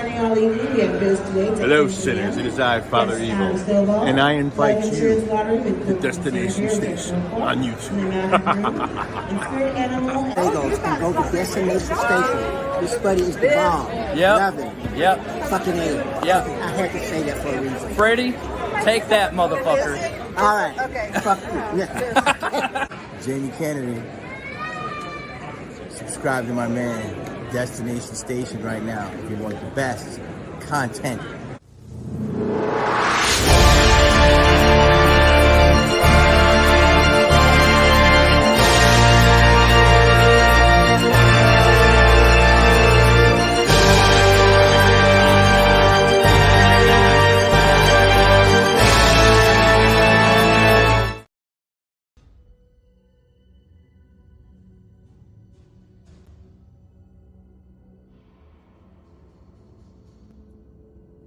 Hello, sinners. It is I, Father Evil, and I invite you to Destination Station on YouTube. Bagels can go to Destination Station. This buddy is the bomb. Love him. Yep. Fucking A. Yep. I had to say that for a reason. Freddie, take that, motherfucker. All right. Okay. Fuck you. Yeah. Jamie Kennedy. Subscribe to my man, Destination Station right now if you want the best content.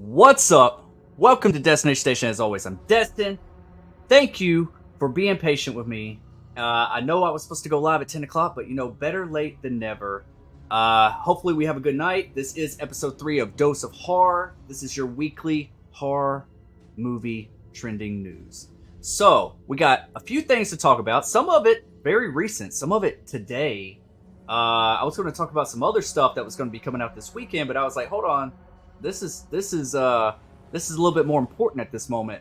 What's up? Welcome to Destination Station. As always, I'm Destin. Thank you for being patient with me. I know I was supposed to go live at 10 o'clock, but you know, better late than never. Hopefully we have a good night. This is episode 3 of Dose of Horror. This is your weekly horror movie trending news. So, we got a few things to talk about. Some of it very recent, some of it today. I was going to talk about some other stuff that was going to be coming out this weekend, but I was like, hold on. This is a little bit more important at this moment.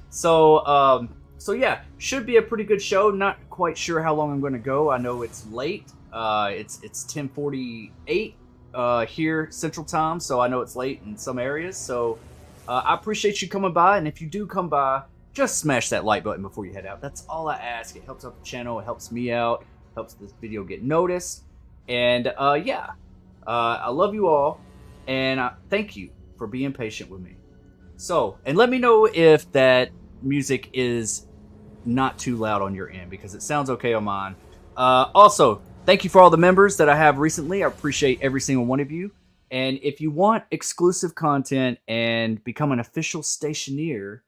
So yeah, should be a pretty good show. Not quite sure how long I'm going to go. I know it's late. It's 10:48 here Central Time, so I know it's late in some areas. So I appreciate you coming by, and if you do come by, just smash that like button before you head out. That's all I ask. It helps out the channel. It helps me out. Helps this video get noticed. And yeah, I love you all. And thank you for being patient with me. So, and let me know if that music is not too loud on your end, because it sounds okay on mine. Also, thank you for all the members that I have recently. I appreciate every single one of you. And if you want exclusive content and become an official stationeer,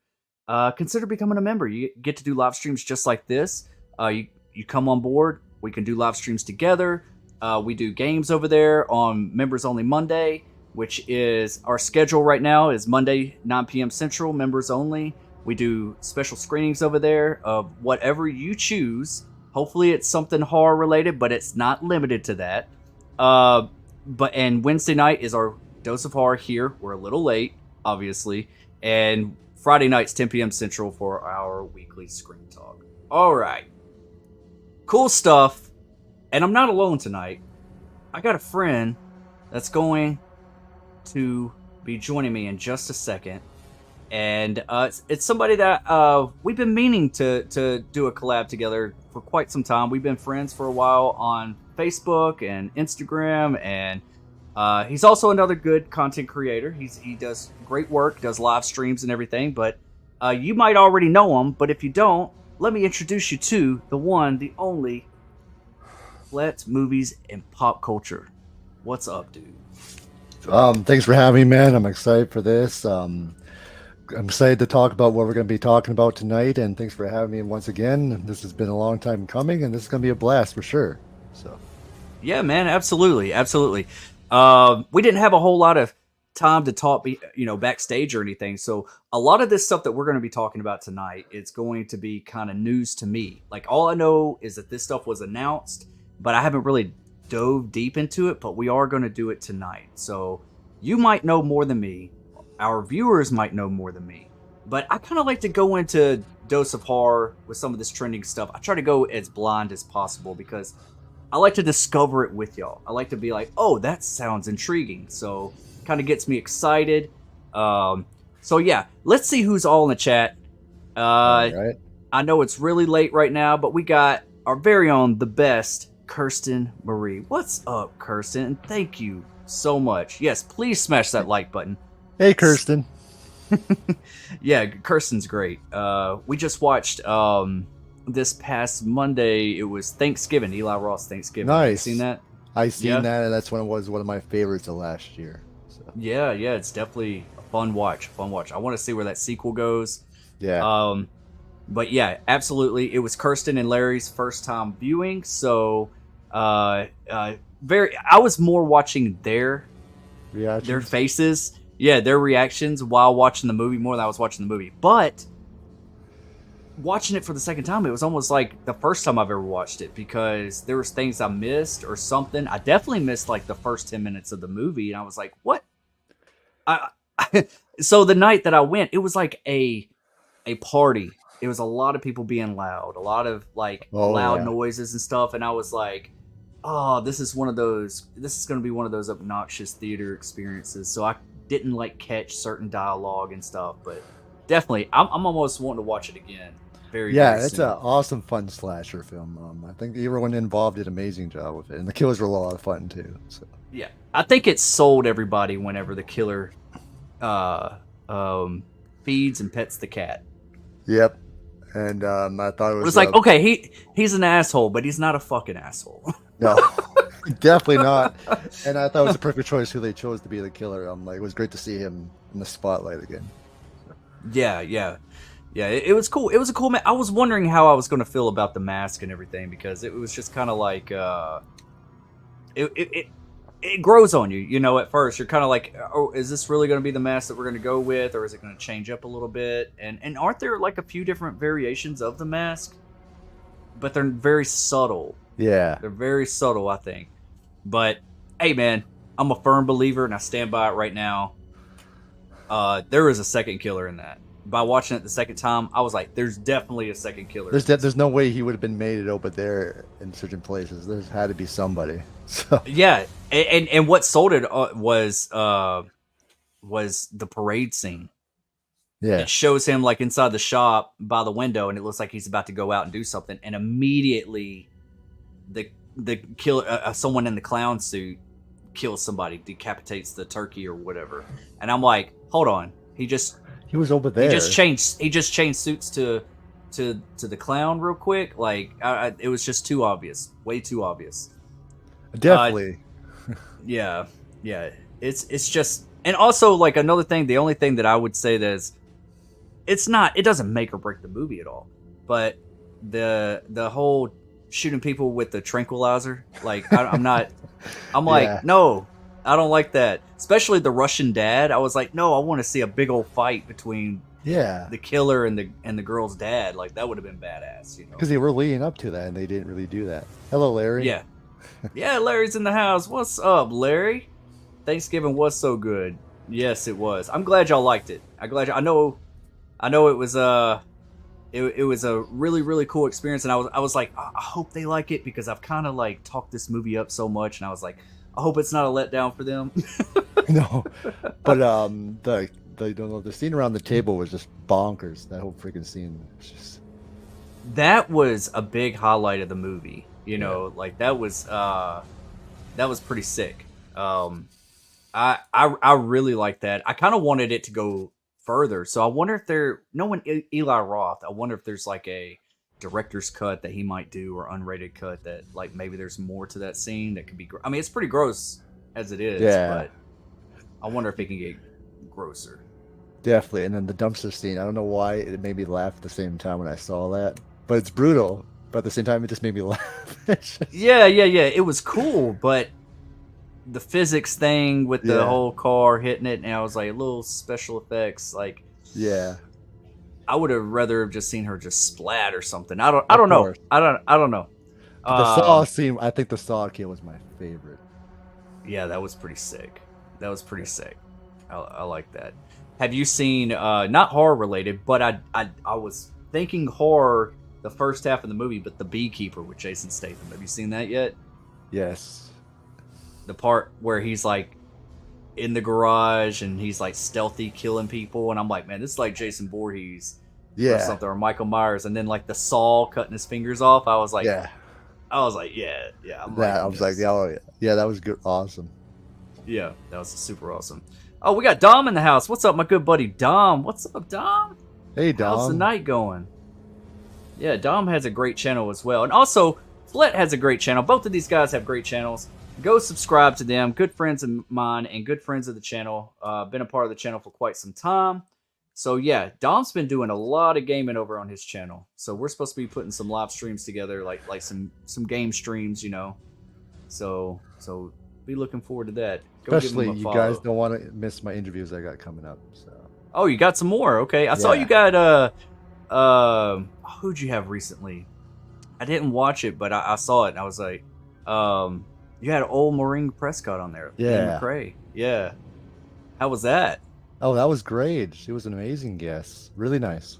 consider becoming a member. You get to do live streams just like this. You come on board. We can do live streams together. We do games over there on Members Only Monday, which is our schedule right now is Monday, 9 p.m. Central, members only. We do special screenings over there of whatever you choose. Hopefully it's something horror related, but it's not limited to that. And Wednesday night is our Dose of Horror here. We're a little late, obviously. And Friday nights, 10 p.m. Central for our weekly Screen Talk. All right. Cool stuff. And I'm not alone tonight. I got a friend that's going to be joining me in just a second, and it's somebody that we've been meaning to do a collab together for quite some time. We've been friends for a while on Facebook and Instagram, and he's also another good content creator. He does great work, does live streams and everything, but you might already know him, but if you don't, let me introduce you to the one, the only Let's Movies and Pop Culture. What's up, dude? Thanks for having me, man. I'm excited for this. I'm excited to talk about what we're going to be talking about tonight, and thanks for having me once again. This has been a long time coming, and this is going to be a blast for sure. So, yeah, man, absolutely. We didn't have a whole lot of time to talk, backstage or anything. So a lot of this stuff that we're going to be talking about tonight, it's going to be kind of news to me. Like, all I know is that this stuff was announced, but I haven't really dove deep into it, but we are going to do it tonight. So you might know more than me. Our viewers might know more than me. But I kind of like to go into Dose of Horror with some of this trending stuff. I try to go as blind as possible because I like to discover it with y'all. I like to be like, oh, that sounds intriguing. So kind of gets me excited. So yeah, let's see who's all in the chat. all right. I know it's really late right now, but we got our very own, the best, Kirsten Marie. What's up, Kirsten? And thank you so much. Yes, please smash that like button. Hey, Kirsten. Yeah, Kirsten's great. We just watched this past Monday. It was Thanksgiving, Eli Ross Thanksgiving. Nice. Have you seen that? I seen that, and that's one of my favorites of last year. So. Yeah, it's definitely a fun watch. I want to see where that sequel goes. Yeah. But yeah, absolutely. It was Kirsten and Larry's first time viewing, so I was more watching their Reactions. their faces, their reactions while watching the movie more than I was watching the movie. But watching it for the second time, it was almost like the first time I've ever watched it, because there was things I missed or something. I definitely missed like the first 10 minutes of the movie, and I was like, what? So the night that I went, it was like a party. It was a lot of people being loud, a lot of like loud noises and stuff, and I was like, oh, this is going to be one of those obnoxious theater experiences. So I didn't like catch certain dialogue and stuff, but definitely I'm almost wanting to watch it again. Very it's soon. an awesome fun slasher film. I think everyone involved did an amazing job with it, and the kills were a lot of fun too. So Yeah, I think it sold everybody whenever the killer feeds and pets the cat. yep, and I thought It was like, okay, he's an asshole, but he's not a fucking asshole. no, definitely not. And I thought it was a perfect choice who they chose to be the killer. I'm like, it was great to see him in the spotlight again. Yeah. It was cool. It was a cool man. I was wondering how I was going to feel about the mask and everything, because it was just kind of like it grows on you. You know, at first you're kind of like, oh, is this really going to be the mask that we're going to go with, or is it going to change up a little bit? And aren't there like a few different variations of the mask? But they're very subtle. Yeah, They're very subtle, I think. But hey, man, I'm a firm believer, and I stand by it right now. There is a second killer in that. By watching it the second time, I was like, there's definitely a second killer. there's no way he would have been made it over there in certain places. There's had to be somebody. So Yeah, and what sold it was the parade scene. yeah, It shows him like inside the shop by the window, and it looks like he's about to go out and do something, and immediately the killer, someone in the clown suit, kills somebody, decapitates the turkey or whatever. And I'm like, hold on, he was over there. He just changed suits to the clown real quick. Like it was just too obvious, way too obvious. Definitely. Yeah. It's just, and also like another thing. The only thing that I would say that is, it doesn't make or break the movie at all. But the whole shooting people with the tranquilizer, like I'm not. I'm like, Yeah. no, I don't like that. Especially the Russian dad. I was like, no, I want to see a big old fight between the killer and the girl's dad. Like that would have been badass, you know? Because they were leading up to that, and they didn't really do that. Hello, Larry. Yeah, Larry's in the house. What's up, Larry? Thanksgiving was so good. Yes, it was. I'm glad y'all liked it. I know it was it was a really, really cool experience, and I was like, I hope they like it, because I've kind of like talked this movie up so much, and I was like, I hope it's not a letdown for them. No, but the scene around the table was just bonkers. That whole freaking scene was just. That was a big highlight of the movie. You know, like that was pretty sick. I really like that. I kind of wanted it to go further, so I wonder if knowing Eli Roth, I wonder if there's like a director's cut that he might do, or unrated cut that like maybe there's more to that scene that could be. I mean, it's pretty gross as it is, but I wonder if it can get grosser. Definitely, and then the dumpster scene. I don't know why it made me laugh at the same time when I saw that, but it's brutal. But at the same time, it just made me laugh. Yeah. It was cool, but the physics thing with the whole car hitting it, and I was like, little special effects, like I would have rather have just seen her just splat or something. I don't know. I don't know. The Saw scene. I think the Saw kill was my favorite. Yeah, that was pretty sick. I like that. Have you seen not horror related, but I was thinking horror the first half of the movie, but The Beekeeper with Jason Statham. Have you seen that yet? Yes. The part where he's like in the garage and he's like stealthy killing people, and I'm like, man, this is like Jason Voorhees or something, or Michael Myers, and then like the saw cutting his fingers off. I was like, yeah. I was like, that was good, awesome. Yeah, that was super awesome. Oh, we got Dom in the house. What's up, my good buddy Dom? What's up, Dom? Hey, Dom. How's the night going? Yeah, Dom has a great channel as well. And also, Flet has a great channel. Both of these guys have great channels. Go subscribe to them. Good friends of mine and good friends of the channel. Been a part of the channel for quite some time. So yeah, Dom's been doing a lot of gaming over on his channel. So we're supposed to be putting some live streams together, like some game streams, you know. So be looking forward to that. Go give Especially him a you follow. guys don't want to miss my interviews I got coming up. So Oh, you got some more. Okay. I saw Yeah. you got who'd you have recently? I didn't watch it, but I saw it and I was like, you had old Maureen Prescott on there. Ian Yeah. McRae. Yeah. How was that? oh, that was great. She was an amazing guest. Really nice.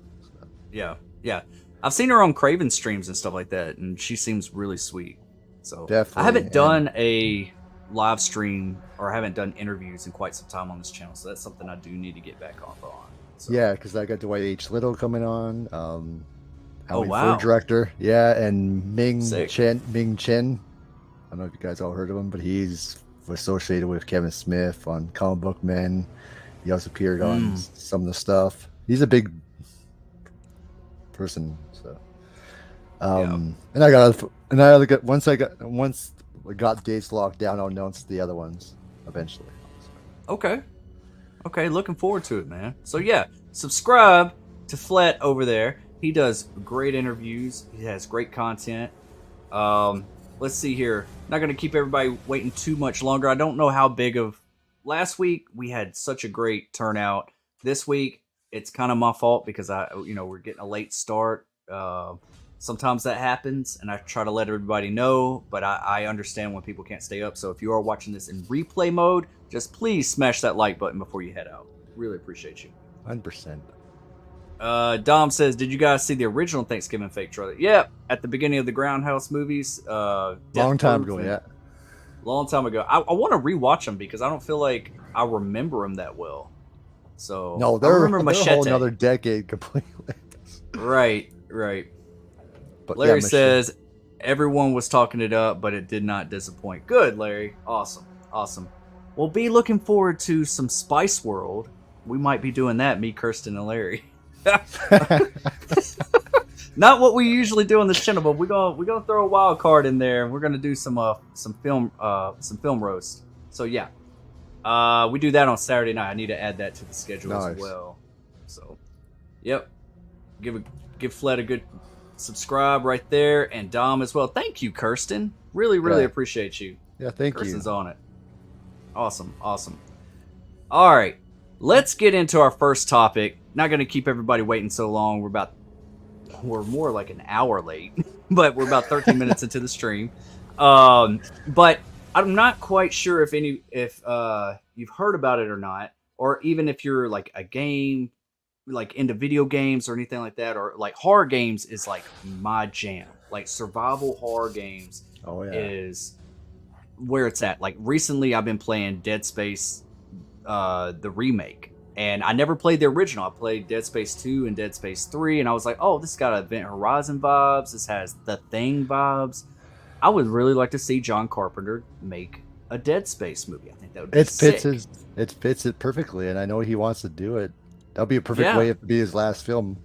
Yeah. Yeah. I've seen her on Craven streams and stuff like that, and she seems really sweet. So Definitely, I haven't and- done a live stream or I haven't done interviews in quite some time on this channel, so that's something I do need to get back on. So. Yeah, because I got Dwight H. Little coming on. Oh, wow. Director. Yeah, and Ming Sick. Chen. I don't know if you guys all heard of him, but he's associated with Kevin Smith on Comic Book Men. He also appeared on some of the stuff. He's a big person. So, and I got once I got dates locked down, I'll announce the other ones eventually. Okay. Okay, looking forward to it, man. So yeah, subscribe to Flet over there. He does great interviews. He has great content. Let's see here. Not going to keep everybody waiting too much longer. I don't know how big of... Last week, we had such a great turnout. This week, it's kind of my fault because we're getting a late start. Sometimes that happens, and I try to let everybody know, but I understand when people can't stay up. So if you are watching this in replay mode, just please smash that like button before you head out. Really appreciate you. 100%. Dom says, did you guys see the original Thanksgiving fake trailer? Yeah, at the beginning of the Groundhouse movies. Long time ago, yeah. Long time ago. I want to rewatch them because I don't feel like I remember them that well. So No, I they're remember a Machete. whole another decade completely. Right. But Larry yeah, says everyone was talking it up, but it did not disappoint. Good, Larry. Awesome. We'll be looking forward to some Spice World. We might be doing that, me, Kirsten, and Larry. Not what we usually do on this channel, but we're gonna throw a wild card in there. We're gonna do some film roast. So yeah, we do that on Saturday night. I need to add that to the schedule as well. So, yep, give Fled a good subscribe right there, and Dom as well. Thank you, Kirsten. Really appreciate you. Yeah, thank you. Kirsten's on it. Awesome. All right, let's get into our first topic. Not going to keep everybody waiting so long. We're more like an hour late, but we're about 13 minutes into the stream. But I'm not quite sure if you've heard about it or not, or even if you're like a game, like into video games or anything like that, or like horror games is like my jam. Like survival horror games is where it's at. Like recently I've been playing Dead Space, the remake. And I never played the original. I played Dead Space 2 and Dead Space 3, and I was like, oh, this got Event Horizon vibes. This has The Thing vibes. I would really like to see John Carpenter make a Dead Space movie. I think that would be sick. It fits it perfectly, and I know he wants to do it. That would be a perfect way to be his last film.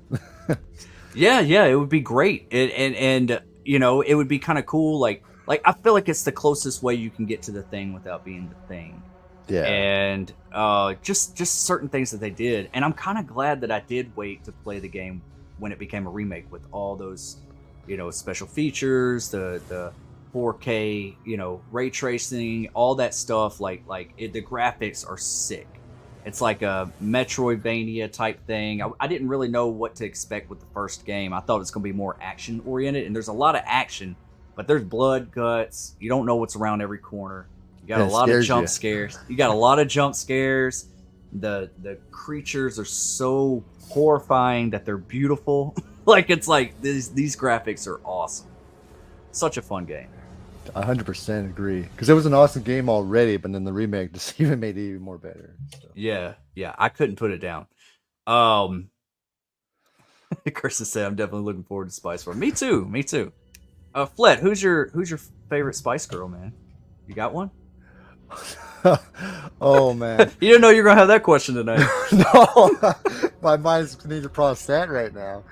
Yeah, it would be great. And it would be kind of cool. Like I feel like it's the closest way you can get to The Thing without being The Thing. Yeah. And just certain things that they did. And I'm kind of glad that I did wait to play the game when it became a remake with all those, special features, the 4K, ray tracing, all that stuff. The graphics are sick. It's like a Metroidvania type thing. I didn't really know what to expect with the first game. I thought it's going to be more action oriented, and there's a lot of action, but there's blood, guts. You don't know what's around every corner. You got a lot of jump scares. You got a lot of jump scares. The creatures are so horrifying that they're beautiful. It's like these graphics are awesome. Such a fun game. 100% agree. Because it was an awesome game already, but then the remake just even made it even more better. So. Yeah, I couldn't put it down. Kirsten said, "I'm definitely looking forward to Spice World." Me too. Flet, who's your favorite Spice Girl, man? You got one? Oh man. You didn't know you were gonna have that question tonight. No, my mind's need to process that right now.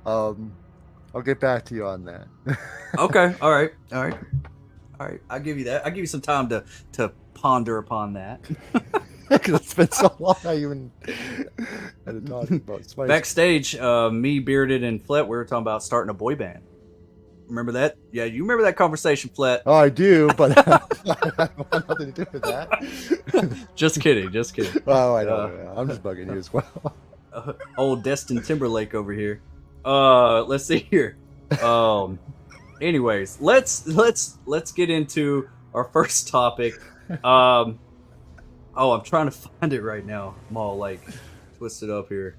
I'll get back to you on that. Okay, all right. I'll give you that. I'll give you some time to ponder upon that. Because it's been so long I even had to talk about Spice. Backstage, me, Bearded, and Flet, we were talking about starting a boy band. Remember that? Yeah, you remember that conversation, Flat. Oh, I do, but I want nothing to do with that. Just kidding, just kidding. Oh, I know. I'm just bugging you as well. Old Destin Timberlake over here. Let's see here. Anyways, let's get into our first topic. I'm trying to find it right now. I'm all like twisted up here.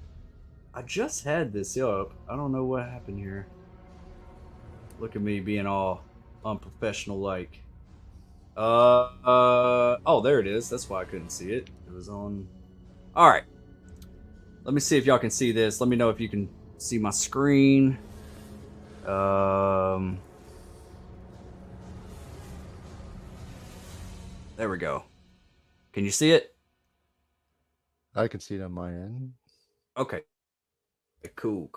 I just had this up. I don't know what happened here. Look at me being all unprofessional like. Oh, there it is. That's why I couldn't see it. It was on. All right. Let me see if y'all can see this. Let me know if you can see my screen. There we go. Can you see it? I can see it on my end. Okay. Cool.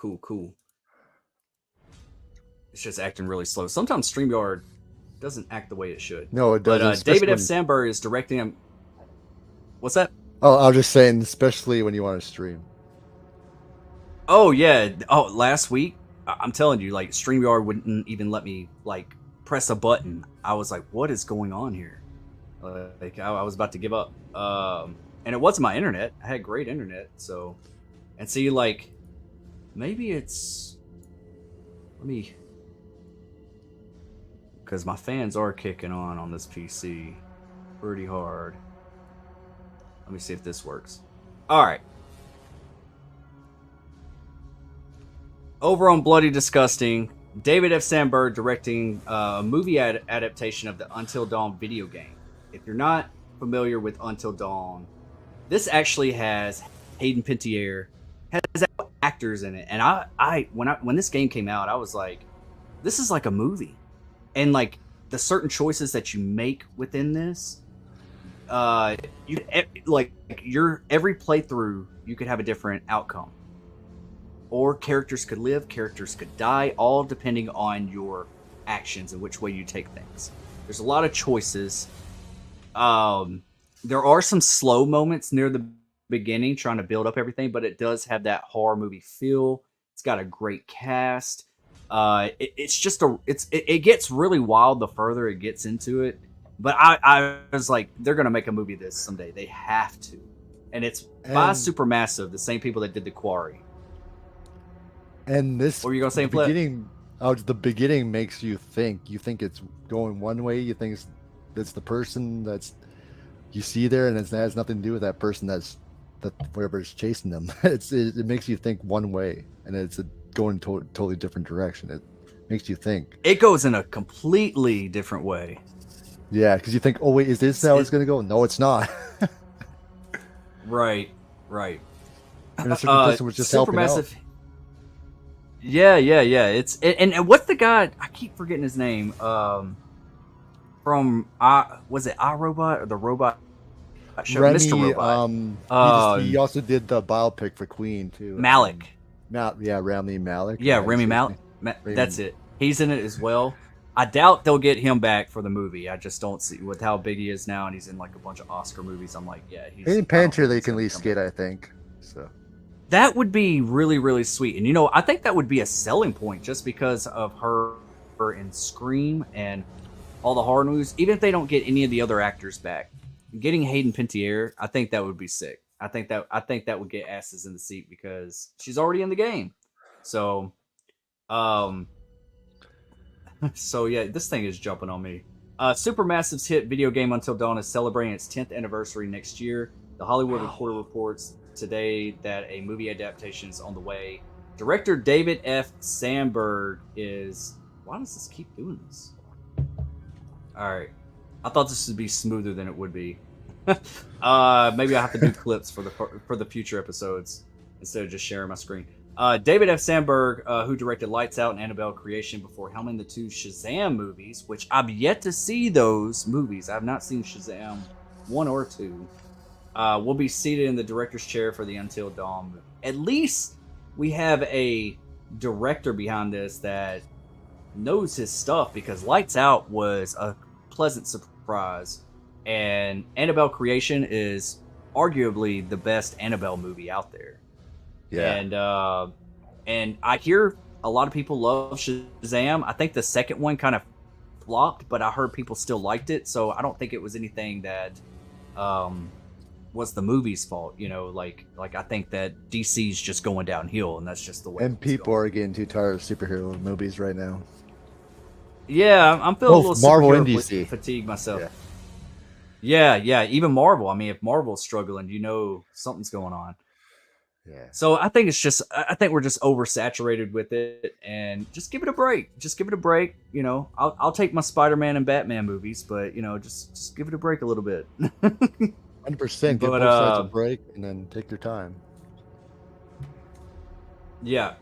It's just acting really slow. Sometimes StreamYard doesn't act the way it should. No, it doesn't. But David F. Sandberg is directing him. What's that? Oh, I was just saying, especially when you want to stream. Oh, yeah. Oh, last week, I'm telling you, like, StreamYard wouldn't even let me, like, press a button. I was like, what is going on here? Like, I was about to give up. And it wasn't my internet. I had great internet, so... And see, like, maybe it's... Let me... Because my fans are kicking on this PC pretty hard. Let me see if this works. Alright. Over on Bloody Disgusting, David F. Sandberg directing a movie adaptation of the Until Dawn video game. If you're not familiar with Until Dawn, this actually has Hayden Panettiere, has actors in it. And when this game came out, I was like, this is like a movie. And like the certain choices that you make within this, your every playthrough, you could have a different outcome. Or characters could live, characters could die, all depending on your actions and which way you take things. There's a lot of choices. There are some slow moments near the beginning trying to build up everything, but it does have that horror movie feel. It's got a great cast. It gets really wild the further it gets into it. But I was like, they're gonna make a movie of this someday. They have to. And it's by Supermassive, the same people that did The Quarry. And this, what were you gonna say? The beginning makes you think. You think it's going one way. You think it's the person that's you see there, and it has nothing to do with that person that whoever's chasing them. It makes you think one way, and it's going totally different direction. It makes you think. It goes in a completely different way. Yeah, because you think, oh wait, is this how it's gonna go? No, it's not. Right. And a certain person was just helping out. Yeah. It's and what's the guy? I keep forgetting his name. From was it iRobot or the robot show? Remy, Mr. Robot. He also did the biopic for Queen too. Malik. Rami Malek. Yeah, Remy Malik. That's it. He's in it as well. I doubt they'll get him back for the movie. I just don't see with how big he is now, and he's in like a bunch of Oscar movies. I'm like, yeah, he's in Panther. They can at least get, I think. So. That would be really, really sweet. And, I think that would be a selling point just because of her in Scream and all the horror movies. Even if they don't get any of the other actors back, getting Hayden Panettiere, I think that would be sick. I think that would get asses in the seat because she's already in the game. So, yeah, this thing is jumping on me. Supermassive's hit video game Until Dawn is celebrating its 10th anniversary next year. The Hollywood Reporter reports today that a movie adaptation is on the way. Director David F. Sandberg is... Why does this keep doing this? Alright. I thought this would be smoother than it would be. Maybe I'll have to do clips for the future episodes instead of just sharing my screen. David F. Sandberg, who directed Lights Out and Annabelle Creation before helming the two Shazam movies, which I've yet to see those movies. I've not seen Shazam 1 or 2. Will be seated in the director's chair for the Until Dawn movie. At least we have a director behind this that knows his stuff, because Lights Out was a pleasant surprise, and Annabelle Creation is arguably the best Annabelle movie out there. Yeah. And I hear a lot of people love Shazam. I think the second one kind of flopped, but I heard people still liked it, so I don't think it was anything that was the movie's fault. Like I think that DC's just going downhill, and that's just the way. And people are getting too tired of superhero movies right now. Yeah, I'm feeling Both a little Marvel and superhero DC. fatigue myself. Yeah. Yeah, even Marvel. I mean, if Marvel's struggling, something's going on. Yeah. So I think we're just oversaturated with it, and just give it a break. Just give it a break. I'll take my Spider-Man and Batman movies, but just give it a break a little bit. 100%. Give both sides a break and then take your time. Yeah.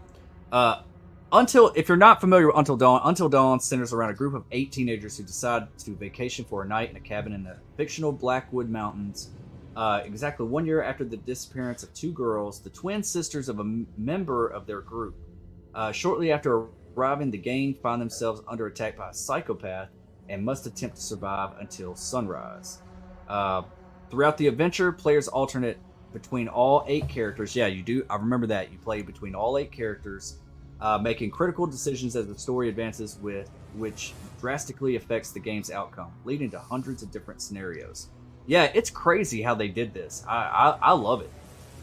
If you're not familiar with Until Dawn centers around a group of 8 teenagers who decide to vacation for a night in a cabin in the fictional Blackwood Mountains. Exactly 1 year after the disappearance of 2 girls, the twin sisters of a member of their group. Shortly after arriving, the gang find themselves under attack by a psychopath and must attempt to survive until sunrise. Throughout the adventure, players alternate between all 8 characters. Yeah, you do. I remember that. You play between all 8 characters, making critical decisions as the story advances, which drastically affects the game's outcome, leading to hundreds of different scenarios. Yeah, it's crazy how they did this. I love it.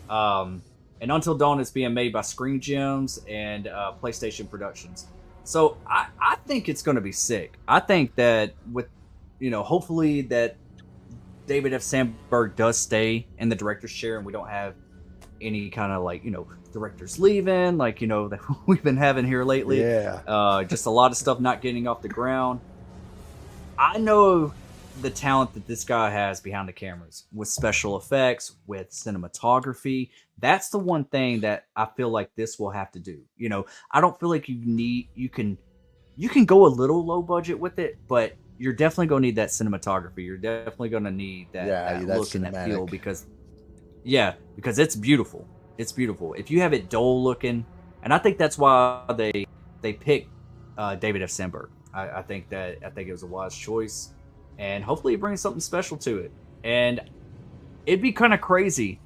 And Until Dawn is being made by Screen Gems and PlayStation Productions. So I think it's going to be sick. I think that hopefully that David F. Sandberg does stay in the director's chair, and we don't have any kind of directors leaving that we've been having here lately. Yeah. Just a lot of stuff not getting off the ground. I know the talent that this guy has behind the cameras with special effects, with cinematography. That's the one thing that I feel like this will have to do. I don't feel like you can go a little low budget with it, but you're definitely going to need that cinematography. You're definitely going to need that look and that feel because it's beautiful. It's beautiful. If you have it dull looking, and I think that's why they picked David F. Sandberg. I think it was a wise choice. And hopefully it brings something special to it. And it'd be kind of crazy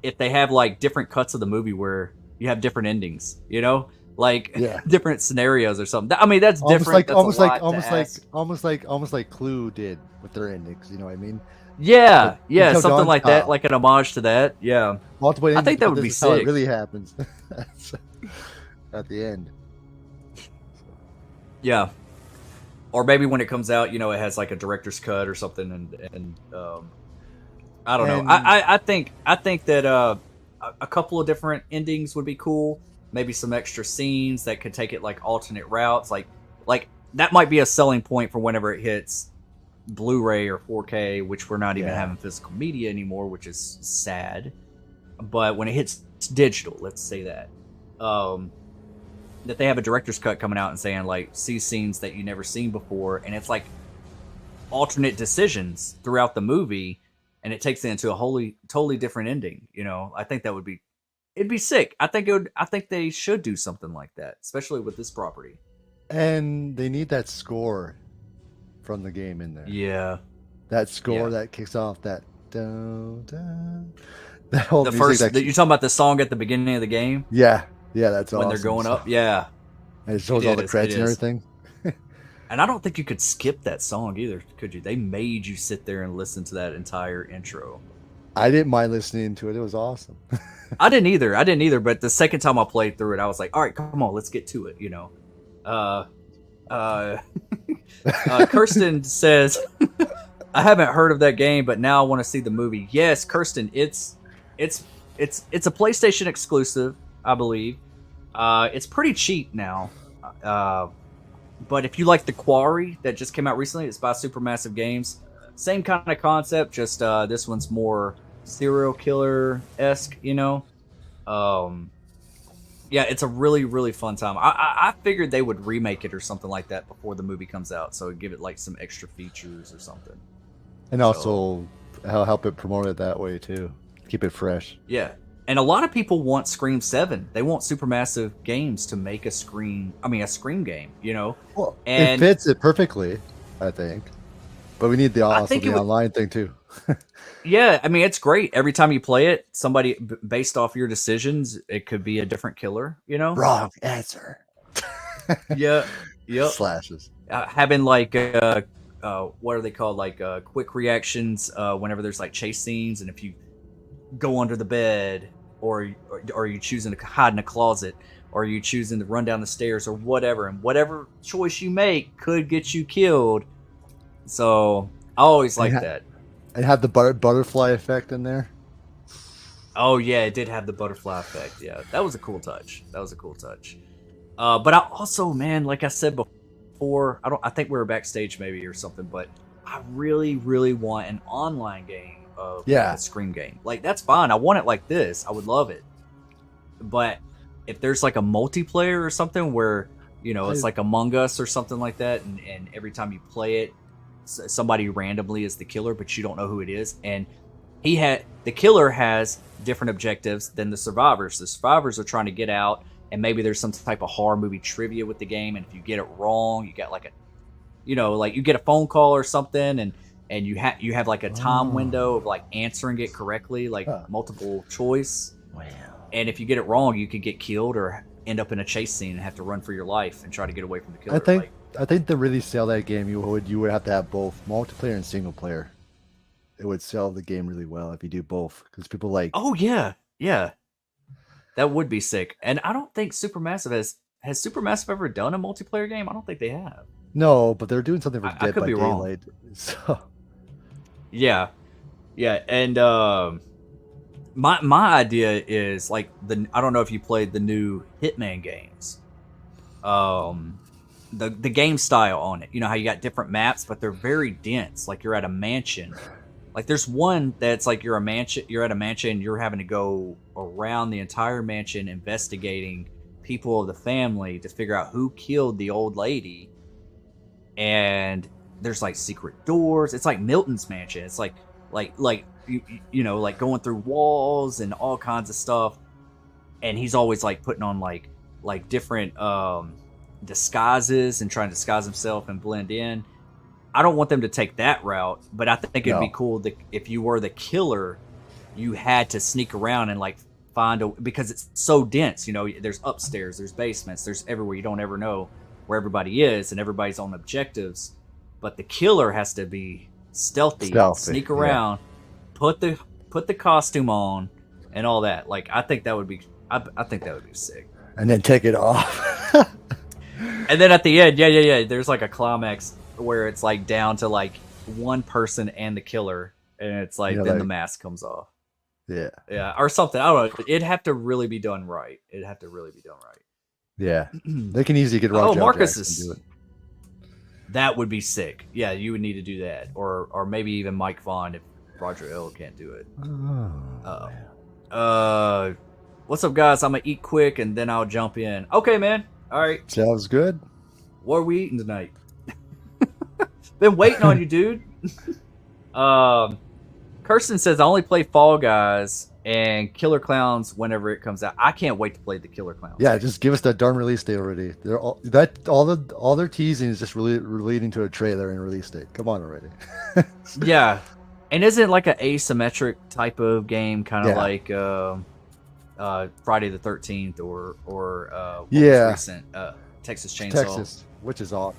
if they have different cuts of the movie where you have different endings, different scenarios or something. I mean, that's different. Almost like Clue did with their endings. You know what I mean? Yeah, Until something Dawn like that, like an homage to that. Yeah, multiple endings, I think that would be this is how sick. it really happens at the end. Yeah. Or maybe when it comes out, it has a director's cut or something, and I don't know. I think that a couple of different endings would be cool. Maybe some extra scenes that could take it alternate routes. Like that might be a selling point for whenever it hits Blu-ray or 4K, which we're not even having physical media anymore, which is sad. But when it hits digital, let's say that. That they have a director's cut coming out and saying see scenes that you never seen before, and it's alternate decisions throughout the movie, and it takes it into a totally different ending. I think it'd be sick. I think they should do something like that, especially with this property. And they need that score from the game in there. Yeah, that score that kicks off that that whole the music first. You're talking about the song at the beginning of the game. Yeah, that's when awesome. they're going up. Yeah, and it shows all the credits and everything. And I don't think you could skip that song either, could you? They made you sit there and listen to that entire intro. I didn't mind listening to it. It was awesome. I didn't either. But the second time I played through it, I was like, all right, come on, let's get to it. Kirsten says, I haven't heard of that game, but now I want to see the movie. Yes, Kirsten, it's a PlayStation exclusive, I believe. It's pretty cheap now. But if you like The Quarry that just came out recently, it's by Supermassive Games. Same kind of concept, just this one's more serial killer-esque, Yeah, it's a really, really fun time. I figured they would remake it or something like that before the movie comes out, so give it some extra features or something. And also help it promote it that way too. Keep it fresh. Yeah. And a lot of people want Scream 7. They want Supermassive Games to make a Scream game, Well, and it fits it perfectly, I think. But we need the online thing too. Yeah, I mean, it's great. Every time you play it, somebody based off your decisions, it could be a different killer, Wrong answer. Yeah. Yep. Slashes. Having like what are they called? Like quick reactions whenever there's like chase scenes, and if you go under the bed, or you choosing to hide in a closet, or you choosing to run down the stairs, or whatever, and whatever choice you make could get you killed. So I always like that. And have the butterfly effect in there. Oh yeah, it did have the butterfly effect. Yeah, that was a cool touch. But I also, man, like I said before, I think we were backstage maybe or something, but I really, really want an online game of a Scream game. Like, that's fine. I want it like this. I would love it. But if there's like a multiplayer or something where, it's like Among Us or something like that, and every time you play it, somebody randomly is the killer, but you don't know who it is, and the killer has different objectives than the survivors. The survivors are trying to get out, and maybe there's some type of horror movie trivia with the game, and if you get it wrong, you got like like you get a phone call or something, and you have like a time window of like answering it correctly, like multiple choice. Wow. And if you get it wrong, you could get killed or end up in a chase scene and have to run for your life and try to get away from the killer. I think to really sell that game, you would have to have both multiplayer and single player. It would sell the game really well if you do both, because people like. Oh yeah, that would be sick. And I don't think Supermassive has Supermassive ever done a multiplayer game. I don't think they have. No, but they're doing something for I Dead could by be wrong. Daylight. So. Yeah, and my idea is like I don't know if you played the new Hitman games. The game style on it. You know how you got different maps, but they're very dense. Like you're at a mansion. Like there's one that's like you're at a mansion and you're having to go around the entire mansion investigating people of the family to figure out who killed the old lady. And there's like secret doors. It's like Milton's mansion. It's like you know, like going through walls and all kinds of stuff. And he's always like putting on like different disguises and trying to disguise himself and blend in. I don't want them to take that route, but I think it'd be cool that if you were the killer, you had to sneak around and like because it's so dense. You know, there's upstairs, there's basements, there's everywhere. You don't ever know where everybody is, and everybody's on objectives. But the killer has to be stealthy. Sneak around, put the costume on, and all that. Like I think that would be sick. And then take it off. And then at the end, there's like a climax where it's like down to like one person and the killer, and it's like then the mask comes off. Yeah, or something. I don't know. It'd have to really be done right. Yeah, they can easily get Roger Marcus Jackson to do it. That would be sick. Yeah, you would need to do that, or maybe even Mike Vaughn if Roger L can't do it. What's up, guys? I'm gonna eat quick and then I'll jump in. Okay, man. All right. Sounds good. What are we eating tonight? Been waiting on you, dude. Kirsten says I only play Fall Guys and Killer Clowns whenever it comes out. I can't wait to play the Killer Clowns. Yeah, just give us that darn release date already. They're all their teasing is just really leading to a trailer and release date. Come on already. Yeah, and isn't it like an asymmetric type of game, kind of like Friday the 13th or what was recent Texas Chainsaw, which is awesome.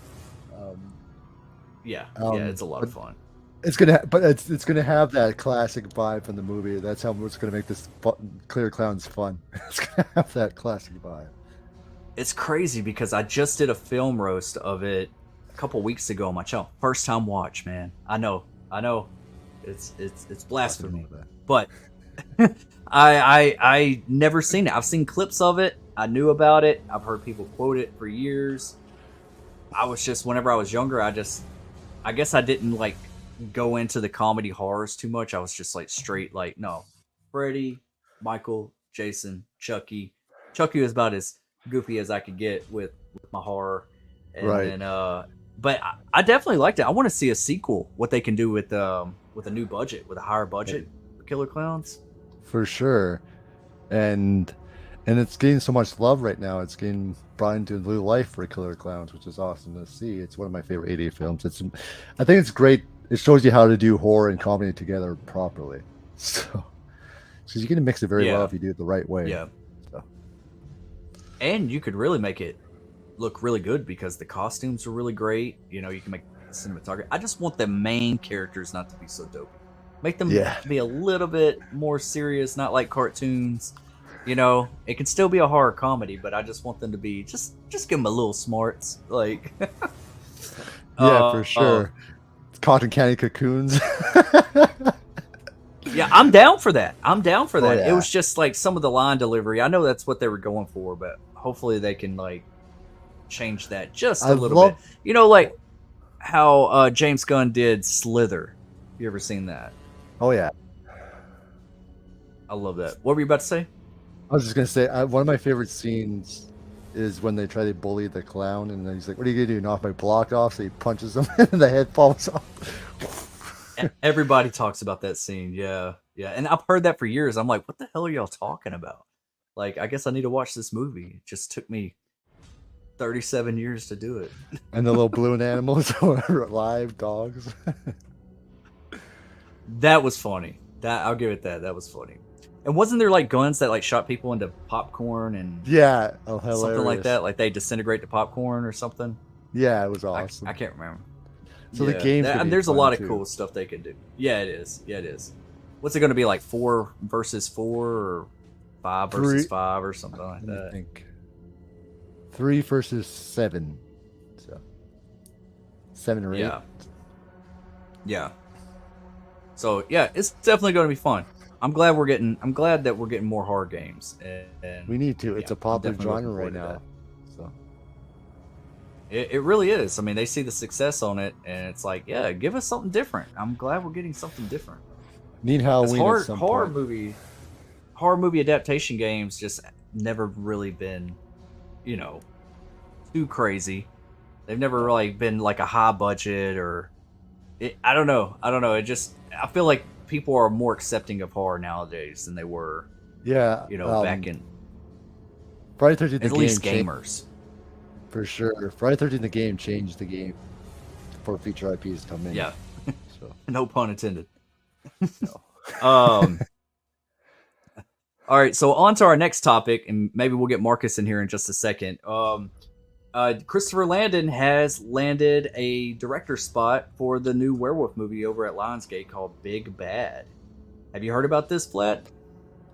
It's a lot of fun. It's gonna have that classic vibe from the movie. That's how it's gonna make this Killer Clowns fun. It's gonna have that classic vibe. It's crazy because I just did a film roast of it a couple weeks ago on my channel. First time watch, man. I know. It's blasphemy, but I never seen it. I've seen clips of it. I knew about it. I've heard people quote it for years. I was just, whenever I was younger, I guess I didn't like go into the comedy horrors too much. I was just like straight like, no, Freddy, Michael, Jason, Chucky. Chucky was about as goofy as I could get with my horror. And then, but I definitely liked it. I want to see a sequel, what they can do with a new budget, with a higher budget for Killer Clowns. For sure. And it's getting so much love right now. It's getting brought into new life for Killer Clowns, which is awesome to see. It's one of my favorite 80 films. I think it's great. It shows you how to do horror and comedy together properly. So you can mix it very well if you do it the right way. Yeah. So. And you could really make it look really good because the costumes are really great. You know, you can make cinematography. I just want the main characters not to be so dopey. Make them Yeah. be a little bit more serious, not like cartoons. You know, it can still be a horror comedy, but I just want them to be just give them a little smarts, like. Yeah, for sure. Cotton candy cocoons. Yeah, I'm down for that. Yeah. It was just like some of the line delivery. I know that's what they were going for, but hopefully they can like change that just a little bit. You know, like how James Gunn did Slither. You ever seen that? Oh yeah. I love that. What were you about to say? I was just gonna say one of my favorite scenes is when they try to bully the clown, and then he's like, "What are you gonna do? Knock my block off?" So he punches him, and the head falls off. Everybody talks about that scene. Yeah, and I've heard that for years. I'm like, what the hell are y'all talking about? Like, I guess I need to watch this movie. It just took me 37 years to do it. And the little balloon animals were live dogs. That was funny. I'll give it that. That was funny. And wasn't there like guns that like shot people into popcorn and Yeah, oh, hilarious. something like that? Like they disintegrate the popcorn or something? Yeah, it was awesome. I can't remember. So the game. There's a lot of cool stuff they can do. Yeah, it is. Yeah, it is. What's it going to be like? 4 versus 4 or 5 versus 5 or something like that? I think 3 versus 7. So 7 or 8. Yeah. Yeah. So yeah, it's definitely going to be fun. I'm glad that we're getting more horror games. And we need to. It's a popular genre right now. That. So it really is. I mean, they see the success on it, and it's like, yeah, give us something different. I'm glad we're getting something different. Need Halloween at some horror point. movie adaptation games just never really been, you know, too crazy. They've never really been like a high budget or, I don't know. It just, I feel like people are more accepting of horror nowadays than they were. Yeah, you know, back in Friday 13th. At least gamers, for sure. Friday 13th, the game changed the game for future IPs to come in. Yeah, so no pun intended. No. All right, so on to our next topic, and maybe we'll get Marcus in here in just a second. Christopher Landon has landed a director spot for the new werewolf movie over at Lionsgate called Big Bad. Have you heard about this, Flat?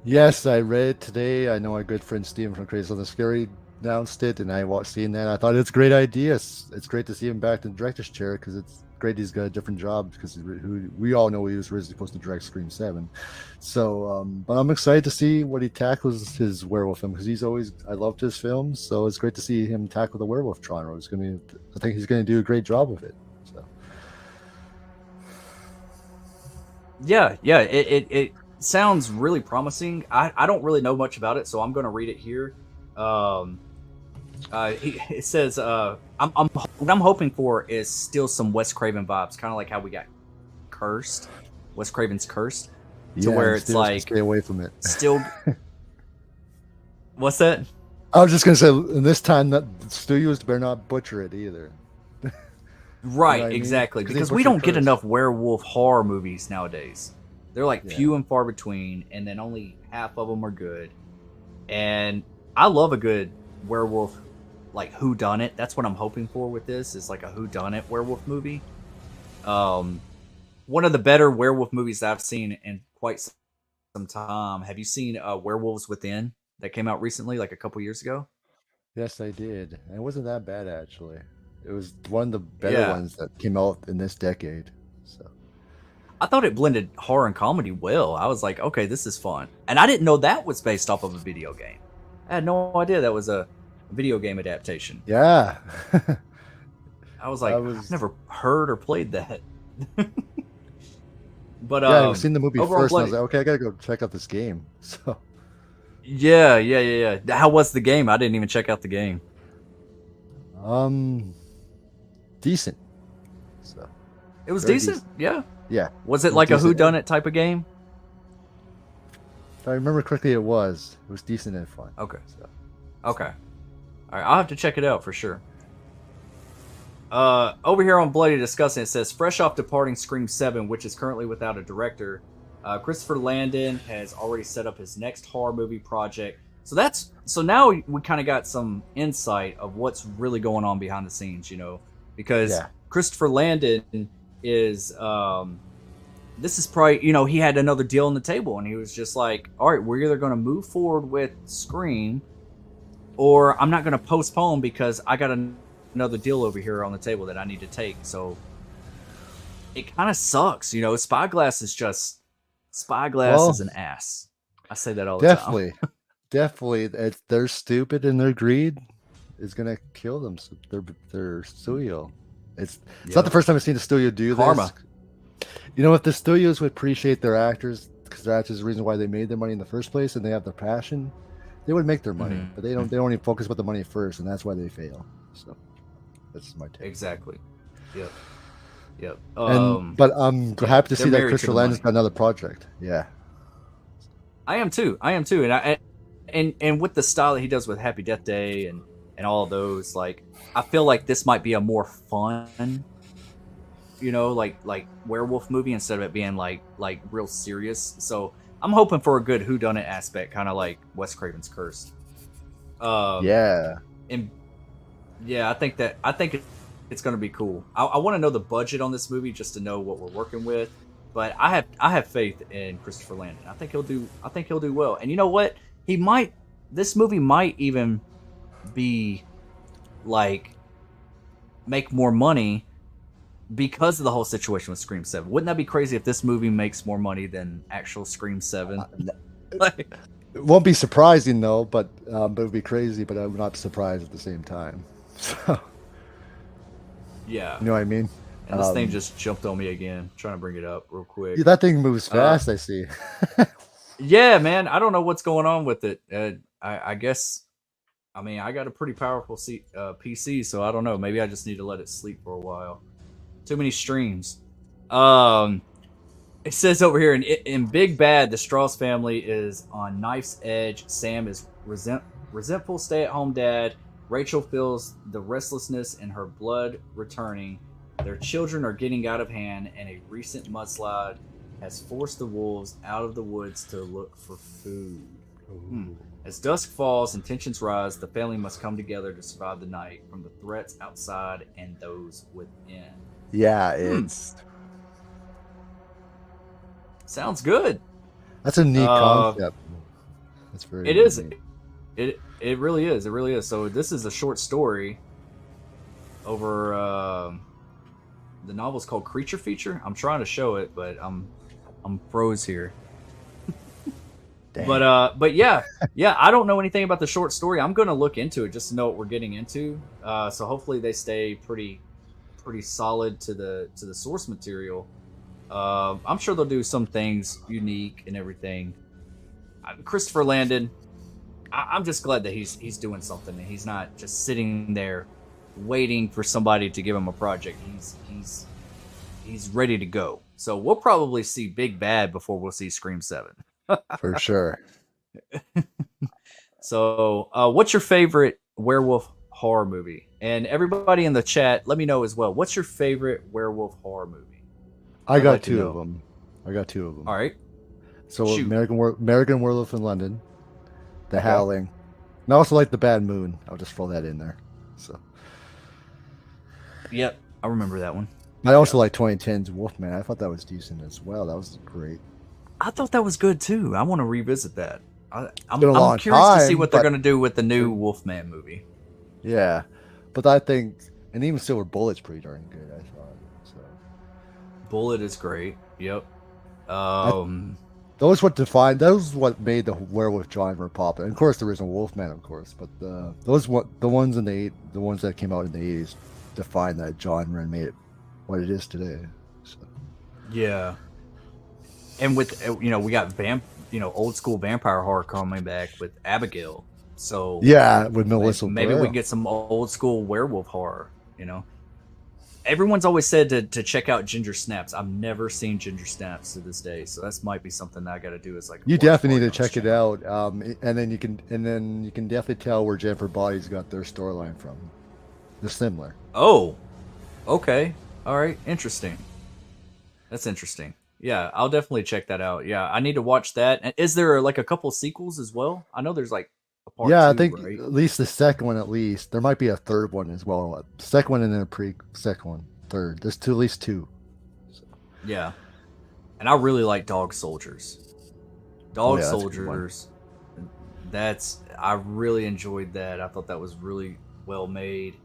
Yes, I read it today. I know our good friend Steven from Crazy Little Scary announced it, and I watched seeing that. I thought it's a great idea. It's great to see him back in the director's chair because it's great he's got a different job because we all know he was originally supposed to direct Scream 7. So, but I'm excited to see what he tackles his werewolf film because I loved his films. So it's great to see him tackle the werewolf genre. I think he's going to do a great job of it. So. Yeah, it sounds really promising. I don't really know much about it, so I'm going to read it here. It says, what I'm hoping for is still some Wes Craven vibes, kind of like how we got Cursed, Wes Craven's Cursed, to where it's like stay away from it. Still, what's that? I was just gonna say, in this time, that studios better not butcher it either. Right, You know exactly, because they we butcher don't get Cursed. enough werewolf horror movies nowadays. They're like few and far between, and then only half of them are good. And I love a good werewolf, like whodunit. That's what I'm hoping for with this, is like a whodunit werewolf movie. One of the better werewolf movies that I've seen in quite some time. Have you seen Werewolves Within that came out recently, like a couple years ago? Yes, I did. And it wasn't that bad actually. It was one of the better ones that came out in this decade. So I thought it blended horror and comedy well. I was like, okay, this is fun. And I didn't know that was based off of a video game. I had no idea that was a video game adaptation. yeah. I was like, I've never heard or played that. But yeah, I've seen the movie overall first, and I was like, okay, I gotta go check out this game. So yeah. How was the game? I didn't even check out the game. Decent. So It was very decent? Yeah. Yeah. Was it like a decent. whodunit type of game? If I remember correctly, it was. It was decent and fun. Okay. So. Okay. All right, I'll have to check it out for sure. Over here on Bloody Discussing, it says, fresh off departing Scream 7, which is currently without a director, Christopher Landon has already set up his next horror movie project So now we kind of got some insight of what's really going on behind the scenes, because Yeah. Christopher Landon is this is probably, he had another deal on the table, and he was just like, all right, we're either going to move forward with Scream, or I'm not going to postpone because I got another deal over here on the table that I need to take. So it kind of sucks, Spyglass is an ass. I say that all the time. Definitely, they're stupid, and their greed is gonna kill them. So their studio. It's not the first time I've seen a studio do Karma. this. If the studios would appreciate their actors, because their actors are the reason why they made their money in the first place, and they have the passion, they would make their money. Mhm. But they don't. They only focus with the money first, and that's why they fail. So that's my take. Exactly. Yep. But I'm happy to see that married to Christopher the Landon's money. got another project. Yeah. I am too. And with the style that he does with Happy Death Day and all of those, like, I feel like this might be a more fun, like werewolf movie instead of it being like real serious. So I'm hoping for a good whodunit aspect, kind of like Wes Craven's Curse. Yeah. And yeah, I think it's going to be cool. I want to know the budget on this movie just to know what we're working with. But I have faith in Christopher Landon. I think he'll do well. And you know what? This movie might even be like make more money because of the whole situation with Scream 7. Wouldn't that be crazy if this movie makes more money than actual Scream 7? It won't be surprising though, but it would be crazy. But I'm not surprised at the same time. So, yeah, you know what I mean? And this thing just jumped on me again. I'm trying to bring it up real quick. Yeah, that thing moves fast. I see. Yeah, man. I don't know what's going on with it. I guess. I mean, I got a pretty powerful PC, so I don't know. Maybe I just need to let it sleep for a while. Too many streams. It says over here in Big Bad, the Strauss family is on knife's edge. Sam is resentful stay-at-home dad. Rachel feels the restlessness in her blood returning. Their children are getting out of hand, and a recent mudslide has forced the wolves out of the woods to look for food. As dusk falls and tensions rise, the family must come together to survive the night from the threats outside and those within. Yeah, it's sounds good. That's a neat concept. That's very. It is. Neat. It really is. It really is. So this is a short story over. The novel's called Creature Feature. I'm trying to show it, but I'm froze here. But yeah, I don't know anything about the short story. I'm gonna look into it just to know what we're getting into. So hopefully they stay pretty solid to the source material. I'm sure they'll do some things unique and everything. Christopher Landon, I'm just glad that he's doing something and he's not just sitting there waiting for somebody to give him a project. He's ready to go. So we'll probably see Big Bad before we'll see Scream 7. For sure. So what's your favorite werewolf horror movie? And everybody in the chat, let me know as well. What's your favorite werewolf horror movie? I got two of them. All right. So Shoot. American Werewolf in London, The Howling, and I also like The Bad Moon. I'll just throw that in there. So. Yep, I remember that one. I also like 2010's Wolfman. I thought that was decent as well. That was great. I thought that was good too. I want to revisit that. I'm curious to see what they're going to do with the new Wolfman movie. Yeah, but I think, and even Silver Bullet's pretty darn good, I thought. So. Bullet is great. Yep. Those what made the werewolf genre popular. And of course, the original Wolfman, of course, but the ones that came out in the 80s defined that genre and made it what it is today. So. Yeah. And with we got old school vampire horror coming back with Abigail. So yeah, with Melissa. Maybe we get some old school werewolf horror. Everyone's always said to check out Ginger Snaps. I've never seen Ginger Snaps to this day, so that might be something that I got to do. Is like you definitely need to check it out. And then you can definitely tell where Jennifer Bodies got their storyline from. They're similar. Oh, okay, all right, interesting. That's interesting. Yeah, I'll definitely check that out. Yeah, I need to watch that. And is there like a couple sequels as well? I know there's like a part Yeah, I two, think right? at least the second one. At least there might be a third one as well. Second one and then second one, third. There's at least two. Yeah, and I really like Dog Soldiers. Oh, Dog yeah, that's a good one. Soldiers. I really enjoyed that. I thought that was really well made.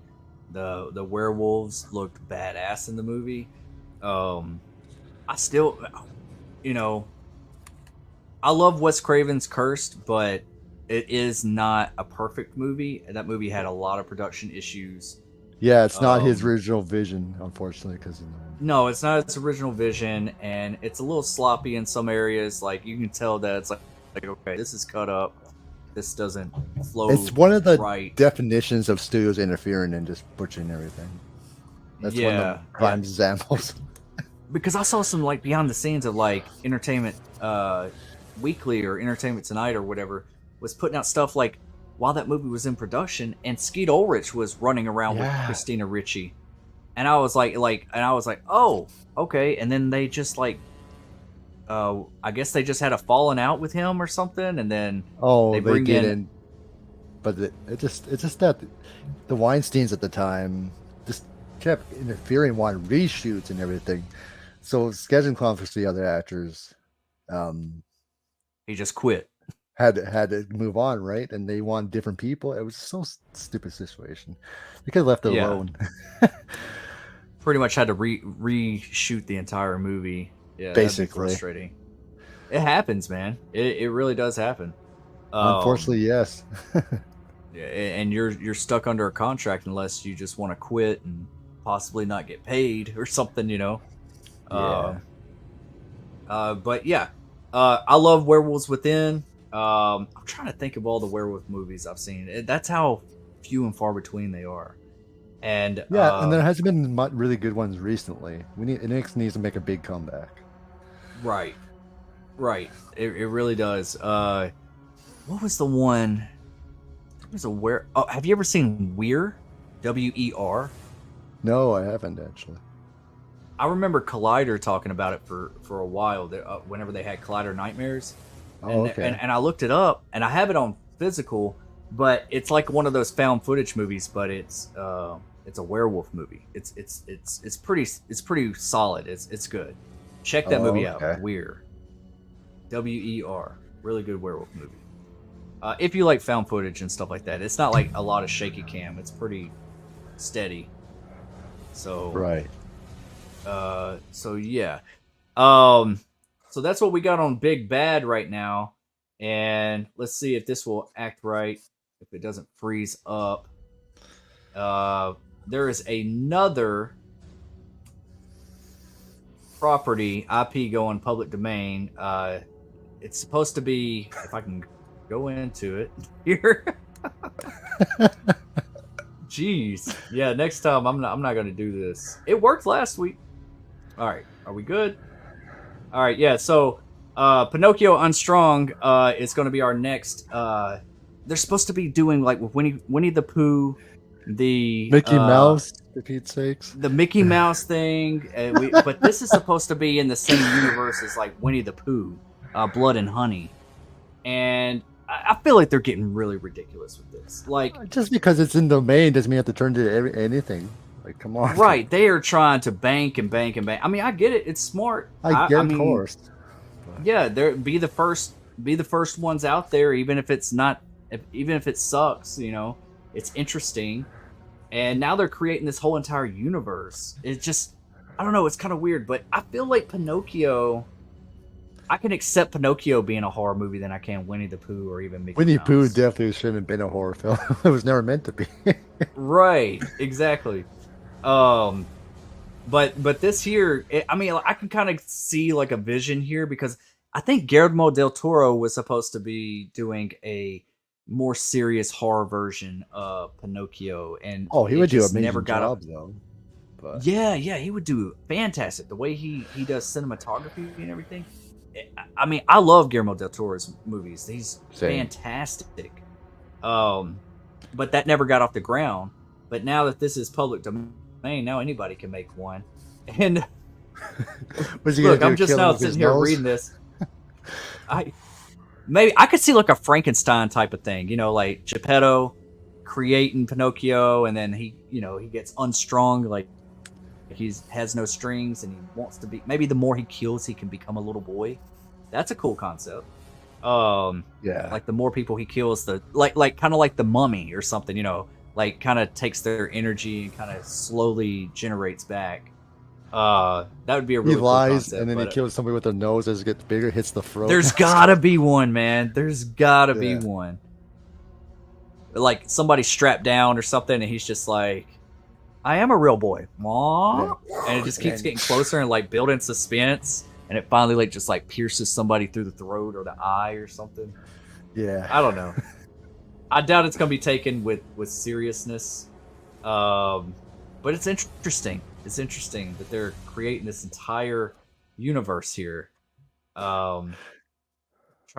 The werewolves looked badass in the movie. I still, you know, I love Wes Craven's Cursed, but it is not a perfect movie. And that movie had a lot of production issues. Yeah, it's not his Um, original vision, unfortunately, because No, it's not its original vision, and it's a little sloppy in some areas. Like you can tell that it's like okay, this is cut up. This doesn't flow. it's one of the right. definitions of studios interfering and just butchering everything. That's one of the prime examples. Because I saw some like behind the scenes of like Entertainment Weekly or Entertainment Tonight or whatever was putting out stuff like while that movie was in production, and Skeet Ulrich was running around with Christina Ricci, and I was like, oh, okay. And then they just like, I guess they just had a falling out with him or something, and then they bring didn't. But it's just that the Weinsteins at the time just kept interfering, wanting reshoots and everything. So scheduling conflicts for the other actors, he just quit. had to move on, right? And they want different people. It was so stupid situation. They could have left it alone. Pretty much had to reshoot the entire movie. Yeah, basically. That'd be frustrating. It happens, man. It really does happen. Unfortunately, yes. And you're stuck under a contract unless you just want to quit and possibly not get paid or something, you know. Yeah. But yeah, I love Werewolves Within. I'm trying to think of all the werewolf movies I've seen. That's how few and far between they are. And and there hasn't been really good ones recently. It needs to make a big comeback. Right. It really does. What was the one? Have you ever seen Weir? WER? No, I haven't actually. I remember Collider talking about it for a while. Whenever they had Collider Nightmares. And I looked it up, and I have it on physical, but it's like one of those found footage movies, but it's a werewolf movie. It's pretty solid. It's good. Check that movie out. Weir. WER. Really good werewolf movie. If you like found footage and stuff like that, it's not like a lot of shaky cam. It's pretty steady. So right. So yeah. So that's what we got on Big Bad right now. And let's see if this will act right. If it doesn't freeze up. There is another property IP going public domain. It's supposed to be, if I can go into it here. Jeez. Yeah, next time I'm not going to do this. It worked last week. All right. Are we good? All right, yeah. So, Pinocchio Unstrung is going to be our next. They're supposed to be doing like with Winnie the Pooh, the Mickey Mouse, for Pete's sakes, the Mickey Mouse thing. But this is supposed to be in the same universe as like Winnie the Pooh, Blood and Honey, and I feel like they're getting really ridiculous with this. Like just because it's in domain doesn't mean you have to turn to anything. Like, come on. Right, they are trying to bank and bank and bank. I mean, I get it; it's smart. I get, of course. Yeah, be the first ones out there, even if it's not, even if it sucks. You know, it's interesting. And now they're creating this whole entire universe. It's just, I don't know. It's kind of weird, but I feel like Pinocchio. I can accept Pinocchio being a horror movie than I can Winnie the Pooh or even Mickey Winnie Mouse. Pooh definitely shouldn't have been a horror film. It was never meant to be. Right, exactly. But this here, I mean, I can kind of see like a vision here because I think Guillermo del Toro was supposed to be doing a more serious horror version of Pinocchio, and he would do a amazing never got job up. though. But Yeah, he would do fantastic. The way he does cinematography and everything. I mean, I love Guillermo del Toro's movies. He's fantastic. But that never got off the ground. But now that this is public domain, now anybody can make one. And What's he look, gonna do, I'm just kill him now with his sitting here nose? reading this. maybe I could see like a Frankenstein type of thing, like Geppetto creating Pinocchio, and then he gets unstrung, like he has no strings, and he wants to be. Maybe the more he kills, he can become a little boy. That's a cool concept. Yeah. Like the more people he kills, the like kind of like the Mummy or something, like kind of takes their energy and kind of slowly generates back. That would be a really He cool lies concept, and then he but kills somebody with their nose as it gets bigger, hits the throat. there's gotta be one, man. There's gotta be Yeah. one. Like somebody strapped down or something, and he's just like, "I am a real boy," Aww. And it just keeps getting closer and like building suspense, and it finally like just like pierces somebody through the throat or the eye or something. Yeah. I don't know. I doubt it's gonna be taken with seriousness, but it's interesting. It's interesting that they're creating this entire universe here. Trying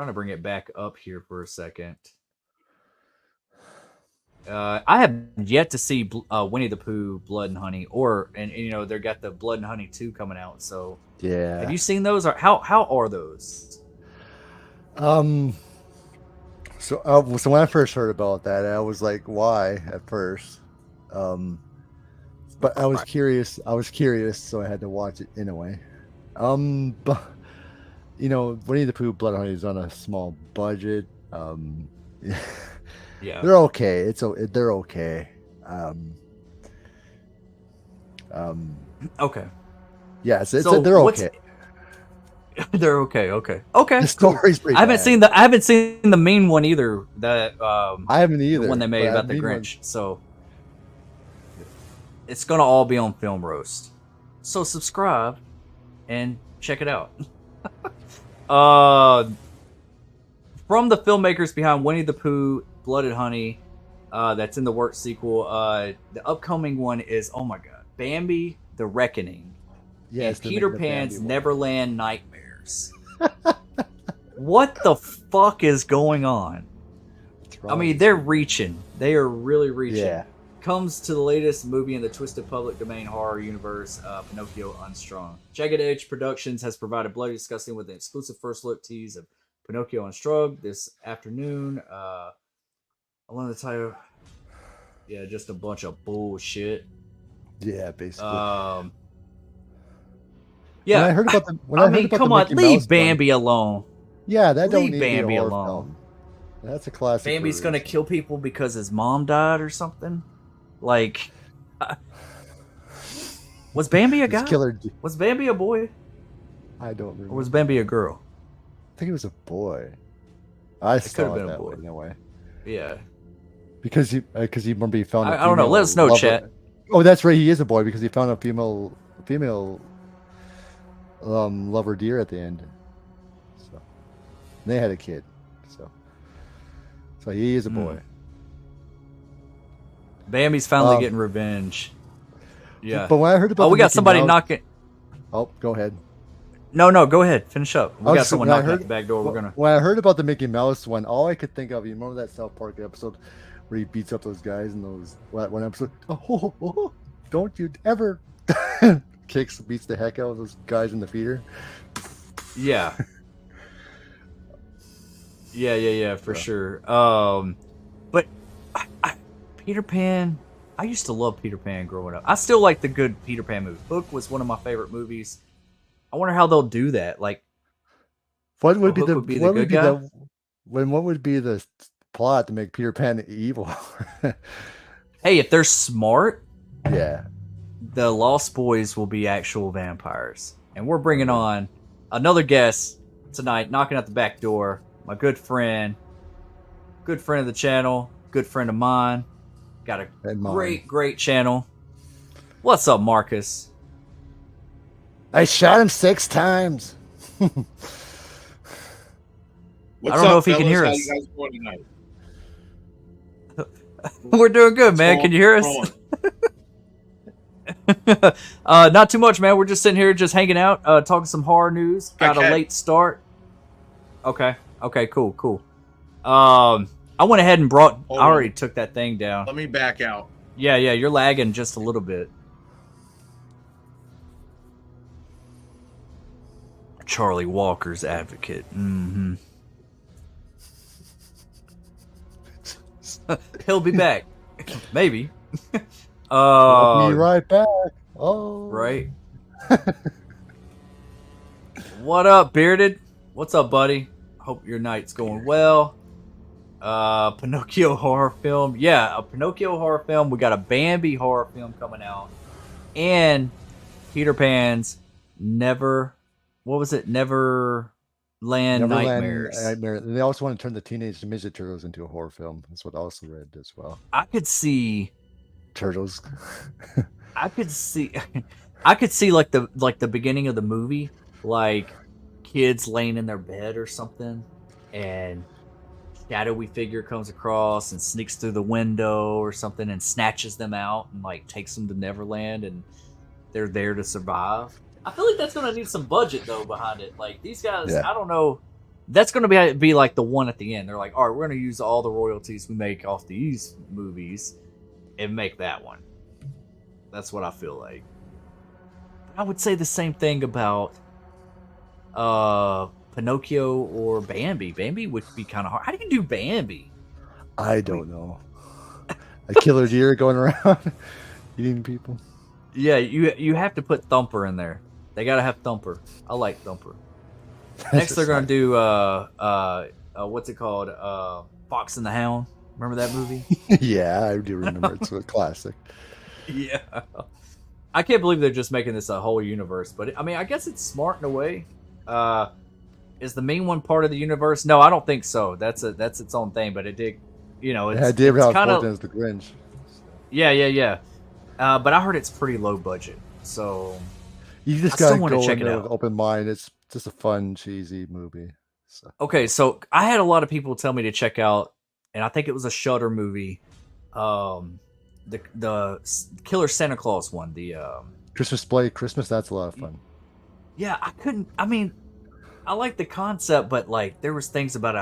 to bring it back up here for a second. I have yet to see Winnie the Pooh, Blood and Honey, and they got the Blood and Honey 2 coming out. So Yeah. have you seen those? Or how are those? So when I first heard about that, I was like, why at first? But I was curious, so I had to watch it anyway. But Winnie the Pooh, Blood and Honey is on a small budget. Yeah, they're okay. They're okay. Okay. Yeah, So they're what's- okay. They're okay. Okay. The story's pretty I haven't bad. seen the main one either. That I haven't either. the one they made but about the mean Grinch. So it's gonna all be on Film Roast. So subscribe and check it out. From the filmmakers behind Winnie the Pooh, Blood and Honey, that's in the works sequel. The upcoming one is, oh my god, Bambi: The Reckoning. Yes, and they're Peter making a Pan's Bambi one. Neverland Nightmares. What the fuck is going on? What's I wrong mean, with they're you? reaching. They are really reaching. Yeah. Comes to the latest movie in the twisted public domain horror universe, Pinocchio Unstrung. Jagged Edge Productions has provided Bloody Disgusting with an exclusive first look tease of Pinocchio Unstrung this afternoon. I wanted to tell you, yeah, just a bunch of bullshit. Yeah, basically. Yeah, When I heard about the, come on, Mickey leave Mouse Bambi alone. Yeah, that don't Leave need to be a Bambi horror alone. film. That's a classic. Bambi's movie. gonna kill people because his mom died or something. Like, was Bambi a It's guy? Killer. Was Bambi a boy? I don't remember. Or was Bambi a girl? I think it was a boy. I could've saw been it a that boy. way in a way Yeah. because you remember he found. I don't know. Let us know, chat. Oh, that's right. He is a boy because he found a female lover deer at the end. So and they had a kid. So he is a boy. Bambi's finally getting revenge. Yeah. But when I heard about Oh, we the got Mickey somebody Mouse- knocking. Oh, go ahead. No, go ahead. Finish up. We Oh, got so someone when I knocking heard- at the back door. We're gonna. When I heard about the Mickey Mouse one, all I could think of, you remember that South Park episode where he beats up those guys in those one episode? Oh, don't you ever beats the heck out of those guys in the theater. Yeah. Yeah, for Yeah. sure. But Peter Pan. I used to love Peter Pan growing up. I still like the good Peter Pan movie. Hook was one of my favorite movies. I wonder how they'll do that. Like, What would be Hook the would be the what good would be guy? the what would be the plot to make Peter Pan evil? hey, if they're smart, Yeah. the Lost Boys will be actual vampires. And we're bringing on another guest tonight, knocking at the back door. My good friend of the channel, good friend of mine. Got a And mine. great channel. What's up, Marcus? I shot him 6 times. What's I don't know up, if he can fellas? hear How us. you guys doing tonight? We're doing good, man. What's Can you hear us? going? Not too much, man. We're just sitting here, just hanging out, talking some horror news. Got a Okay. late start. Okay, cool. I went ahead and brought. Hold I already on. took that thing down. Let me back out. Yeah, you're lagging just a little bit. Charlie Walker's advocate. He'll be back. Maybe. I'll be right back. Oh, right. What up, Bearded? What's up, buddy? Hope your night's going well. Pinocchio horror film. Yeah, a Pinocchio horror film. We got a Bambi horror film coming out. And Peter Pan's Neverland Nightmares. Nightmare. And they also want to turn the Teenage Midget Turtles into a horror film. That's what I also read as well. I could see Turtles. I could see like the beginning of the movie, like kids laying in their bed or something, and shadowy figure comes across and sneaks through the window or something and snatches them out and like takes them to Neverland, and they're there to survive. I feel like that's gonna need some budget though behind it. Like these guys, Yeah. I don't know. That's gonna be like the one at the end. They're like, all right, we're gonna use all the royalties we make off these movies and make that one. That's what I feel like. I would say the same thing about Pinocchio or Bambi. Bambi would be kind of hard. How do you do Bambi? I don't know. A killer deer going around eating people. Yeah, you have to put Thumper in there. They gotta have Thumper. I like Thumper. Next, they're gonna do what's it called? Fox and the Hound. Remember that movie? Yeah, I do remember. It's a classic. Yeah. I can't believe they're just making this a whole universe, but I mean, I guess it's smart in a way. Is the main one part of the universe? No, I don't think so. That's its own thing, but it did, it's, Yeah, David it's kind of as the Grinch. yeah. But I heard it's pretty low budget, so You just I still gotta wanna go check in it there out. with open mind. It's just a fun, cheesy movie. So. okay. So I had a lot of people tell me to check out, and I think it was a Shudder movie, the Killer Santa Claus one, the Christmas Play Christmas, that's a lot of fun. yeah, I mean, I like the concept, but like there was things about it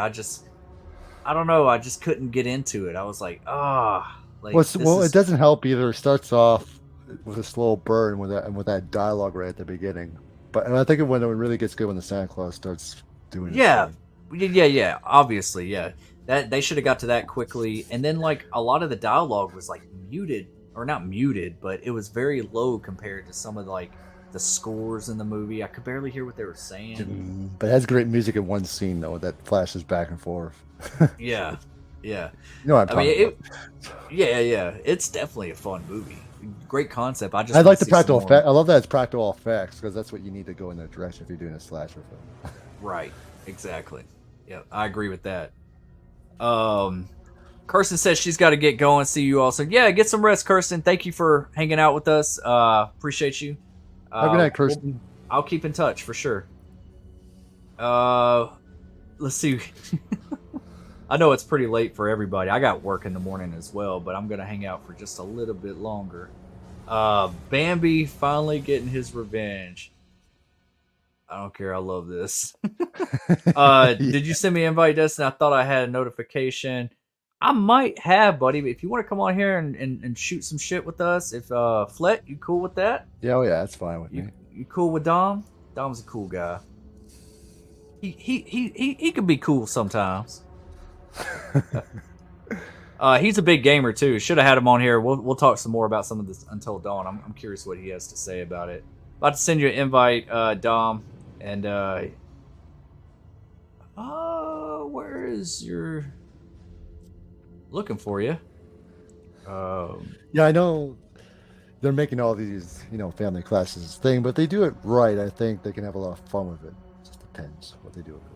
I don't know, I just couldn't get into it. I was like, like It doesn't help either. It starts off with a slow burn with that dialogue right at the beginning. But I think when it really gets good when the Santa Claus starts doing his yeah, thing. yeah, obviously, yeah. That they should have got to that quickly, and then like a lot of the dialogue was like muted, or not muted, but it was very low compared to some of like the scores in the movie. I could barely hear what they were saying. But it has great music in one scene though that flashes back and forth. Yeah. You know what I'm I mean, talking about. yeah. It's definitely a fun movie. Great concept. I I like the see some practical more. effect. I love that it's practical effects because that's what you need to go in that direction if you're doing a slasher film. Right. Exactly. Yeah, I agree with that. Kirsten says she's got to get going. See you all soon. Yeah, get some rest, Kirsten. Thank you for hanging out with us. Appreciate you. Have a good night, Kirsten. I'll keep in touch for sure. Let's see. I know it's pretty late for everybody. I got work in the morning as well, but I'm gonna hang out for just a little bit longer. Bambi finally getting his revenge. I don't care. I love this. Did you send me an invite, Dustin? I thought I had a notification. I might have, buddy. But if you want to come on here and shoot some shit with us, if Flet, you cool with that? Yeah, oh yeah, that's fine with me. You cool with Dom? Dom's a cool guy. He could be cool sometimes. He's a big gamer too. Should have had him on here. We'll talk some more about some of this Until Dawn. I'm curious what he has to say about it. About to send you an invite, Dom, and where is your looking for you? Yeah, I know they're making all these, family classes thing, but they do it right. I think they can have a lot of fun with it. It just depends what they do with it.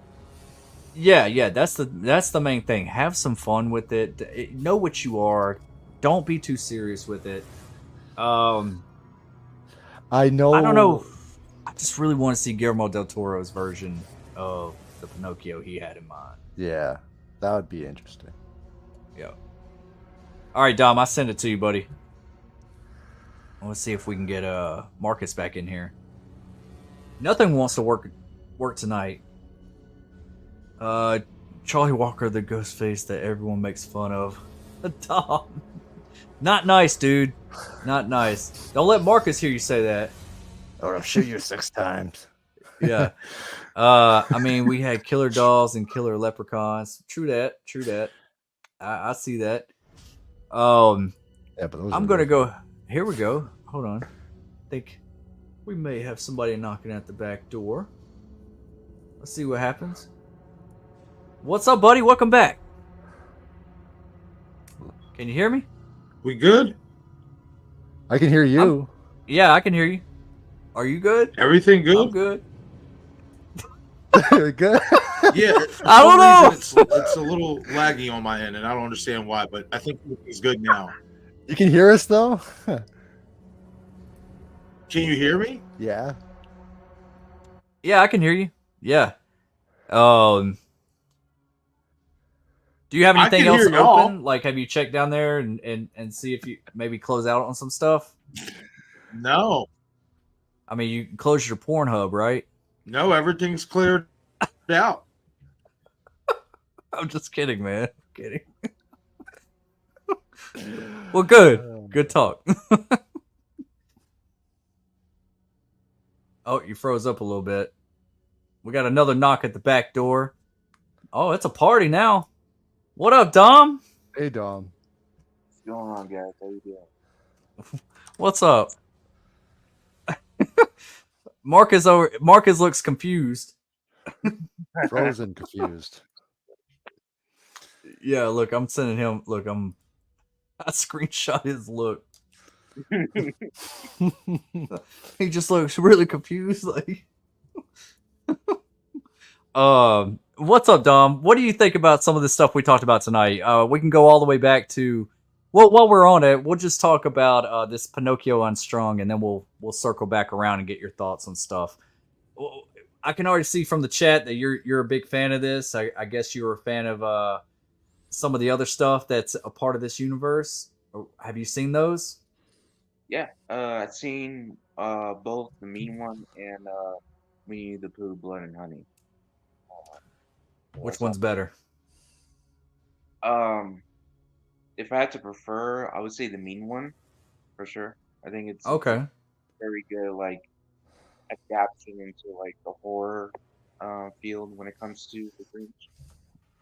Yeah, that's the main thing. Have some fun with it. Know what you are. Don't be too serious with it. I know. I don't know. I just really want to see Guillermo del Toro's version of the Pinocchio he had in mind. Yeah, that would be interesting. Yeah. All right, Dom, I send it to you, buddy. Let's see if we can get Marcus back in here. Nothing wants to work tonight. Charlie Walker, the ghost face that everyone makes fun of. Dom. Not nice, dude. Not nice. Don't let Marcus hear you say that. Or I'll shoot you 6 times. Yeah. I mean, we had killer dolls and killer leprechauns. True that. I see that. Yeah, but those I'm are gonna good. go. Here we go. Hold on. I think we may have somebody knocking at the back door. Let's see what happens. What's up, buddy? Welcome back. Can you hear me? We good? I can hear you. Yeah, I can hear you. Are you good? Everything good? I'm good. Good. Yeah. For I don't some know. reason, it's a little laggy on my end, and I don't understand why. But I think it's good now. You can hear us though. Can you hear me? Yeah. Yeah, I can hear you. Yeah. Um. Do you have I anything can else hear y'all. open? Like, have you checked down there and see if you maybe close out on some stuff? No, I mean, you can close your Pornhub, right? no, everything's cleared out. I'm just kidding, man. I'm kidding. Well, good. Good talk. Oh, you froze up a little bit. We got another knock at the back door. Oh, it's a party now. What up, Dom? Hey, Dom. What's going on, guys? How you doing? What's up? Marcus looks confused. Frozen, confused. Yeah, look, I'm sending him. Look, I screenshot his look. He just looks really confused. Like, what's up, Dom? What do you think about some of the stuff we talked about tonight? We can go all the way back to. Well, while we're on it, we'll just talk about this Pinocchio Unstrung, and then we'll circle back around and get your thoughts on stuff. Well, I can already see from the chat that you're a big fan of this. I guess you were a fan of some of the other stuff that's a part of this universe. Have you seen those? Yeah, I've seen both the mean one and Winnie the Pooh, Blood and Honey. Which So, one's better? if I had to prefer, I would say the mean one for sure. I think it's Okay. very good, like adaptation into like the horror field when it comes to the Grinch.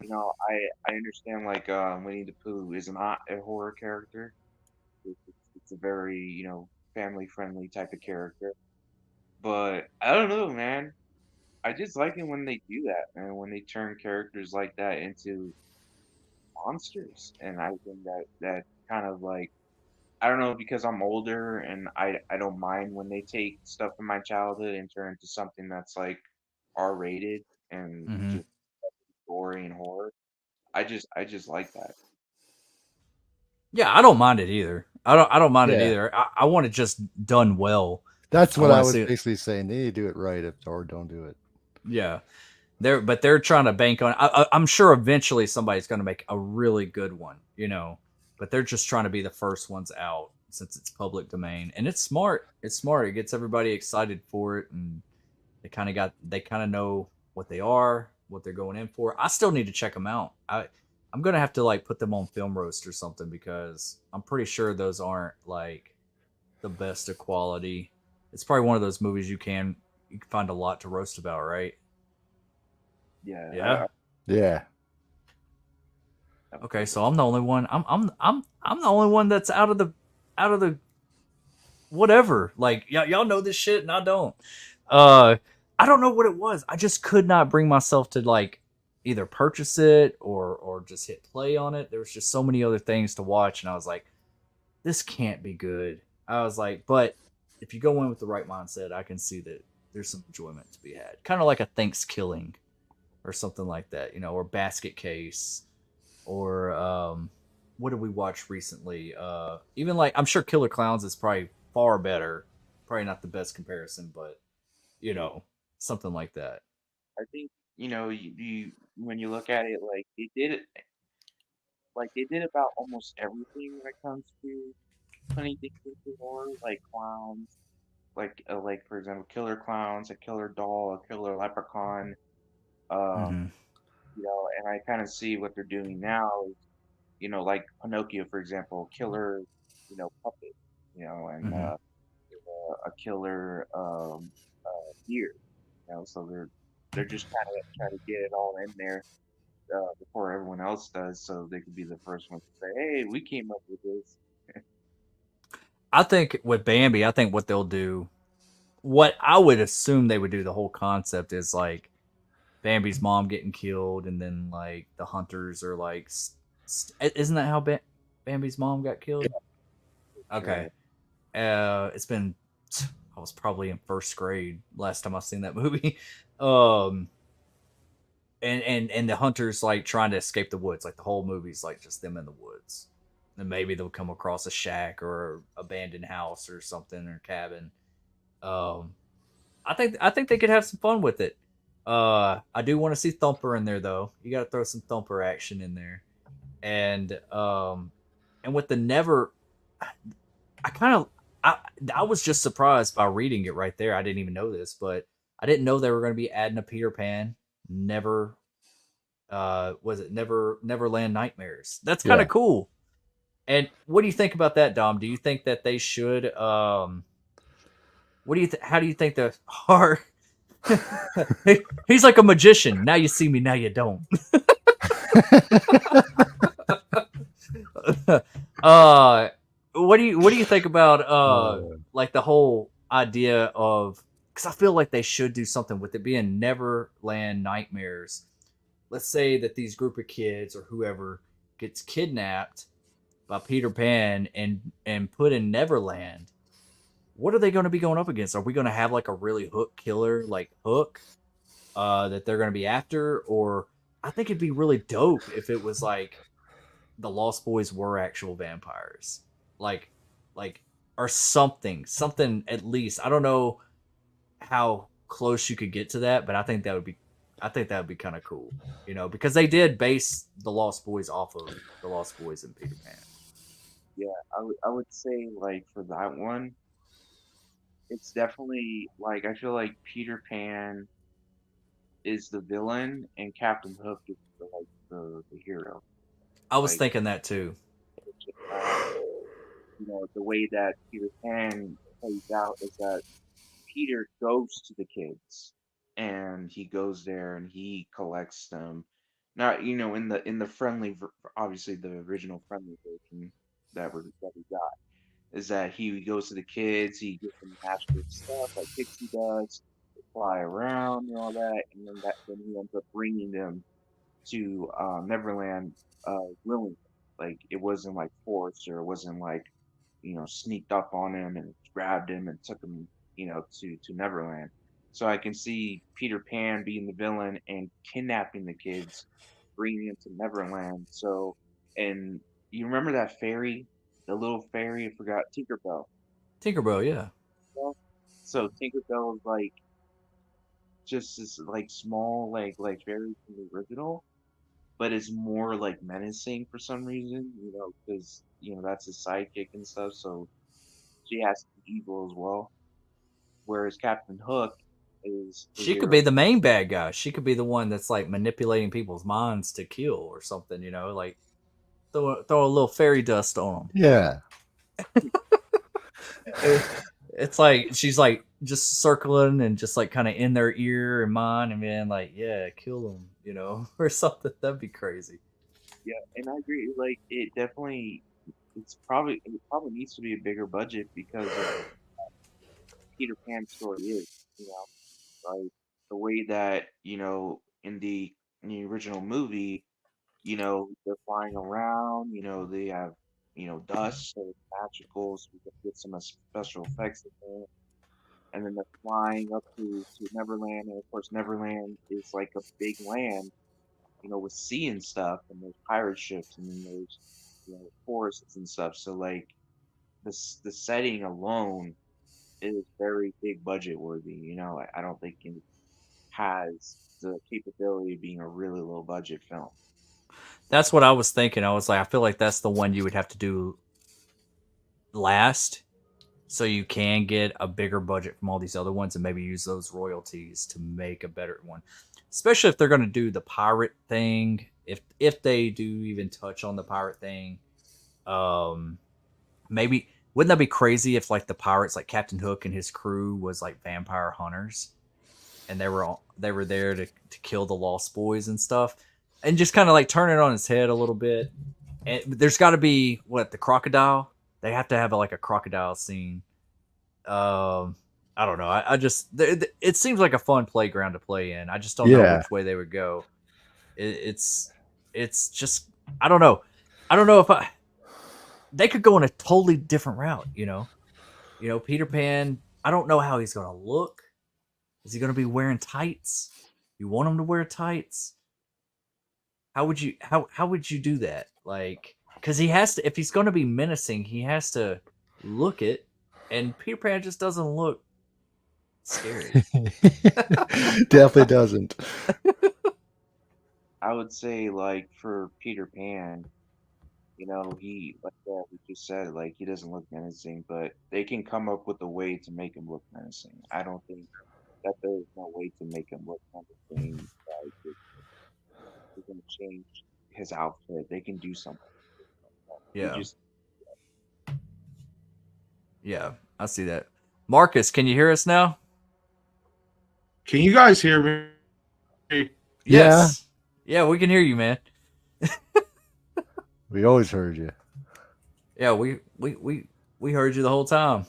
You know, I understand like Winnie the Pooh is not a horror character. It's a very family friendly type of character. But I don't know, man. I just like it when they do that, man. When they turn characters like that into monsters, and I think that kind of like I don't know because I'm older and I don't mind when they take stuff from my childhood and turn it into something that's like R rated and Mm-hmm. just gory and horror. I just like that. Yeah, I don't mind it either. I don't mind it Yeah. either. I want it just done well. That's I what wanna I was see it. basically saying. They need to do it right, or don't do it. Yeah, they're trying to bank on. I'm sure eventually somebody's going to make a really good one, But they're just trying to be the first ones out since it's public domain, and it's smart. It's smart. It gets everybody excited for it, and they kind of know what they are, what they're going in for. I still need to check them out. I'm gonna have to like put them on Film Roast or something because I'm pretty sure those aren't like the best of quality. It's probably one of those movies you can find a lot to roast about, right? Yeah. Yeah. Yeah. Okay, so I'm the only one. I'm the only one that's out of the whatever. Like y'all know this shit and I don't. I don't know what it was. I just could not bring myself to like either purchase it or just hit play on it. There was just so many other things to watch, and I was like, this can't be good. I was like, but if you go in with the right mindset, I can see that there's some enjoyment to be had. Kind of like a Thanksgiving or something like that, or Basket Case, or what did we watch recently? Even like I'm sure Killer Clowns is probably far better. Probably not the best comparison, but something like that. I think you when you look at it they did about almost everything when it comes to putting things into horror, like clowns, like for example, killer clowns, a killer doll, a killer leprechaun, um, Mm-hmm. and I kind of see what they're doing now is, like Pinocchio, for example, killer, puppet, and Mm-hmm. a killer deer, so they're just kind of trying to get it all in there before everyone else does, so they could be the first ones to say, "Hey, we came up with I think with Bambi, I think what they'll do, what I would assume they would do, the whole concept is like Bambi's mom getting killed, and then like the hunters are like, isn't that how Bambi's mom got killed? Okay. It's been, I was probably in first grade last time I seen that movie. um, and the hunters like trying to escape the woods, like the whole movie's like just them in the woods, and maybe they'll come across a shack or abandoned house or something or cabin. Um, I think they could have some fun with it. I do want to see Thumper in there though. You got to throw some Thumper action in there, and with the Never, I kind of I was just surprised by reading it right there. I didn't even know this, but I didn't know they were going to be adding a Peter Pan Never. Was it Neverland Nightmares? That's kind of Yeah. cool. And what do you think about that, Dom? Do you think that they should? What do you? How do you think the horror? He's like a magician. Now you see me, now you don't. What do you think about like the whole idea of? Because I feel like they should do something with it being Neverland Nightmares. Let's say that these group of kids or whoever gets kidnapped by Peter Pan and put in Neverland. What are they going to be going up against? Are we going to have like a really Hook killer like Hook that they're going to be after? Or I think it'd be really dope if it was like the Lost Boys were actual vampires, like or something at least. I don't know how close you could get to that, but I think that would be kind of cool, because they did base the Lost Boys off of the Lost Boys and Peter Pan. Yeah, I would say like for that one, it's definitely like I feel like Peter Pan is the villain and Captain Hook is the hero. I was Like thinking that too. uh, the way that Peter Pan plays out is that Peter goes to the kids and he goes there and he collects them. Not in the friendly, obviously the original friendly version that we got is that he goes to the kids, he gives them magical stuff like Pixie does, they fly around and all that, and then he ends up bringing them to Neverland willingly. Like it wasn't like forced or it wasn't like sneaked up on him and grabbed him and took him to Neverland. So I can see Peter Pan being the villain and kidnapping the kids, bringing them to Neverland. So and you remember that fairy, the little fairy? I forgot Tinkerbell. Tinkerbell, yeah. Well, so Tinkerbell is like just this like small like fairy from the original, but is more like menacing for some reason, because that's his sidekick and stuff. So she has to be evil as well. Whereas Captain Hook is the She could hero. be the main bad guy. She could be the one that's like manipulating people's minds to kill or something, like throw a little fairy dust on Yeah. them. It's like she's like just circling and just like kind of in their ear and mind and being like, yeah, kill them, or something. That'd be crazy. Yeah, and I agree. Like it probably needs to be a bigger budget because of Peter Pan's story is, like the way that in the original movie, they're flying around, they have dust, so it's magical, so we can get some special effects in there. And then they're flying up to Neverland, and of course Neverland is like a big land, with sea and stuff, and there's pirate ships, and then there's forests and stuff. So like the setting alone is very big budget worthy. I don't think it has the capability of being a really low budget film. That's what I was thinking. I was like, I feel like that's the one you would have to do last so you can get a bigger budget from all these other ones and maybe use those royalties to make a better one. Especially if they're going to do the pirate thing, if they do even touch on the pirate thing. Maybe wouldn't that be crazy if like the pirates, like Captain Hook and his crew, was like vampire hunters and they were there to kill the Lost Boys and stuff, and just kind of like turn it on its head a little bit. And there's got to be the crocodile. They have to have like a crocodile scene. I don't know. I just it seems like a fun playground to play in. I just don't know Yeah. which way they would go. It's just I don't know. I don't know if I they could go in a totally different route. Peter Pan. I don't know how he's gonna look. Is he gonna be wearing tights? You want him to wear tights? How would you do that? Like, because he has to. If he's gonna be menacing, he has to look it. And Peter Pan just doesn't look scary. Definitely doesn't. I would say like for Peter Pan, he like that we just said, like he doesn't look menacing, but they can come up with a way to make him look menacing. I don't think that there's no way to make him look menacing. Like they're gonna change his outfit. They can do something. They Yeah, just yeah, I see that. Marcus, can you hear us now? Can you guys hear me? Yeah, Yes. Yeah, we can hear you, man. we always heard you. Yeah, we heard you the whole time.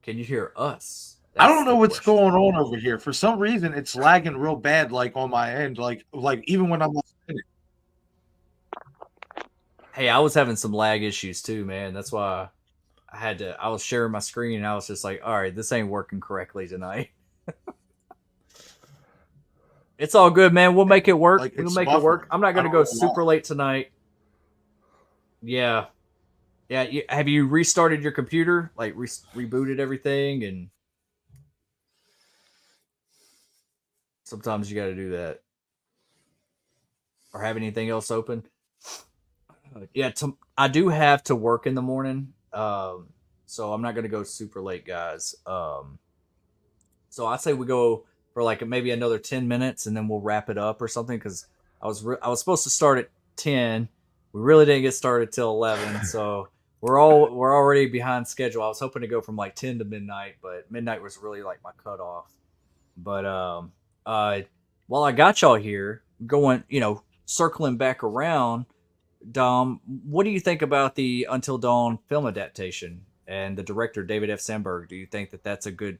Can you hear us? I That's don't know the what's question. going on over here. For some reason, it's lagging real bad, like on my end. Like even when I'm Hey, I was having some lag issues too, man. That's why I was sharing my screen and I was just like, all right, this ain't working correctly tonight. It's all good, man. We'll make it work. like We'll it's make it work. buffering. I'm not I gonna don't go know why. super late tonight. Yeah, yeah. Have you restarted your computer? Like rebooted everything, and sometimes you got to do that. Or have anything else open? Yeah, I do have to work in the morning, so I'm not gonna go super late, guys. So I say we go for like maybe another 10 minutes, and then we'll wrap it up or something. Because I was supposed to start at 10. We really didn't get started till 11, so we're already behind schedule. I was hoping to go from like 10 to midnight, but midnight was really like my cutoff. But uh, while I got y'all here, going circling back around, Dom, what do you think about the Until Dawn film adaptation and the director David F. Sandberg? Do you think that that's a good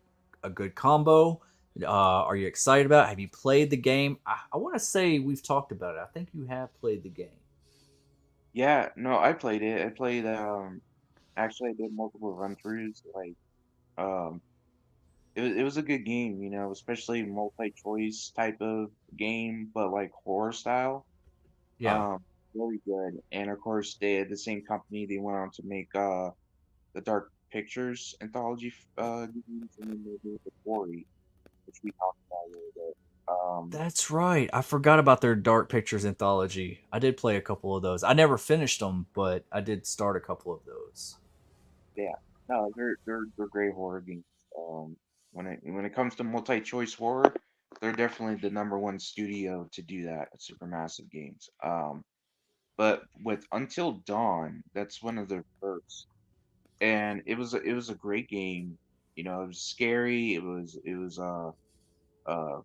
combo? Are you excited about it? Have you played the game? I want to say we've talked about it. I think you have played the game. yeah, no, I played it. I played actually I did multiple run throughs. Like um it was a good game, especially multi-choice type of game, but like horror style. Yeah. Um, Really good. And of course, the same company they went on to make the Dark Pictures anthology games, and then they made the Quarry, which we talked about a little bit. That's right. I forgot about their Dark Pictures anthology. I did play a couple of those. I never finished them, but I did start a couple of those. Yeah, no, they're great horror games. When it comes to multi-choice horror, they're definitely the number one studio to do that at Supermassive Games. But with Until Dawn, that's one of their first, and it was a great game. It was scary. It was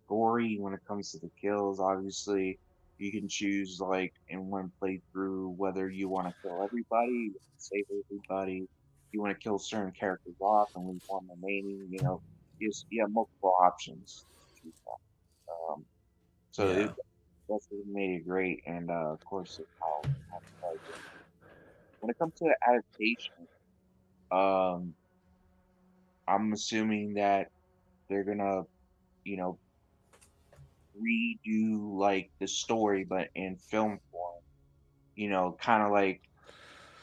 gory when it comes to the kills. Obviously, you can choose like in one playthrough whether you want to kill everybody, you want to save everybody, you want to kill certain characters off and leave one remaining. You have multiple options to choose from. So Yeah. that's what made it great, and of course, how it plays it. When it comes to the adaptation, um, I'm assuming that they're gonna, you know, redo like the story, but in film form. Kind of like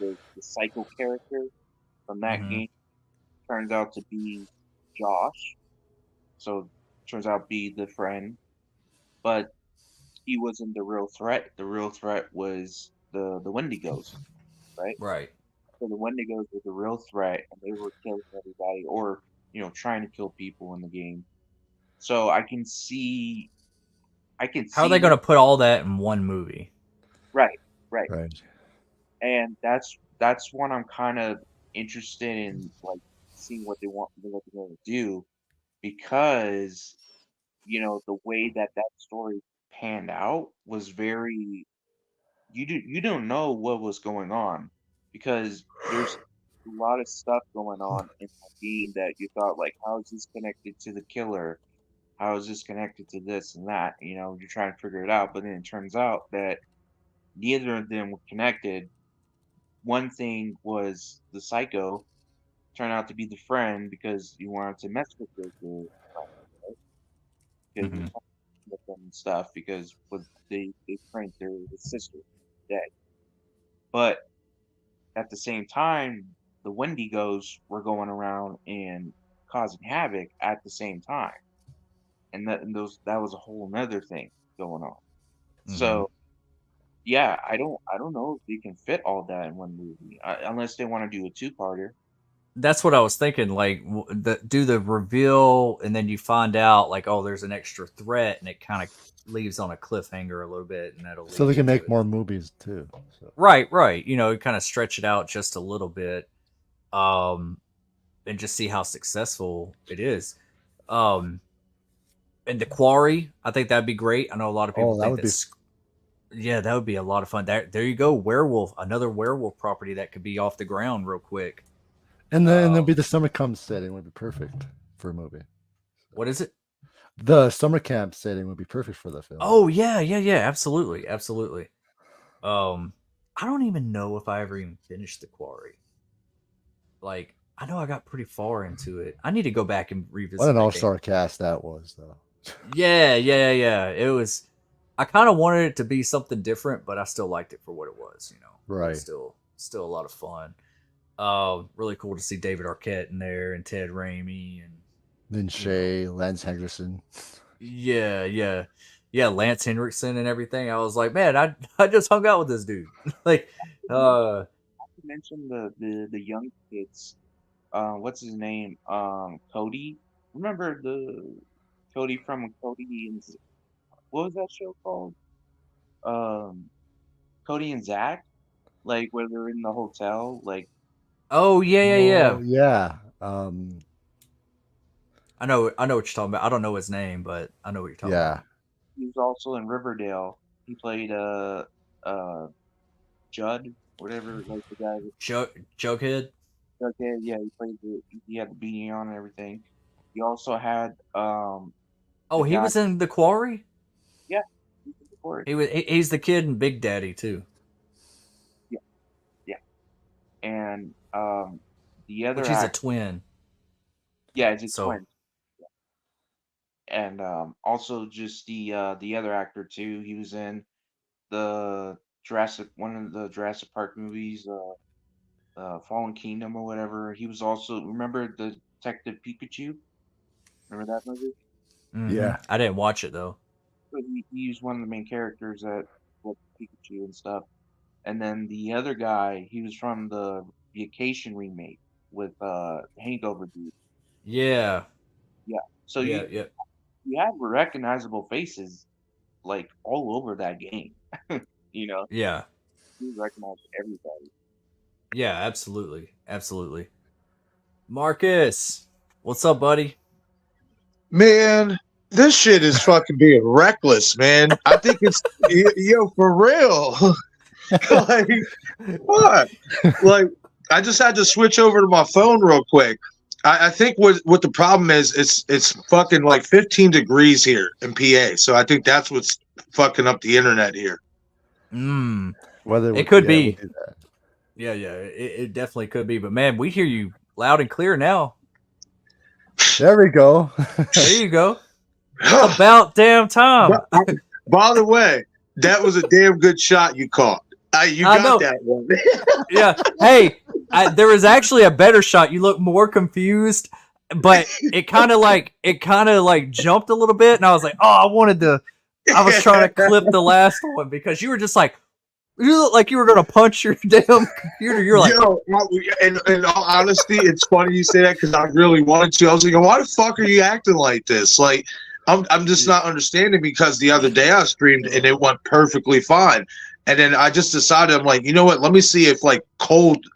the psycho character from that Hmm. game turns out to be Josh. So turns out to be the friend, but he wasn't the real threat. The real threat was the Wendigos, right? Right. So the Wendigos were the real threat, and they were killing everybody, or trying to kill people in the game. So I can How are they see going them. to put all that in one movie? Right, right. Right. And that's what I'm kind of interested in, like seeing what they're going to do, because the way that story panned out was very, you don't know what was going on. because there's a lot of stuff going on in the game that you thought like, how is this connected to the killer? How is this connected to this and that? You know, you're trying to figure it out, but then it turns out that neither of them were connected. One thing was the psycho turned out to be the friend because you wanted to mess with the right? Because you with them and stuff because they framed their sister dead. But at the same time, the Wendigos were going around and causing havoc at the same time, and that was a whole nother thing going on. So yeah, I don't know if they can fit all that in one movie unless they want to do a two-parter. That's what I was thinking. Like, do the reveal, and then you find out, like, oh, there's an extra threat, and it kind of leaves on a cliffhanger a little bit, and that'll So they can make more movies too. So. Right. You know, kind of stretch it out just a little bit, and just see how successful it is. And the Quarry, I think that'd be great. I know a lot of people think yeah, that would be a lot of fun. There you go, werewolf, another werewolf property that could be off the ground real quick. And then there'll be the summer camp setting would be perfect for a movie. What is it? The summer camp setting would be perfect for the film. Oh yeah, absolutely. I don't even know if I ever even finished The Quarry. Like, I know I got pretty far into it. I need to go back and revisit. What an all-star cast that was, though. Yeah. It was. I kind of wanted it to be something different, but I still liked it for what it was. You know, right? Still a lot of fun. Really cool to see David Arquette in there and Ted Raimi and Lynn Shay, Lance Henriksen. Yeah, Lance Henriksen and everything. I was like, man, I just hung out with this dude. Like, I mentioned the young kids. What's his name? Cody. Remember the Cody from Cody and what was that show called? Cody and Zach. Like where they're in the hotel. Like. Oh yeah. Yeah. I know what you're talking about. I don't know his name, but I know what you're talking about. He was also in Riverdale. He played Judd, whatever, like the guy. Jughead. Okay, yeah, he had the beanie on and everything. He also had Oh, he was in The Quarry? Yeah, he's in The Quarry. He's the kid in Big Daddy too. Yeah. And the other Which is a twin. Yeah, it's a twin. And also just the other actor too. He was in one of the Jurassic Park movies, Fallen Kingdom or whatever. He was also, remember the Detective Pikachu? Remember that movie? Mm-hmm. Yeah, I didn't watch it though. But he was one of the main characters at Pikachu and stuff. And then the other guy, he was from the Vacation remake with Hangover dude. Yeah. So you had recognizable faces like all over that game. You know? Yeah. You recognize everybody. Yeah, absolutely. Marcus, what's up, buddy? Man, this shit is fucking being reckless, man. I think it's for real. Like, what? Like, I just had to switch over to my phone real quick. I think what the problem is, it's fucking like 15 degrees here in PA. So I think that's what's fucking up the internet here. Whether it could be. Yeah, it definitely could be. But man, we hear you loud and clear now. There we go. There you go. About damn time. By the way, that was a damn good shot you caught. You got that one. Yeah. Hey, there was actually a better shot. You look more confused, but it kind of like jumped a little bit, and I was like, oh, I was trying to clip the last one because you were just like, you look like you were gonna punch your damn computer. You're like, in all honesty, it's funny you say that because I really wanted to. I was like, why the fuck are you acting like this? Like, I'm just not understanding because the other day I streamed and it went perfectly fine. And then I just decided, I'm like, you know what? Let me see if like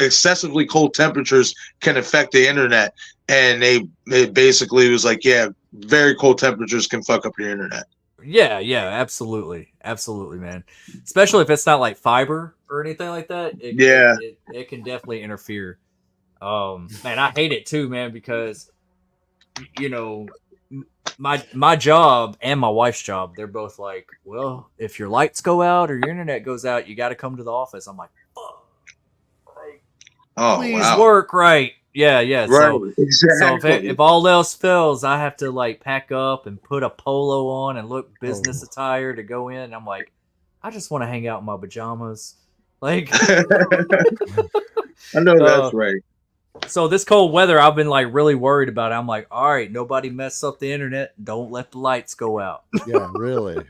excessively cold temperatures can affect the internet. And it basically was like, yeah, very cold temperatures can fuck up your internet. Yeah, absolutely, man. Especially if it's not like fiber or anything like that. Yeah. It can definitely interfere. Man, I hate it too, man, because you know, my job and my wife's job, they're both like, well, if your lights go out or your internet goes out, you got to come to the office. I'm like, fuck, Oh, please wow. work right. Yeah. Right. So Exactly. if all else fails, I have to like pack up and put a polo on and look business attire to go in. And I'm like, I just want to hang out in my pajamas. Like, I know that's right. So this cold weather, I've been like really worried about it. I'm like, all right, nobody mess up the internet. Don't let the lights go out. Yeah, really.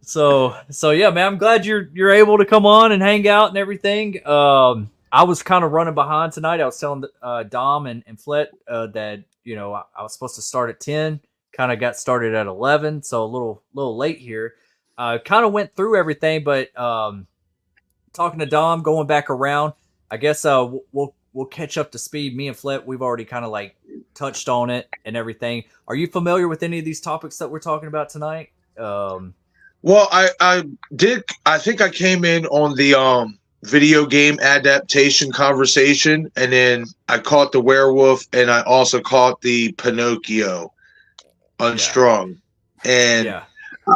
So yeah, man, I'm glad you're able to come on and hang out and everything. I was kind of running behind tonight. I was telling Dom and Flet that I was supposed to start at 10. Kind of got started at 11, so a little late here. Kind of went through everything, but talking to Dom, going back around. I guess we'll catch up to speed. Me and Flet, we've already kind of like touched on it and everything. Are you familiar with any of these topics that we're talking about tonight? Well, I did. I think I came in on the video game adaptation conversation, and then I caught the werewolf, and I also caught the Pinocchio Unstrung. And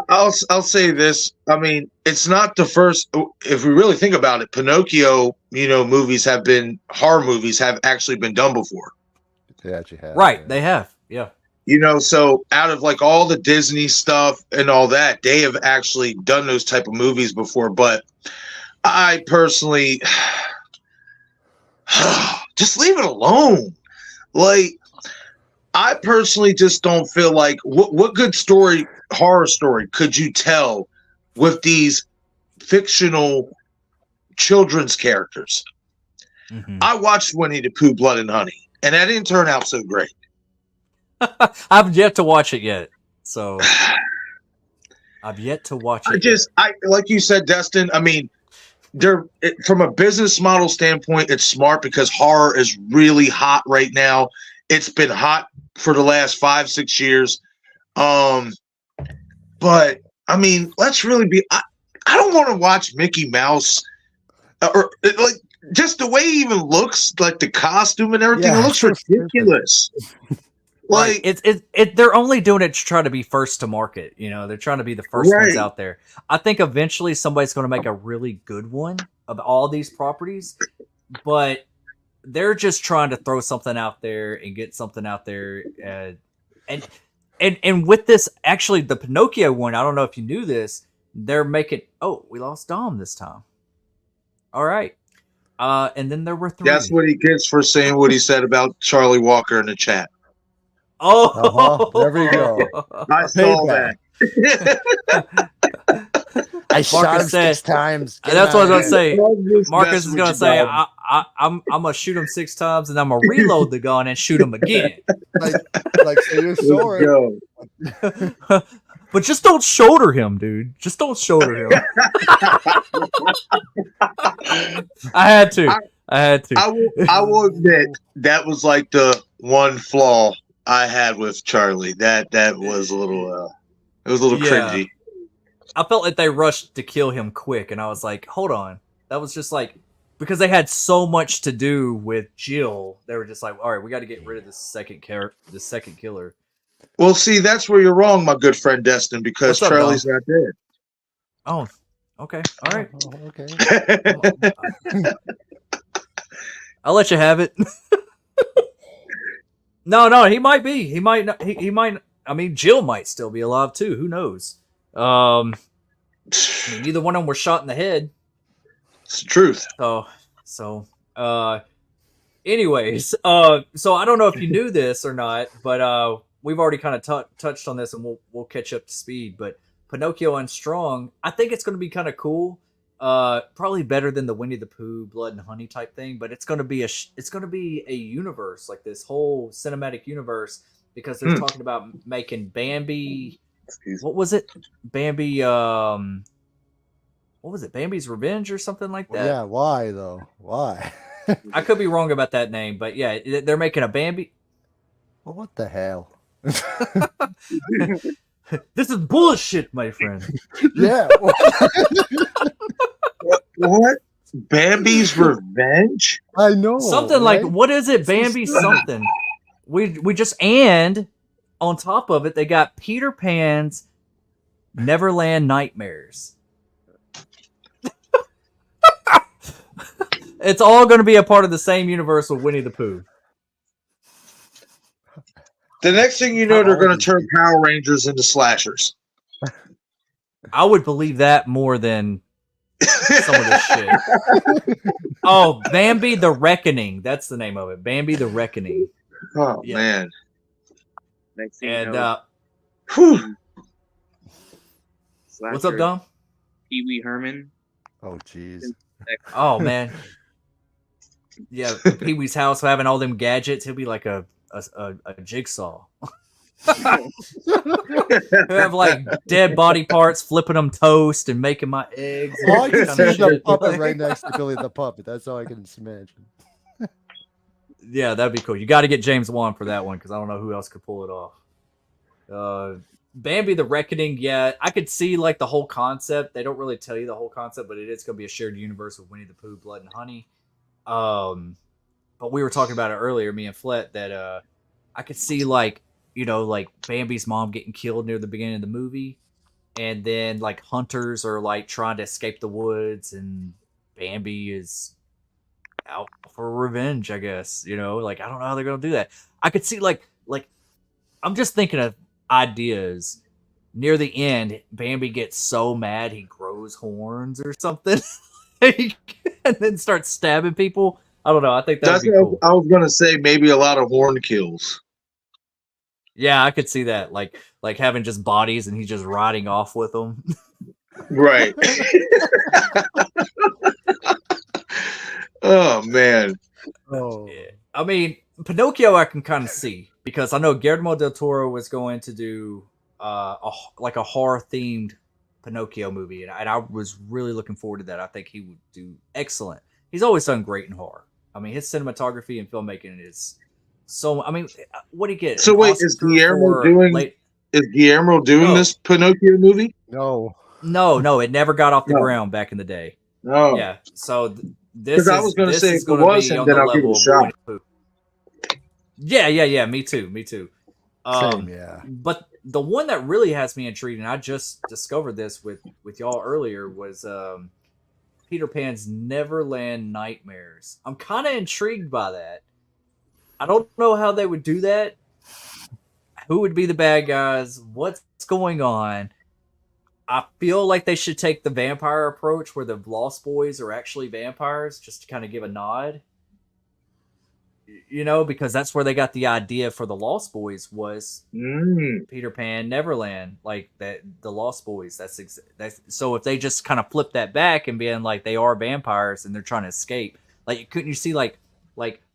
I'll say this. I mean, it's not the first. If we really think about it, Pinocchio, horror movies have actually been done before. They actually have. Right, yeah. they have. Yeah. So out of like all the Disney stuff and all that, they have actually done those type of movies before. But I personally just leave it alone. Like, I personally just don't feel like what good horror story could you tell with these fictional children's characters? Mm-hmm. I watched Winnie the Pooh, Blood and Honey, and that didn't turn out so great. I've yet to watch it yet, so I've yet to watch it. I like you said, Destin. I mean, from a business model standpoint, it's smart because horror is really hot right now. It's been hot for the last 5-6 years. But I mean, let's really be. I don't want to watch Mickey Mouse or like just the way he even looks, like the costume and everything. Yeah, it looks ridiculous. Like they're only doing it to try to be first to market. They're trying to be the first ones out there. I think eventually somebody's going to make a really good one of all these properties, but they're just trying to throw something out there and get something out there. And with this, actually, the Pinocchio one, I don't know if you knew this, they're making. Oh, we lost Dom this time. All right. And then there were 3. That's what he gets for saying what he said about Charlie Walker in the chat. Oh, there we go. I saw that. I shot him said- 6 times. That's what I was Get going to out say. Marcus is going to say, I'm going to shoot him 6 times, and I'm going to reload the gun and shoot him again. of here. Like say you're sorry. But just don't shoulder him, dude. Just don't shoulder him. I had to. I will admit that was like the one flaw I had with Charlie. That was a little it was a little cringy. I felt like they rushed to kill him quick, and I was like, hold on. That was just like, because they had so much to do with Jill, they were just like, all right, we got to get rid of this second killer. Well, see, that's where you're wrong, my good friend Destin, because What's up, Charlie's not dead. Oh, okay. All right. Oh, okay. I'll let you have it. No, he might be. He might not. He might. I mean, Jill might still be alive too. Who knows? I mean, neither one of them were shot in the head. It's the truth. Anyways, so I don't know if you knew this or not, but we've already kind of touched on this, and we'll catch up to speed. But Pinocchio Unstrung, I think it's going to be kind of cool. Probably better than the Winnie the Pooh, Blood and Honey type thing, but it's going to be a universe, like this whole cinematic universe, because they're talking about making Bambi. What was it? Bambi. What was it? Bambi's Revenge or something like that. Yeah. Why though? Why? I could be wrong about that name, but yeah, they're making a Bambi. Well, what the hell? This is bullshit, my friend. Yeah. What? Bambi's Revenge? I know. Something right? like, what is it? Bambi something. We just, and on top of it, they got Peter Pan's Neverland Nightmares. It's all going to be a part of the same universe with Winnie the Pooh. The next thing you know, they're going to turn Power Rangers into slashers. I would believe that more than some of this shit. Oh, Bambi the Reckoning. That's the name of it. Bambi the Reckoning. Oh, Yeah. man. Next thing you And know, Whew. what's up, Dom? Pee Wee Herman. Oh, jeez. Oh man, yeah, Pee Wee's house having all them gadgets. He'll be like a jigsaw. He'll have like dead body parts, flipping them toast and making my eggs. All I can Kind see of is the shit. puppet right next to Billy the Puppet. That's all I can imagine. Yeah, that'd be cool. You got to get James Wan for that one because I don't know who else could pull it off. Bambi the Reckoning, yeah, I could see like the whole concept. They don't really tell you the whole concept, but it is going to be a shared universe with Winnie the Pooh, Blood and Honey. But we were talking about it earlier, me and Flet, that I could see like, you know, like Bambi's mom getting killed near the beginning of the movie, and then like hunters are like trying to escape the woods, and Bambi is out for revenge, I guess. You know, like I don't know how they're going to do that. I could see like I'm just thinking of ideas. Near the end, Bambi gets so mad he grows horns or something, and then starts stabbing people. I don't know. I think that'd That's be what cool. I was going to say. Maybe a lot of horn kills. Yeah, I could see that. Like having just bodies and he's just riding off with them. Right. Oh, man. Oh, Yeah. I mean, Pinocchio I can kind of see because I know Guillermo del Toro was going to do a horror themed Pinocchio movie, and I was really looking forward to that. I think he would do excellent. He's always done great in horror. I mean, his cinematography and filmmaking is so. I mean, what do you get? So An wait, Oscar is Guillermo for doing late- No. this Pinocchio movie? no. No, it never got off the No. ground back in the day. No. Yeah, so this 'Cause I was gonna this say is if it gonna was be him, on then the I'll give it a level of shot. Winnie the Pooh. Yeah. Me too. Same, yeah. But the one that really has me intrigued, and I just discovered this with y'all earlier, was Peter Pan's Neverland Nightmares. I'm kind of intrigued by that. I don't know how they would do that. Who would be the bad guys? What's going on? I feel like they should take the vampire approach where the Lost Boys are actually vampires, just to kind of give a nod. You know, because that's where they got the idea for the Lost Boys was Peter Pan Neverland, like that the Lost Boys. That's so if they just kind of flip that back and being like they are vampires and they're trying to escape, like couldn't you see like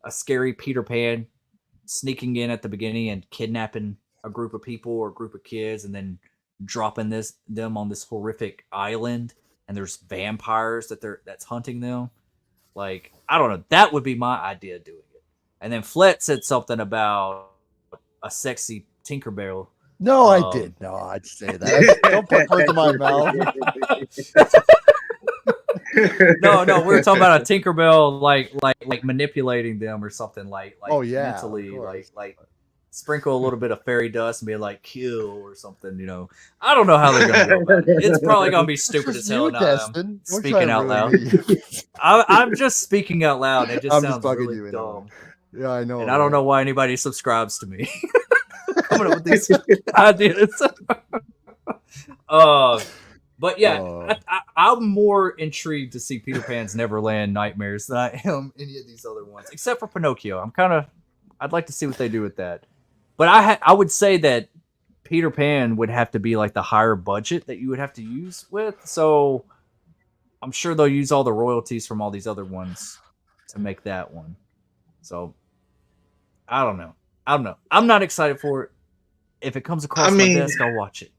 a scary Peter Pan sneaking in at the beginning and kidnapping a group of people or a group of kids and then dropping them on this horrific island and there's vampires that's hunting them. Like I don't know, that would be my idea of doing it. And then Flet said something about a sexy Tinkerbell. No, I did. No, I'd say that. Don't put words in my mouth. No, we were talking about a Tinkerbell like manipulating them or something like Oh, yeah, mentally, of course. like sprinkle a little bit of fairy dust and be like kill or something, you know. I don't know how they're gonna go about it. It's probably gonna be stupid as hell. You, Now Destin. I'm Don't try speaking to out loud. ruin me. I'm just speaking out loud. It just I'm just sounds bugging really you, dumb. Yeah, I know. And I don't know why anybody subscribes to me. Coming up with these ideas. But yeah, I'm more intrigued to see Peter Pan's Neverland Nightmares than I am any of these other ones, except for Pinocchio. I'd like to see what they do with that. But I would say that Peter Pan would have to be like the higher budget that you would have to use with. So I'm sure they'll use all the royalties from all these other ones to make that one. So I don't know. I'm not excited for it. If it comes across my desk, I'll watch it.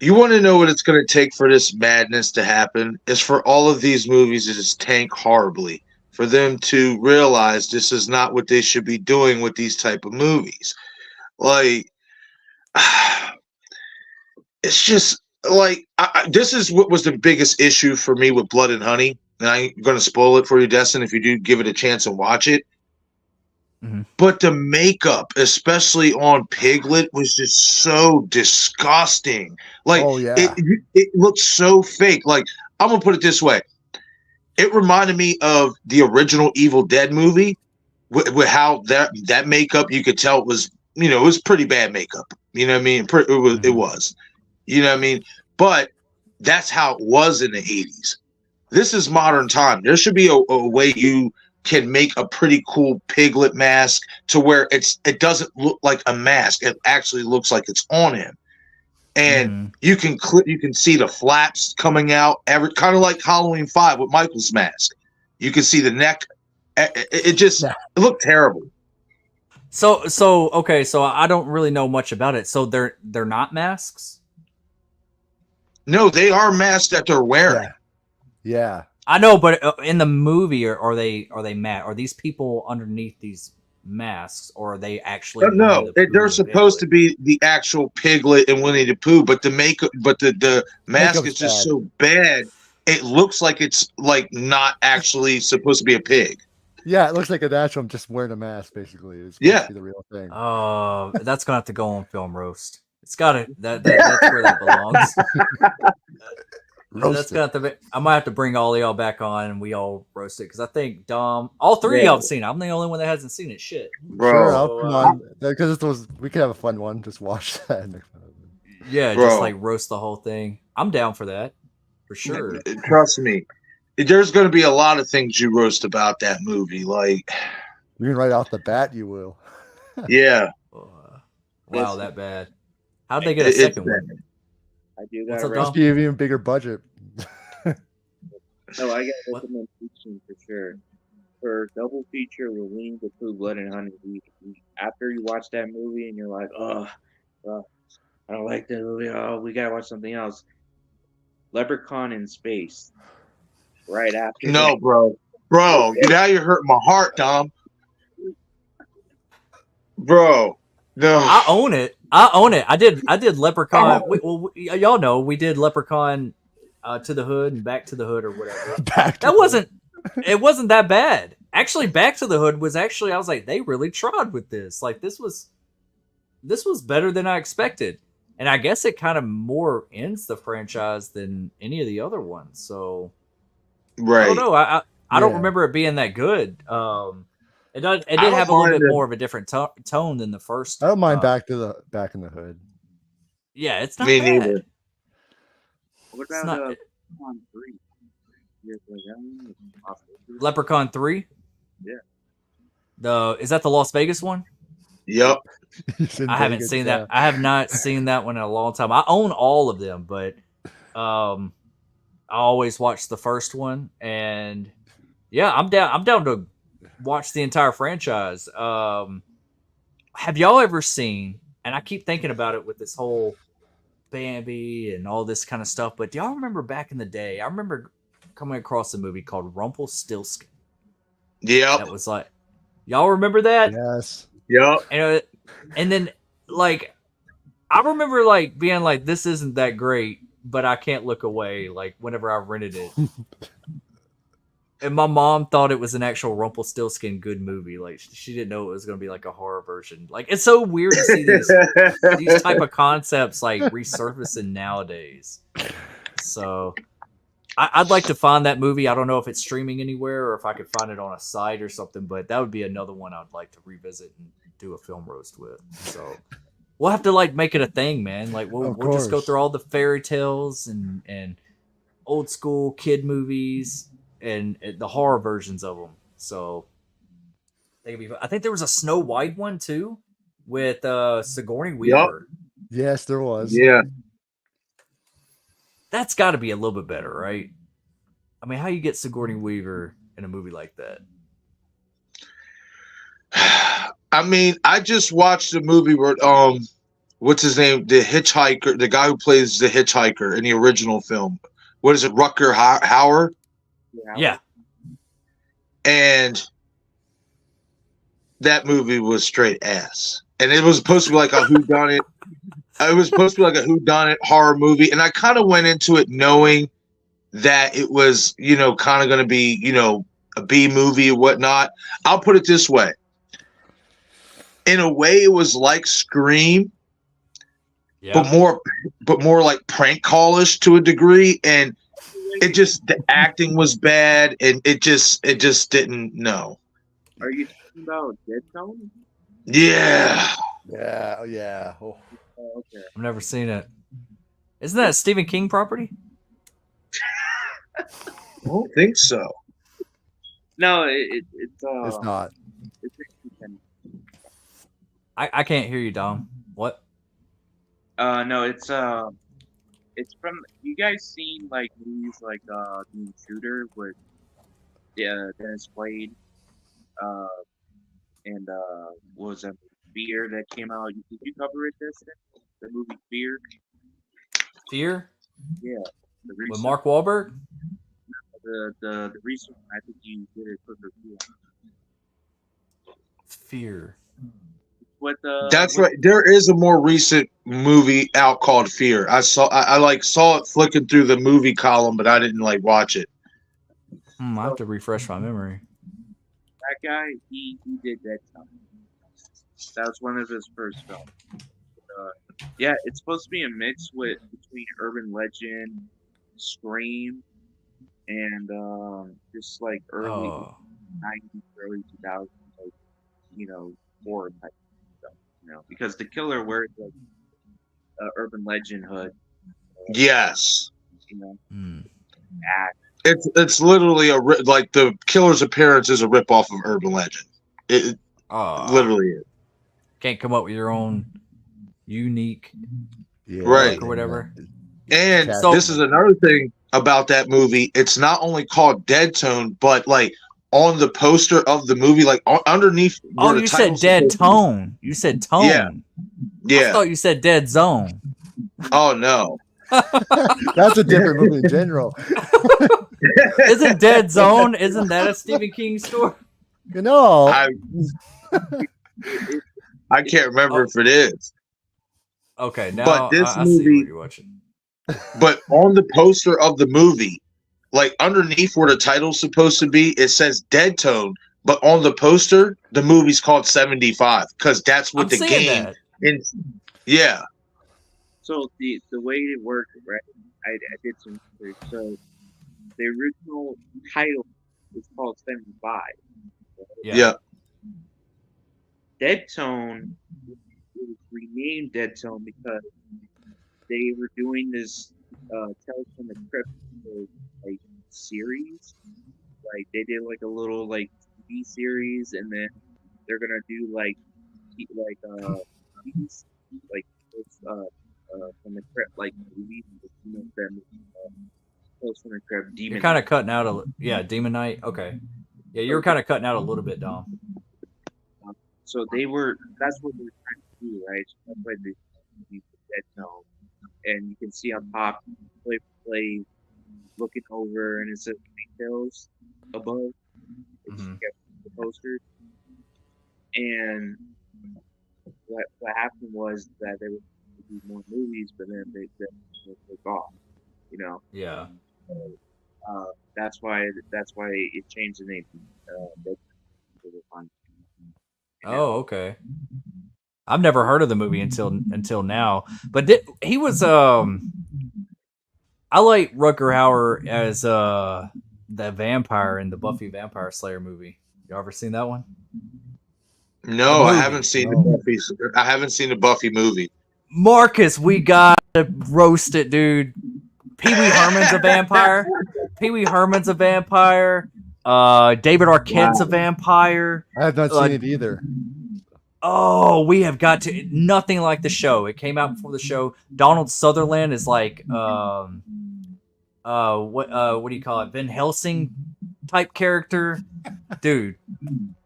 You want to know what it's going to take for this madness to happen? Is for all of these movies to just tank horribly. For them to realize this is not what they should be doing with these type of movies. Like, it's just like this is what was the biggest issue for me with Blood and Honey, and I ain't gonna spoil it for you, Destin, if you do give it a chance and watch it. Mhm. But the makeup, especially on Piglet, was just so disgusting. Like, Oh, yeah. it looks so fake. Like, I'm gonna put it this way: it reminded me of the original Evil Dead movie, with how that makeup, you could tell it was, it was pretty bad makeup. You know what I mean? It was. You know what I mean? But that's how it was in the 80s. This is modern time. There should be a way you can make a pretty cool Piglet mask to where it doesn't look like a mask. It actually looks like it's on him. And you can see the flaps coming out, kind of like Halloween 5 with Michael's mask. You can see the neck. It looked terrible. So okay, so I don't really know much about it. So they're not masks? No, they are masks that they're wearing. Yeah. I know, but in the movie, are they Are these people underneath these masks, or are they actually? No, they're supposed to be the actual Piglet and Winnie the Pooh, but the mask is just so bad. It looks like it's like not actually supposed to be a pig. Yeah, it looks like a natural. I'm just wearing a mask, basically. It's Yeah, the real thing. Oh, that's gonna have to go on film roast. It's gotta that's where that belongs. That's gonna have to be, I might have to bring all y'all back on and we all roast it, because I think Dom, all three of y'all have seen it. I'm the only one that hasn't seen it. Shit, bro. Sure, I'll come on, because we could have a fun one. Just watch that. And make fun of it. Yeah, Bro. just like roast the whole thing. I'm down for that, for sure. Trust me, there's going to be a lot of things you roast about that movie. Like, You can right off the bat, you will. yeah, Wow, that bad. How'd they get a second one? I do What's got up, right. Dom? Must be an even bigger budget. No, I got a recommendation for sure. For double feature with Winnie the Pooh, Blood and Honey. After you watch that movie and you're like, I don't like that movie. Oh, we gotta watch something else. Leprechaun in Space. Right after. no, bro, now you're hurting my heart, Dom. Bro, no, I own it. I did Leprechaun. Y'all know we did Leprechaun to the Hood and Back to the Hood or whatever. It wasn't that bad. Actually, Back to the Hood was I was like, they really tried with this. Like, this was better than I expected. And I guess it kind of more ends the franchise than any of the other ones. So right. I don't know. I don't remember it being that good. It did have a little bit more of a different tone than the first. I don't mind Back in the Hood. Yeah, it's not Me bad. neither. What It's about not- Leprechaun 3? Leprechaun 3? Yeah. Is that the Las Vegas one? Yep. I haven't seen that. I have not seen that one in a long time. I own all of them, but I always watch the first one, and yeah, I'm down to watch the entire franchise. Have y'all ever seen, and I keep thinking about it with this whole Bambi and all this kind of stuff, but do y'all remember back in the day? I remember coming across a movie called Rumpelstiltskin. Yep. That was like, y'all remember that? Yes. Yep. And then, like, I remember, like, being like, this isn't that great, but I can't look away, like, whenever I rented it. And my mom thought it was an actual Rumpelstiltskin good movie. Like, she didn't know it was going to be, like, a horror version. Like, it's so weird to see these type of concepts, like, resurfacing nowadays. So, I'd like to find that movie. I don't know if it's streaming anywhere or if I could find it on a site or something, but that would be another one I'd like to revisit and do a film roast with. So we'll have to like make it a thing, man. Like we'll just go through all the fairy tales and old school kid movies and the horror versions of them. So I think there was a Snow White one too with Sigourney Weaver. Yes, there was. Yeah. That's got to be a little bit better, right? I mean, how you get Sigourney Weaver in a movie like that? I mean, I just watched a movie where what's his name? The hitchhiker, the guy who plays the hitchhiker in the original film. What is it, Rutger Hauer? Yeah. And that movie was straight ass. And it was supposed to be like a whodunit. It was supposed to be like a whodunit horror movie, and I kind of went into it knowing that it was, kind of going to be, a B movie or whatnot. I'll put it this way. In a way, it was like Scream, but more like prank callish to a degree, and the acting was bad, and it just didn't know. Are you talking about Dead Zone? Yeah. Yeah. Oh. Oh, okay. I've never seen it. Isn't that a Stephen King property? I don't think so. No, it's It's not. It's I can't hear you, Dom. What? no, it's from. You guys seen like movies like The Intruder with Dennis Quaid, and what was that Fear that came out? Did you cover it, this? The movie Fear? Fear? Yeah. The With recent, Mark Wahlberg? the recent, I think you did a quick review. Fear. What That's right. There is a more recent movie out called Fear. I saw it flicking through the movie column, but I didn't watch it. I have to refresh my memory. That guy, he did Dead Zone. That was one of his first films. Yeah, it's supposed to be a mix between urban legend, Scream, and just like early 90s, early 2000s, horror type stuff. Because the killer wears like urban legend hood. Yes. Act. It's literally like the killer's appearance is a ripoff of Urban Legend. It literally is. Can't come up with your own unique right or whatever. And this is another thing about that movie. It's not only called Dead Tone, but on the poster of the movie, underneath. Oh, you said Dead Tone. You said Tone. Yeah. I thought you said Dead Zone. Oh no. That's a different movie in general. Isn't Dead Zone? Isn't that a Stephen King story? I can't remember if it is. Okay, now but this I movie, see what you're watching. But on the poster of the movie, underneath where the title's supposed to be, it says Dead Tone. But on the poster, the movie's called 75 because that's what the game. Yeah. So the way it worked, right? I did some research. So the original title is called 75. Right? Yeah. Dead Tone was renamed Dead Tone because they were doing this Tales from the Crypt series. They did a little TV series, and then they're gonna do movies, from the Crypt, movies with them. Tales from the Crypt. Demon. You're kind of cutting out Demon Knight. Okay. Yeah, you were kind of cutting out a little bit, Dom. So that's what they were trying to do, right? So that's why they use the Dead Zone. And you can see on top, play looking over, and it says details above. It's the posters. And what happened was that they were going to do more movies, but then they took off, Yeah. That's why it changed the name. Oh, okay. I've never heard of the movie until now. But he was I like Rutger Hauer as the vampire in the Buffy Vampire Slayer movie. You ever seen that one? No, I haven't seen the Buffy. I haven't seen the Buffy movie. Marcus, we gotta roast it, dude. Pee Wee Herman's a vampire. Pee Wee Herman's a vampire. David Arquette's a vampire. I have not seen it either. Oh, we have got to. Nothing like the show. It came out before the show. Donald Sutherland is what do you call it? Van Helsing type character, dude.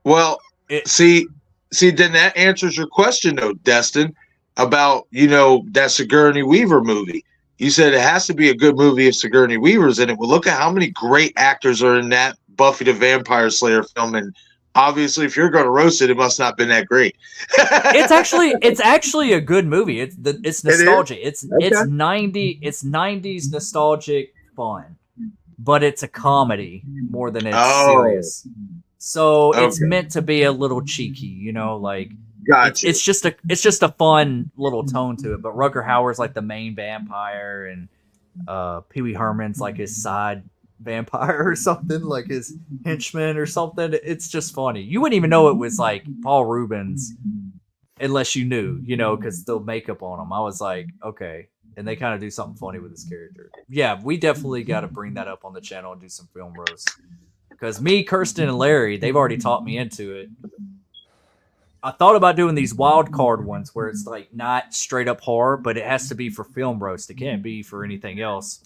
Well, see, then that answers your question though, Destin, about that Sigourney Weaver movie. You said it has to be a good movie if Sigourney Weaver's in it. Well, look at how many great actors are in that Buffy the Vampire Slayer film, and obviously, if you're going to roast it, it must not have been that great. It's actually a good movie. It's nostalgic. It's Okay. 90s nostalgic fun, but it's a comedy more than it's Oh. serious. So it's Okay. meant to be a little cheeky, you know, like Gotcha. it's just a fun little tone to it. But Rutger Hauer's like the main vampire, and Pee Wee Herman's like his side vampire or something, like his henchman or something. It's just funny. You wouldn't even know it was like Paul Rubens unless you knew, you know, because the makeup on him. I was like, okay. And they kind of do something funny with his character. Yeah, we definitely got to bring that up on the channel and do some film roast. Because me, Kirsten, and Larry, they've already taught me into it. I thought about doing these wild card ones where it's like not straight up horror, but it has to be for film roast. It can't be for anything else.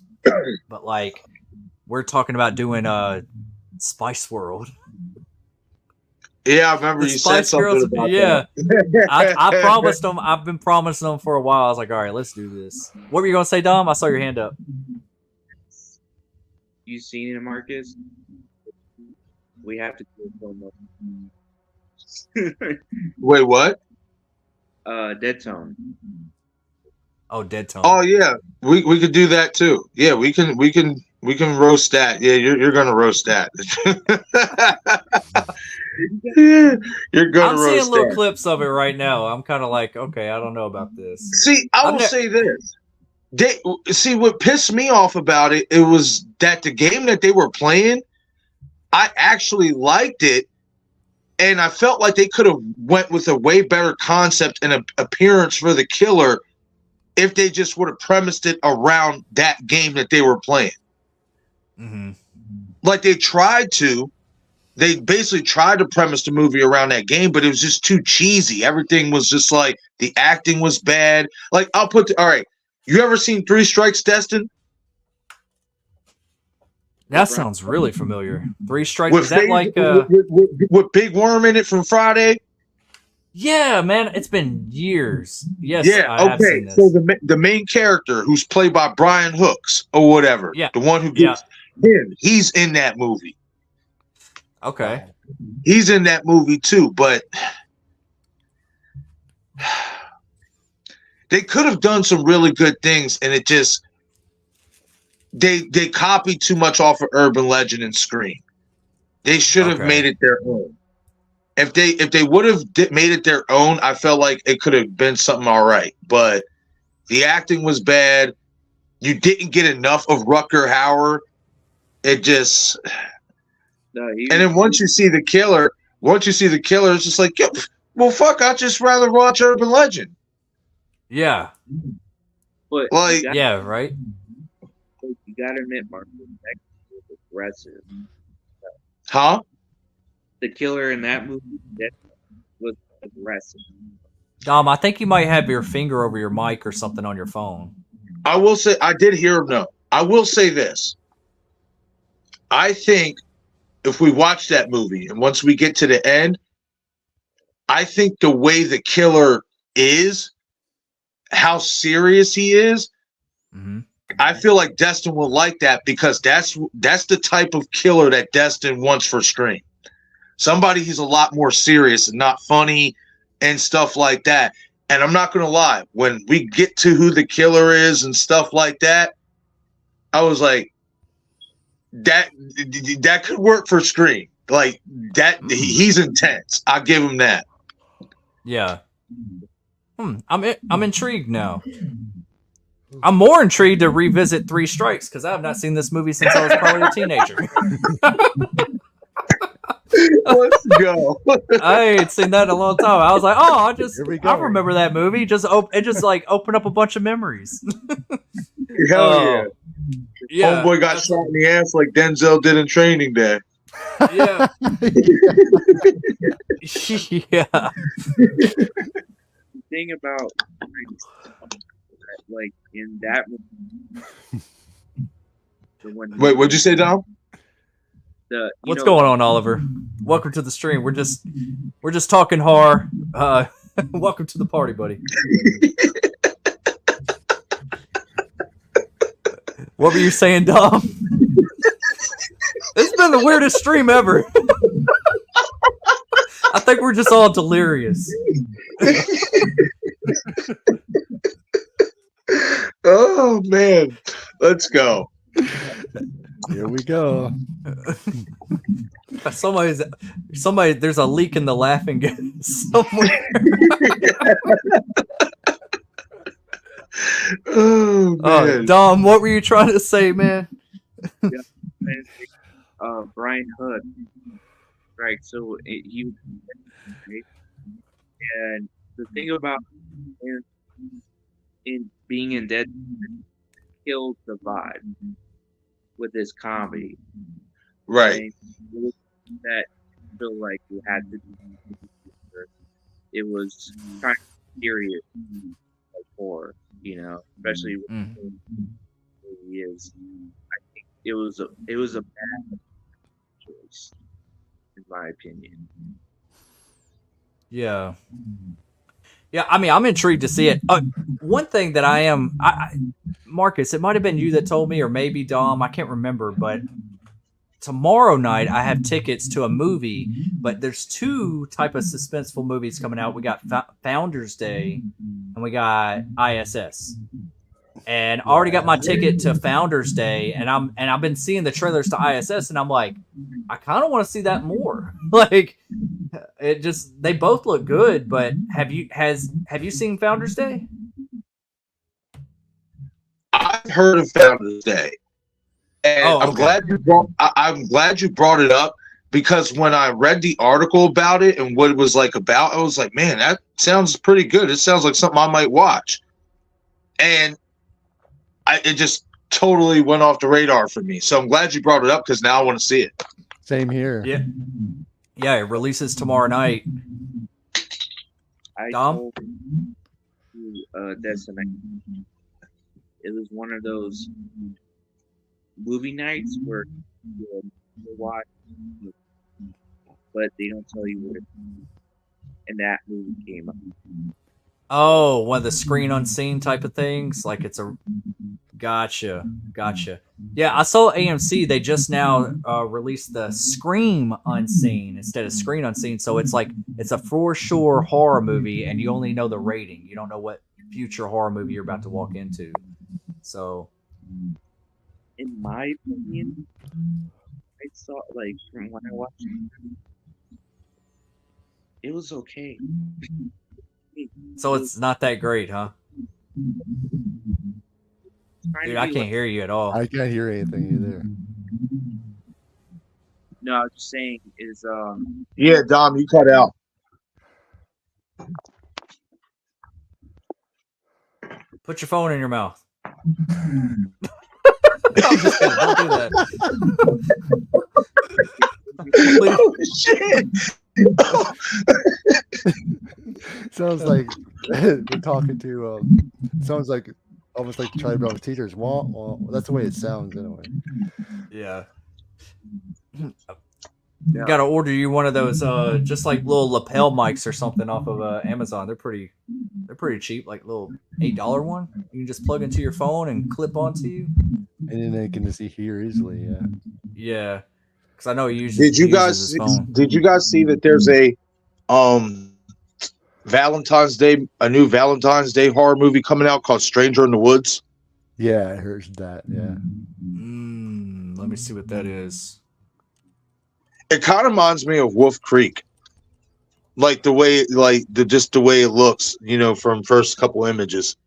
But like, we're talking about doing Spice World. Yeah, I remember The you Spice said something Girls, about yeah. that. I promised them. I've been promising them for a while. I was like, all right, let's do this. What were you gonna say, Dom? I saw your hand up. You seen it, Marcus? We have to do a film. Wait, what? Dead Tone. Oh, Dead Tone. Oh yeah, we could do that too. Yeah, we can roast that. Yeah, you're gonna roast that. Yeah, you're gonna I'm roast seeing little that. clips of it right now. I'm kind of like, okay, I don't know about this. See, I I'm will ne- say this. See what pissed me off about it. It was that the game that they were playing, I actually liked it, and I felt like they could have went with a way better concept and appearance for the killer if they just would have premised it around that game that they were playing. Mm-hmm. Like they tried to. They basically tried to premise the movie around that game, but it was just too cheesy. Everything was just like the acting was bad. Like all right. You ever seen Three Strikes, Destin? That sounds really familiar. Three Strikes. With Is that Phase- like? with Big Worm in it from Friday? Yeah, man. It's been years. Yes. Yeah. I have Okay. seen this. So the main character, who's played by Brian Hooks or whatever, Yeah. the one who Yeah. gets him, he's in that movie. Okay. He's in that movie too, but they could have done some really good things, and it just they copied too much off of Urban Legend and Scream. They should have Okay. made it their own. If they would have made it their own, I felt like it could have been something all right. But the acting was bad. You didn't get enough of Rutger Hauer. It just. And then once you see the killer, it's just like, yeah, well, fuck, I'd just rather watch Urban Legend. Yeah. But Like- Yeah. Right. you gotta admit, Marcus, that was aggressive. Huh? The killer in that movie that was aggressive. Dom, I think you might have your finger over your mic or something on your phone. I will say, I did hear him. No, I will say this. I think if we watch that movie and once we get to the end, I think the way the killer is, how serious he is, Mm-hmm. I feel like Destin will like that because that's the type of killer that Destin wants for Scream. Somebody who's a lot more serious and not funny and stuff like that. And I'm not going to lie, when we get to who the killer is and stuff like that, I was like, that could work for Scream. Like that, he's intense. I'll give him that. Yeah. I'm intrigued now. I'm more intrigued to revisit Three Strikes because I have not seen this movie since I was probably a teenager. Let's go. I ain't seen that in a long time. I was like, oh, Here we go. I remember that movie. It just like opened up a bunch of memories. Hell yeah. Yeah. Homeboy got shot in the ass like Denzel did in Training Day. Yeah. Yeah. The thing about like in that movie, the one. Wait, what'd you say, Dom? What's going on, Oliver? Welcome to the stream. We're just talking horror. Welcome to the party, buddy. What were you saying, Dom? It's been the weirdest stream ever. I think we're just all delirious. Oh man, let's go. Here we go. Somebody. There's a leak in the laughing gas somewhere. Oh man, Dom, what were you trying to say, man? Brian Hood, right? So he, and the thing about in being in Dead killed the vibe with this comedy, right? And that feel like you had to. It was kind of serious, like horror, especially with who he is. I think it was a bad choice, in my opinion. Yeah. Yeah, I mean, I'm intrigued to see it. One thing that Marcus, it might have been you that told me, or maybe Dom, I can't remember, but tomorrow night I have tickets to a movie, but there's two type of suspenseful movies coming out. We got Founders Day and we got ISS. And I already got my ticket to Founders Day, and I've been seeing the trailers to ISS, and I'm like, I kind of want to see that more. Like, they both look good. But have you seen Founders Day? I've heard of Founders Day, and I'm glad you brought it up, because when I read the article about it and what it was like about, I was like, man, that sounds pretty good. It sounds like something I might watch, and it just totally went off the radar for me. So I'm glad you brought it up, because now I want to see it. Same here. Yeah, it releases tomorrow night. Dom? Destination. It was one of those movie nights where you watch, but they don't tell you what it is. And that movie came up. Oh, one of the screen unseen type of things. Like it's a gotcha. Yeah, I saw AMC. They just now released the Scream Unseen instead of Screen Unseen. So it's like it's a for sure horror movie, and you only know the rating. You don't know what future horror movie you're about to walk into. So, in my opinion, I saw from when I watched it was okay. So it's not that great, huh? Dude, I can't hear you at all. I can't hear anything either. No, I was just saying is Yeah, Dom, you cut out. Put your phone in your mouth. I'm just kidding. Don't do that. Oh shit! Sounds like we're talking to. Sounds like almost like Charlie Brown teachers. Well, that's the way it sounds anyway. Yeah. You gotta order you one of those, just like little lapel mics or something off of Amazon. They're pretty cheap, like little $8 one. You can just plug into your phone and clip onto you. And then they can just hear easily. Yeah. Yeah. Because I know he usually Did you guys see that there's a Valentine's Day, a new Valentine's Day horror movie coming out called Stranger in the Woods? Yeah, I heard that. Yeah. Let me see what that is. It kind of reminds me of Wolf Creek, like the way, the way it looks, from first couple images.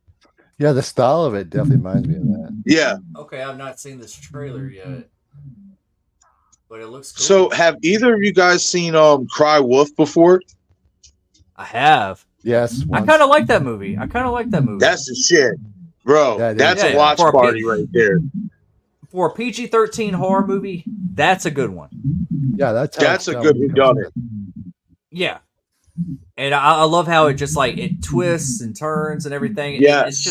Yeah, the style of it definitely reminds me of that. Yeah. Okay, I've not seen this trailer yet, but it looks cool. So, have either of you guys seen Cry Wolf before? I have. Yes. I kind of like that movie. That's the shit, bro. That's a watch party right there. For a PG-13 horror movie, that's a good one. Yeah, that's a good whodunit. Yeah, and I love how it just it twists and turns and everything. Yeah, it's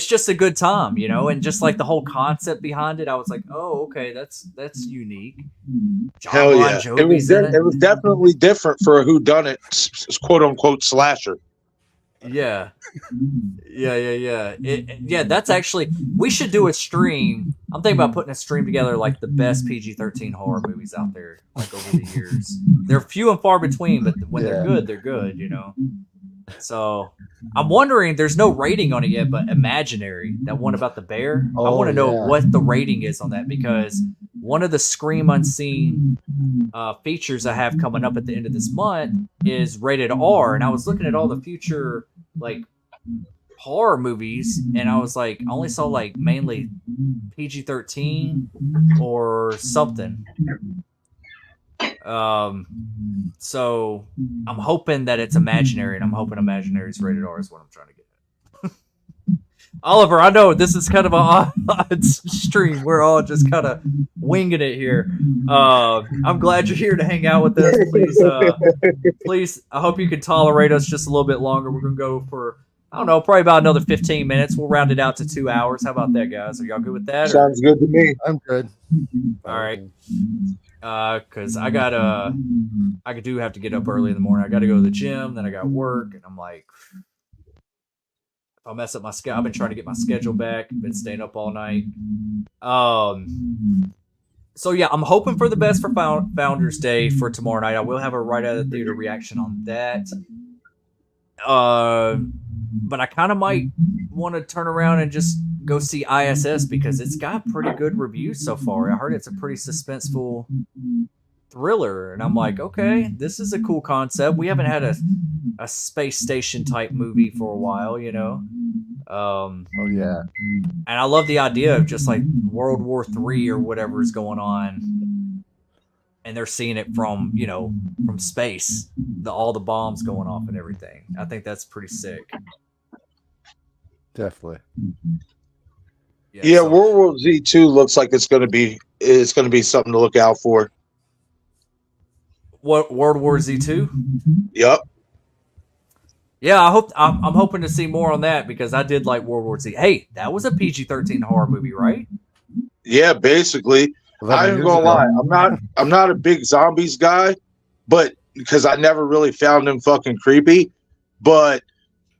just a good time, and just like the whole concept behind it, I was like, oh, okay, that's unique. Hell yeah, it was definitely different for a whodunit, quote unquote slasher. Yeah. Yeah, that's actually, we should do a stream. I'm thinking about putting a stream together like the best PG-13 horror movies out there, like over the years. They're few and far between, but when they're good, you know. So I'm wondering, there's no rating on it yet, but Imaginary, that one about the bear, I want to know what the rating is on that, because one of the Scream Unseen features I have coming up at the end of this month is rated R, and I was looking at all the future like horror movies, and I was like, I only saw like mainly PG-13 or something. So I'm hoping that it's Imaginary, and I'm hoping Imaginary's rated R is what I'm trying to get at. Oliver, I know this is kind of an odd stream. We're all just kind of winging it here. I'm glad you're here to hang out with us. Please, I hope you can tolerate us just a little bit longer. We're going to go for, I don't know, probably about another 15 minutes. We'll round it out to 2 hours. How about that, guys? Are y'all good with that? Sounds good to me. I'm good. All right. Because I do have to get up early in the morning. I got to go to the gym, then I got work, and I'm like, if I mess up my schedule, I've been trying to get my schedule back. Been staying up all night. So yeah, I'm hoping for the best for Founders Day for tomorrow night. I will have a right out of the theater reaction on that. But I kind of might want to turn around and just go see ISS because it's got pretty good reviews so far. I heard it's a pretty suspenseful thriller, and I'm like, okay, this is a cool concept. We haven't had a space station type movie for a while, you know. Oh yeah. And I love the idea of just like World War III or whatever is going on, and they're seeing it from, you know, from space, all the bombs going off and everything. I think that's pretty sick. Definitely. Yeah, so World War Z2 looks like it's going to be something to look out for. What, World War Z2? Yep. Yeah, I'm hoping to see more on that because I did like World War Z. Hey, that was a PG-13 horror movie, right? Yeah, basically. I ain't gonna lie, I'm not a big zombies guy, but because I never really found them fucking creepy. But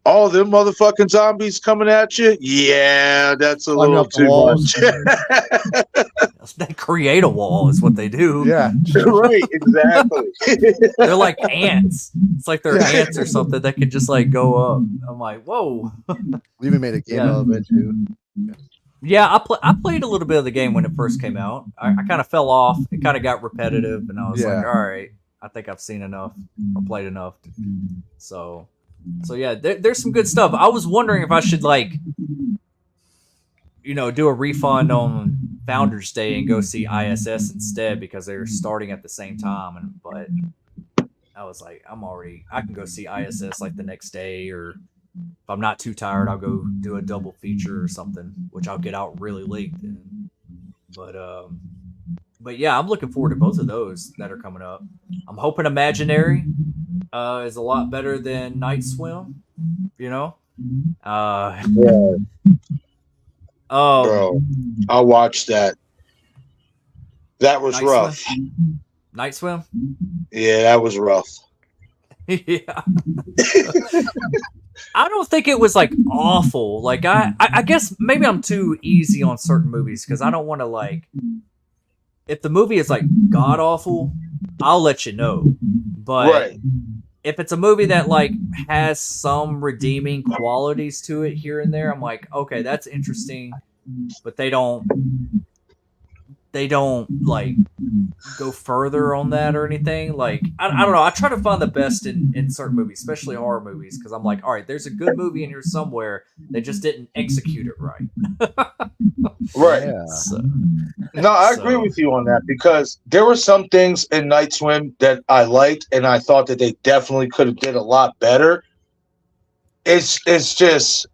all them motherfucking zombies coming at you, yeah, that's a little too much. They create a wall, is what they do. Yeah, right, exactly. They're like ants. It's like they're ants or something that can just like go up. I'm like, whoa. We even made a game of it too. Yeah, I played a little bit of the game when it first came out. I kind of fell off. It kind of got repetitive, and I was like, all right, I think I've seen enough or played enough. So yeah, there's some good stuff. I was wondering if I should, like, you know, do a refund on Founders Day and go see ISS instead because they're starting at the same time. But I was like, I can go see ISS like the next day, or if I'm not too tired, I'll go do a double feature or something, which I'll get out really late then. But yeah, I'm looking forward to both of those that are coming up. I'm hoping Imaginary is a lot better than Night Swim, you know? Bro, I watched that. That was rough. Night Swim? Yeah, that was rough. Yeah. I don't think it was like awful. Like I guess maybe I'm too easy on certain movies because I don't want to, like, if the movie is like god awful, I'll let you know. But if it's a movie that like has some redeeming qualities to it here and there, I'm like, okay, that's interesting. But they don't like go further on that or anything. Like, I don't know. I try to find the best in certain movies, especially horror movies, because I'm like, all right, there's a good movie in here somewhere. They just didn't execute it right. Right. Yeah. No, I agree with you on that because there were some things in Night Swim that I liked, and I thought that they definitely could have did a lot better. It's just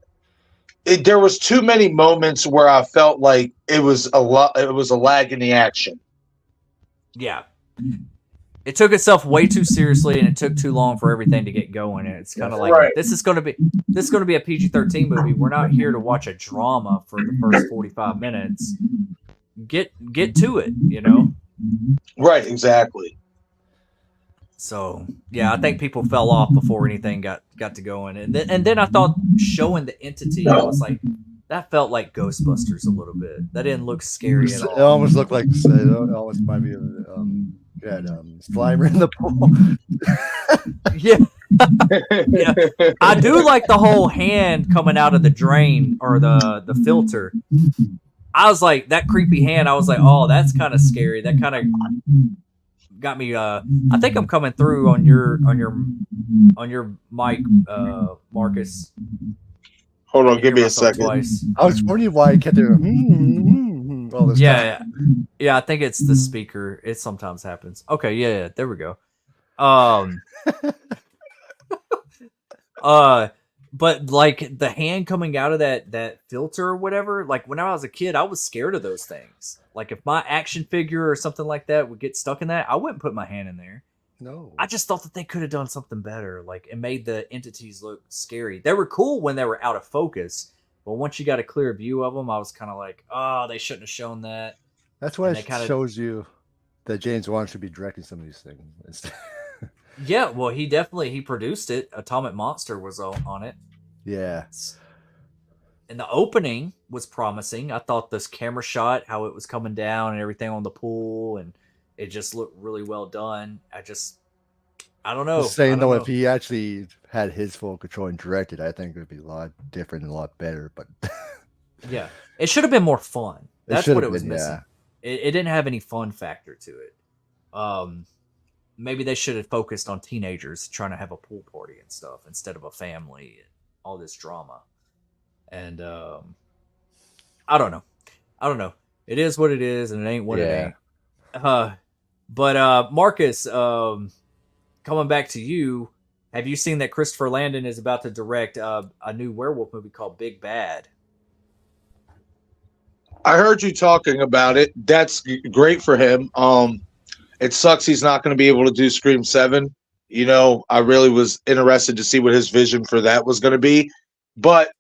there was too many moments where I felt like it was a lag in the action. Yeah. It took itself way too seriously, and it took too long for everything to get going. And it's kind of like, this is going to be a PG-13 movie. We're not here to watch a drama for the first 45 minutes. Get to it, you know? Right, exactly. So yeah, I think people fell off before anything got to going, and then I thought showing the entity, I was like, that felt like Ghostbusters a little bit. That didn't look scary at It all. almost looked like it almost might be Slimer in the pool. Yeah. Yeah, I do like the whole hand coming out of the drain or the filter. I was like, that creepy hand. I was like, oh, that's kind of scary. That kind of got me. I think I'm coming through on your mic, Marcus. Hold on, give me a second. Twice. I was wondering why I kept doing all this time. Yeah. I think it's the speaker. It sometimes happens. Okay, yeah. There we go. But like the hand coming out of that filter or whatever, like when I was a kid, I was scared of those things. Like if my action figure or something like that would get stuck in that, I wouldn't put my hand in there. No. I just thought that they could have done something better. Like it made the entities look scary. They were cool when they were out of focus, but once you got a clear view of them, I was kind of like, oh, they shouldn't have shown that. That's why it shows you that James Wan should be directing some of these things. Yeah, well, he produced it. Atomic Monster was on it. Yeah. And the opening was promising. I thought this camera shot, how it was coming down and everything on the pool, and it just looked really well done. I don't know. Saying though, if he actually had his full control and directed, I think it would be a lot different and a lot better. But yeah, it should have been more fun. That's what it was missing. Yeah. It didn't have any fun factor to it. Maybe they should have focused on teenagers trying to have a pool party and stuff instead of a family and all this drama. And I don't know. It is what it is, and it ain't what it ain't. But Marcus, coming back to you, have you seen that Christopher Landon is about to direct a new werewolf movie called Big Bad? I heard you talking about it. That's great for him. It sucks he's not going to be able to do Scream 7. You know, I really was interested to see what his vision for that was going to be. But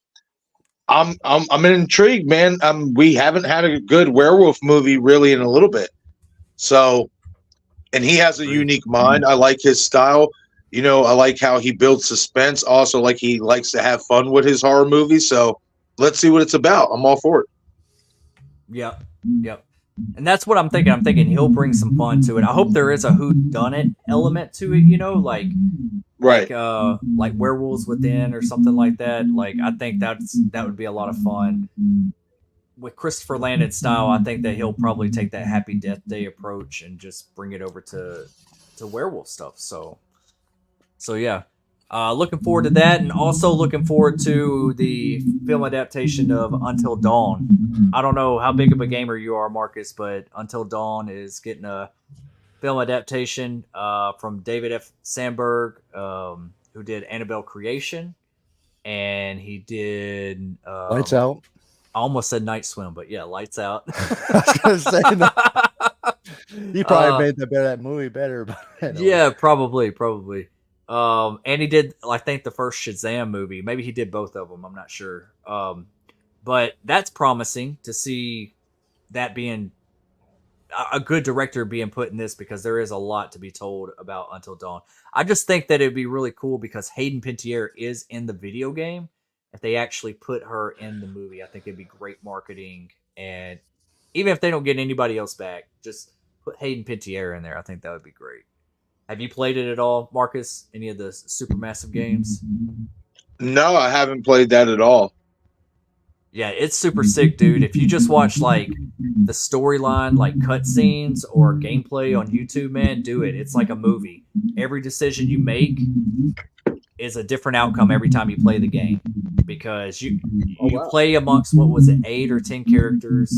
I'm intrigued, man. We haven't had a good werewolf movie really in a little bit. So, and he has a unique mind. I like his style. You know, I like how he builds suspense. Also, like he likes to have fun with his horror movies. So let's see what it's about. I'm all for it. Yep. And that's what I'm thinking. I'm thinking he'll bring some fun to it. I hope there is a whodunit element to it, you know, like Werewolves Within or something like that. Like I think that would be a lot of fun. With Christopher Landon's style, I think that he'll probably take that Happy Death Day approach and just bring it over to werewolf stuff. So yeah. Looking forward to that, and also looking forward to the film adaptation of Until Dawn. I don't know how big of a gamer you are, Marcus, but Until Dawn is getting a film adaptation from David F. Sandberg, who did Annabelle Creation, and he did Lights Out. I almost said Night Swim, but yeah, Lights Out. I was gonna say that. He probably made that movie better. But yeah, probably. And he did, I think, the first Shazam movie. Maybe he did both of them. I'm not sure. But that's promising to see that being a good director being put in this, because there is a lot to be told about Until Dawn. I just think that it'd be really cool because Hayden Panettiere is in the video game. If they actually put her in the movie, I think it'd be great marketing. And even if they don't get anybody else back, just put Hayden Panettiere in there. I think that would be great. Have you played it at all, Marcus? Any of the Supermassive games? No, I haven't played that at all. Yeah, it's super sick, dude. If you just watch like the storyline, like cutscenes or gameplay on YouTube, man, do it. It's like a movie. Every decision you make is a different outcome every time you play the game, because you play amongst, what was it, 8 or 10 characters.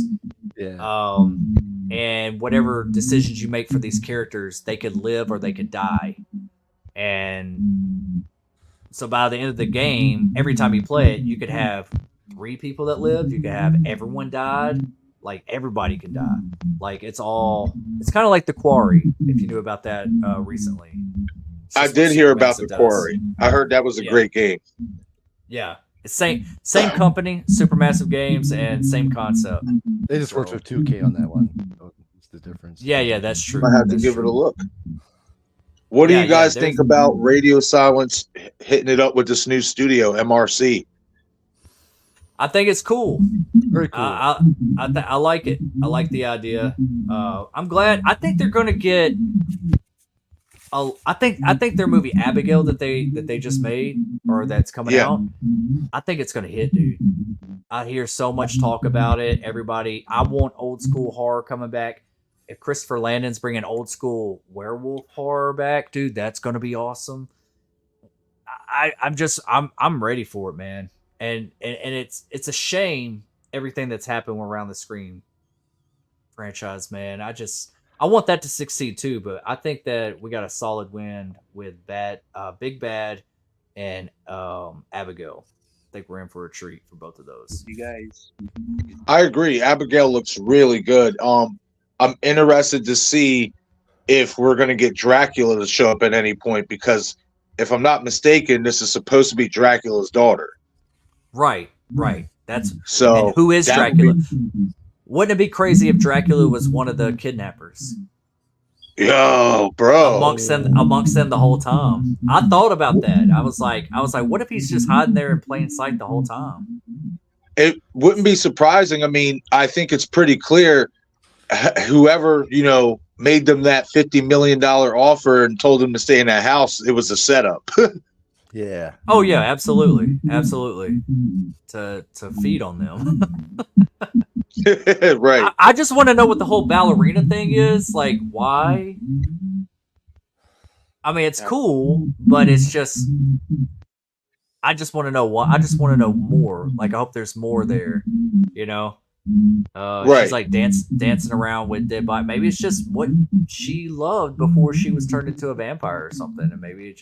Yeah. And whatever decisions you make for these characters, they could live or they could die. And so by the end of the game, every time you play it, you could have 3 people that lived. You could have everyone died. Like everybody can die. Like it's kind of like The Quarry, if you knew about that recently. I did hear about The Quarry. I heard that was a great game. Yeah. It's same company, Supermassive Games, and same concept. They just worked with 2K on that one. It's the difference. Yeah, that's true. I have to give it a look. What do Yeah, you guys there's- think about Radio Silence hitting it up with this new studio, MRC? I think it's cool. Very cool. I like it. I like the idea. I'm glad. I think they're gonna get. I think their movie Abigail that they just made or that's coming Yeah. out. I think it's gonna hit, dude. I hear so much talk about it. Everybody, I want old school horror coming back. If Christopher Landon's bringing old school werewolf horror back, dude, that's gonna be awesome. I'm ready for it, man. And it's a shame everything that's happened around the Scream franchise, man. I want that to succeed too, but I think that we got a solid win with Big Bad and Abigail. I think we're in for a treat for both of those. You guys, I agree. Abigail looks really good. I'm interested to see if we're going to get Dracula to show up at any point, because if I'm not mistaken, this is supposed to be Dracula's daughter. Right. That's So and who is that would Dracula? Wouldn't it be crazy if Dracula was one of the kidnappers Yo, bro. amongst them the whole time? I thought about that. I was like, what if he's just hiding there in plain sight the whole time? It wouldn't be surprising. I mean, I think it's pretty clear whoever, made them that $50 million offer and told them to stay in that house, it was a setup. Yeah. Oh yeah, absolutely, to feed on them. Right. I just want to know what the whole ballerina thing is. Like, why? I mean, it's cool, but it's just. I just want to know why. I just want to know more. Like, I hope there's more there. Right. She's like dancing around with dead body. Maybe it's just what she loved before she was turned into a vampire or something, and maybe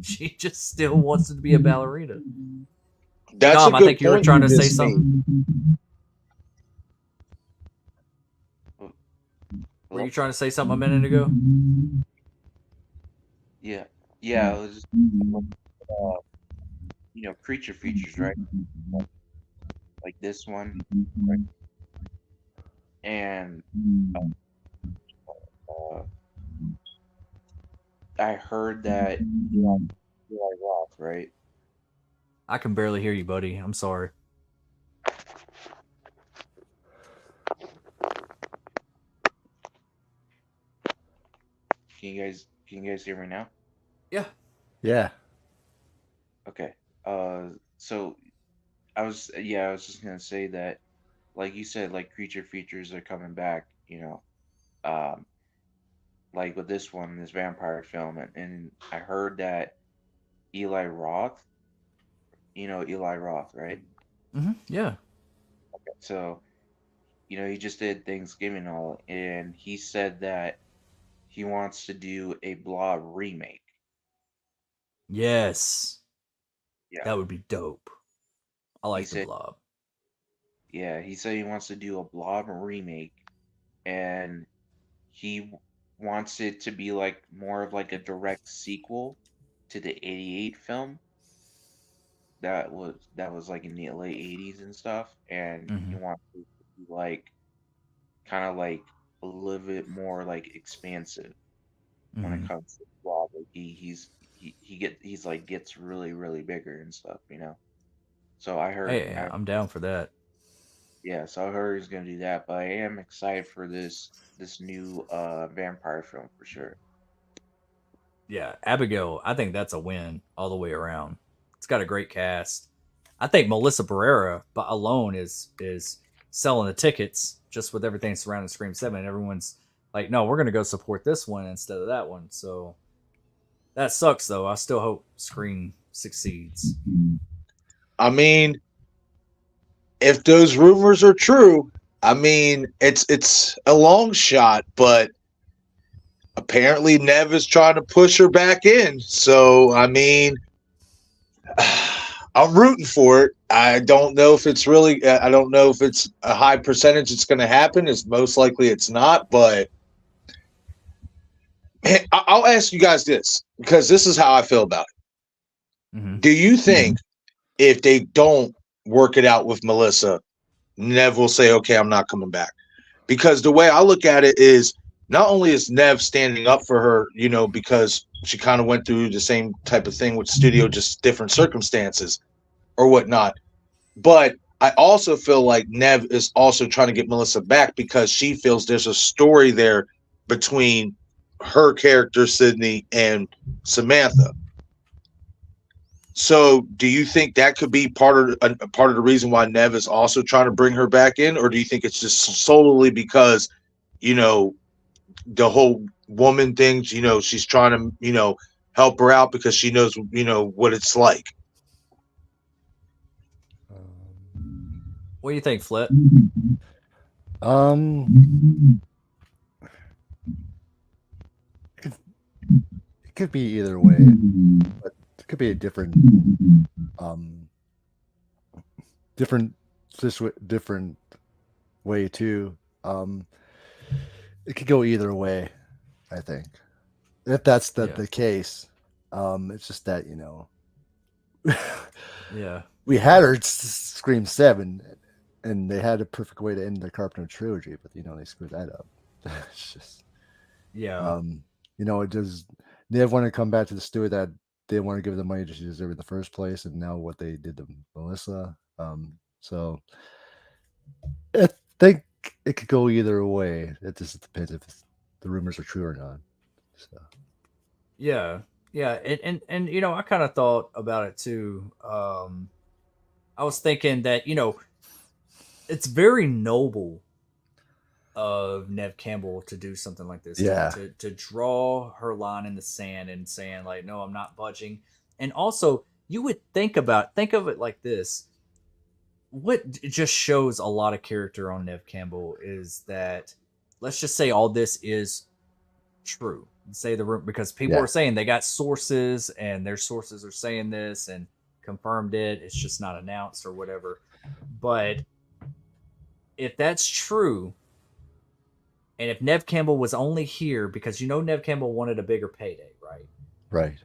she just still wants to be a ballerina. That's Dom, a I good think you were point trying to say just made. something. Were you trying to say something a minute ago? yeah, it was just, creature features, right? Like this one, right? And I heard that Eli Roth, right? I can barely hear you, buddy. I'm sorry. Can you guys hear me now? Yeah. Yeah. Okay. So I was just gonna say that, like you said, like creature features are coming back, like with this one, this vampire film, and I heard that Eli Roth, Eli Roth, right? Mm-hmm. Yeah. So, he just did Thanksgiving all, and he said that he wants to do a Blob remake. Yes. Yeah. That would be dope. I like the said- Blob. Yeah, he said he wants to do a Blob remake, and he wants it to be like more of like a direct sequel to the '88 film that was like in the late '80s and stuff, and he wants it to be like kind of like a little bit more like expansive when it comes to Blob. Like he's like gets really really bigger and stuff, So I heard. Hey, I'm down for that. Yeah, so I heard he's gonna do that, but I am excited for this new vampire film for sure. Yeah, Abigail, I think that's a win all the way around. It's got a great cast. I think Melissa Barrera alone is selling the tickets just with everything surrounding Scream 7. Everyone's like, no, we're going to go support this one instead of that one. So that sucks, though. I still hope Scream succeeds. I mean, if those rumors are true, I mean, it's a long shot, but apparently Nev is trying to push her back in. So, I mean, I'm rooting for it. I don't know if it's a high percentage it's going to happen. It's most likely it's not, but man, I'll ask you guys this, because this is how I feel about it. Mm-hmm. Do you think if they don't work it out with Melissa, Nev will say, okay, I'm not coming back? Because the way I look at it is not only is Nev standing up for her, you know, because she kind of went through the same type of thing with the studio, just different circumstances or whatnot, but I also feel like Nev is also trying to get Melissa back because she feels there's a story there between her character, Sydney, and Samantha. So, do you think that could be part of the reason why Nev is also trying to bring her back in, or do you think it's just solely because, you know, the whole woman thing? You know, she's trying to, you know, help her out because she knows, you know, what it's like. What do you think, Flip? Um, it could be either way, but it could be a different, um, different, different way too. It could go either way, I think. If that's the case, it's just that, you know, Yeah. we had her scream 7, and they had a perfect way to end the Carpenter trilogy, but you know they screwed that up. It's just, Yeah. you know, it does. They want to come back to the studio that they want to give the money that she deserved in the first place, and now what they did to Melissa. So I think it could go either way. It just depends if the rumors are true or not. So. Yeah. Yeah. And you know, I kind of thought about it too. I was thinking that, you know, it's very noble of Nev Campbell to do something like this. Yeah. To draw her line in the sand and saying, like, no, I'm not budging. And also, you would think of it like this. What just shows a lot of character on Nev Campbell is that, let's just say all this is true. Say the room, because people are saying they got sources and their sources are saying this and confirmed it. It's just not announced or whatever. But if that's true, and if Nev Campbell was only here because, you know, Nev Campbell wanted a bigger payday, right? Right.